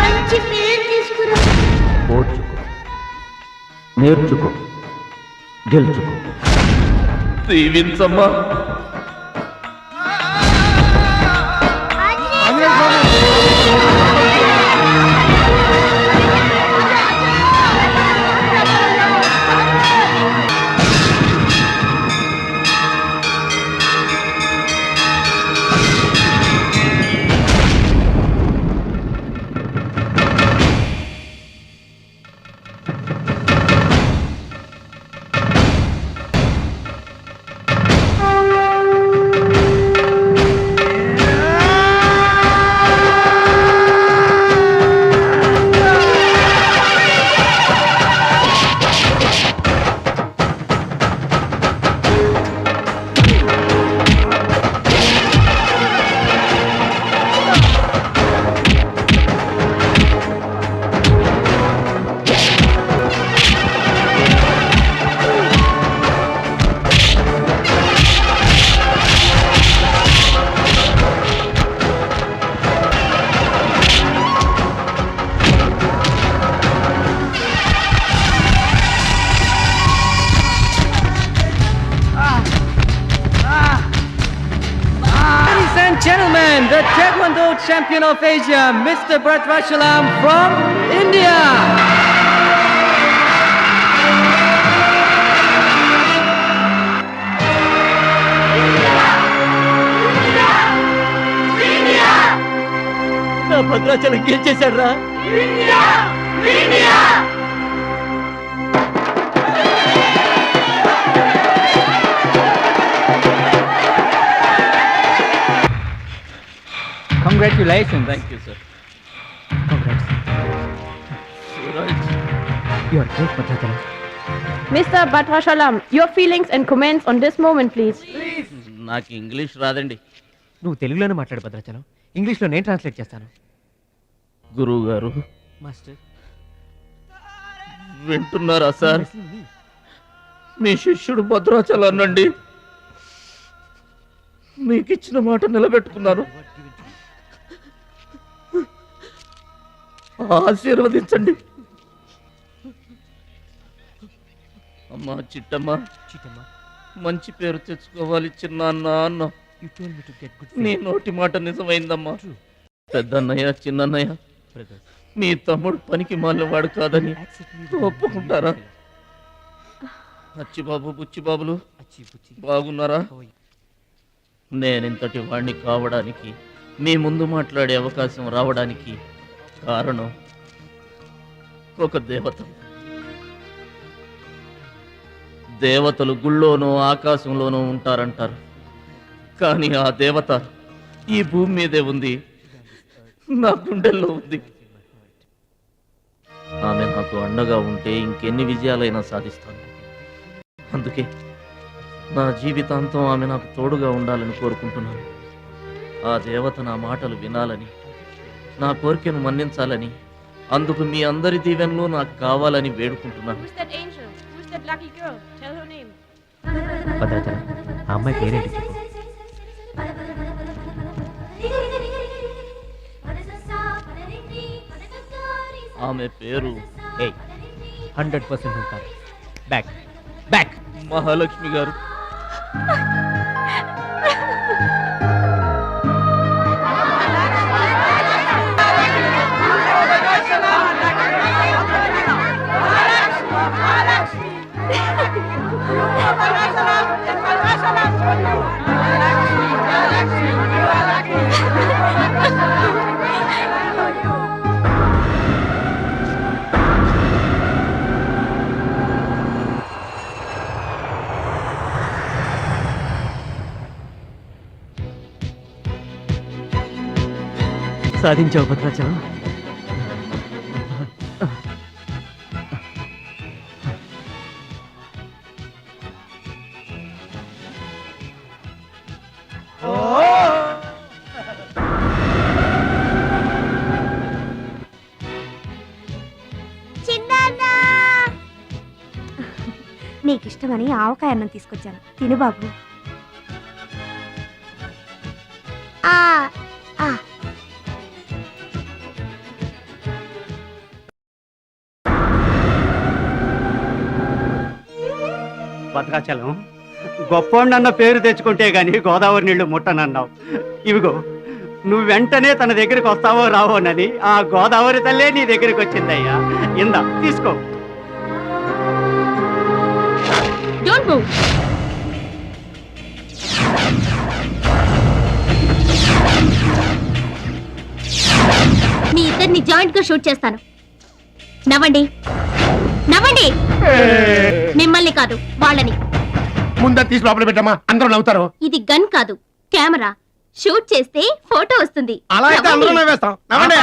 మంచి పేరు తీసుకురా. ఓర్చుకో నేర్చుకో గెలుచుకో దీవించమ్మా Gentlemen, the Taekwondo champion of Asia, Mr. Bhadrachalam from India. నా భద్రాచలం గెలిచేశాడు రా. Congratulations. Thank you, sir. Congrats. Suraj. You are great, Bhadrachalam. Mr. Bhadrachalam, your feelings and comments on this moment, please. నాకు ఇంగ్లీష్ రాదండి. నువ్వు తెలుగులోనే మాట్లాడు భద్రాచలం. ఇంగ్లీష్లో నేను translate చేస్తాను. గురువు గారు మాస్టర్ వింటున్నారా సార్? మీ శిష్యుడు భద్రాచలాన్నండి. మీకు ఇచ్చిన మాట నిలబెట్టుకున్నాను. ఆశీర్వదించండి. అమ్మా చిట్టమ్మ, మంచి పేరు తెచ్చుకోవాలి చిన్న అన్న. నీ నోటి మాట నిజమైందమ్మా. పెద్దన్నయ్య చిన్నన్నయ్య మీ తమ్ముడు పనికి మాలినవాడు కాదని ఒప్పుకుంటారా? అచ్చిబాబు బుచ్చిబాబులు బాగున్నారా? నేనింతటి వాణ్ణి కావడానికి, మీ ముందు మాట్లాడే అవకాశం రావడానికి కారణం ఒక దేవత. దేవతలు గుళ్ళోనూ ఆకాశంలోనూ ఉంటారంటారు, కానీ ఆ దేవత ఈ భూమి మీదే ఉంది, నా గుండెల్లో ఉంది. ఆమె నాకు అండగా ఉంటే ఇంకెన్ని విజయాలైనా సాధిస్తాను. అందుకే నా జీవితాంతం ఆమె నాకు తోడుగా ఉండాలని కోరుకుంటున్నాను. ఆ దేవత నా మాటలు వినాలని, నా కోరికను మన్నించాలని, అందుకు మీ అందరి దీవెనలు నాకు కావాలని వేడుకుంటున్నాను. Who's that angel? Who's that lucky girl? Tell her name. Bhadrachalam, ఆ అమ్మాయి పేరేంటి చెప్పు. ఆమె పేరు 100% ఉంటారు. బ్యాక్ బ్యాక్ మహాలక్ష్మి గారు. సాధించావు భద్రాచలం. ఇష్టమని ఆవకాయ అన్నం తీసుకొచ్చాను, తిను బాబు. ఆ ఆ భద్రాచలం గొప్పోండన్న పేరు తెచ్చుకుంటే గాని గోదావరి నీళ్లు ముట్టనన్నావు. ఇవిగో నువ్వు వెంటనే తన దగ్గరికి వస్తావో రావోనని ఆ గోదావరి తల్లే నీ దగ్గరికి వచ్చిందయ్యా. ఇందా తీసుకో. Don't move. మీ ఇద్దరిని జాయింట్ గా షూట్ చేస్తాను. నవ్వండి, నవ్వండి. మిమ్మల్ని కాదు, వాళ్ళని. ముందా తీసి లోపల పెట్టమ్మా, అందరూ నవ్వుతారు. ఇది గన్ కాదు, కెమెరా. షూట్ చేస్తే ఫోటో వస్తుంది. అలా అయితే అందరూ నవ్వేస్తాం. నవ్వండి.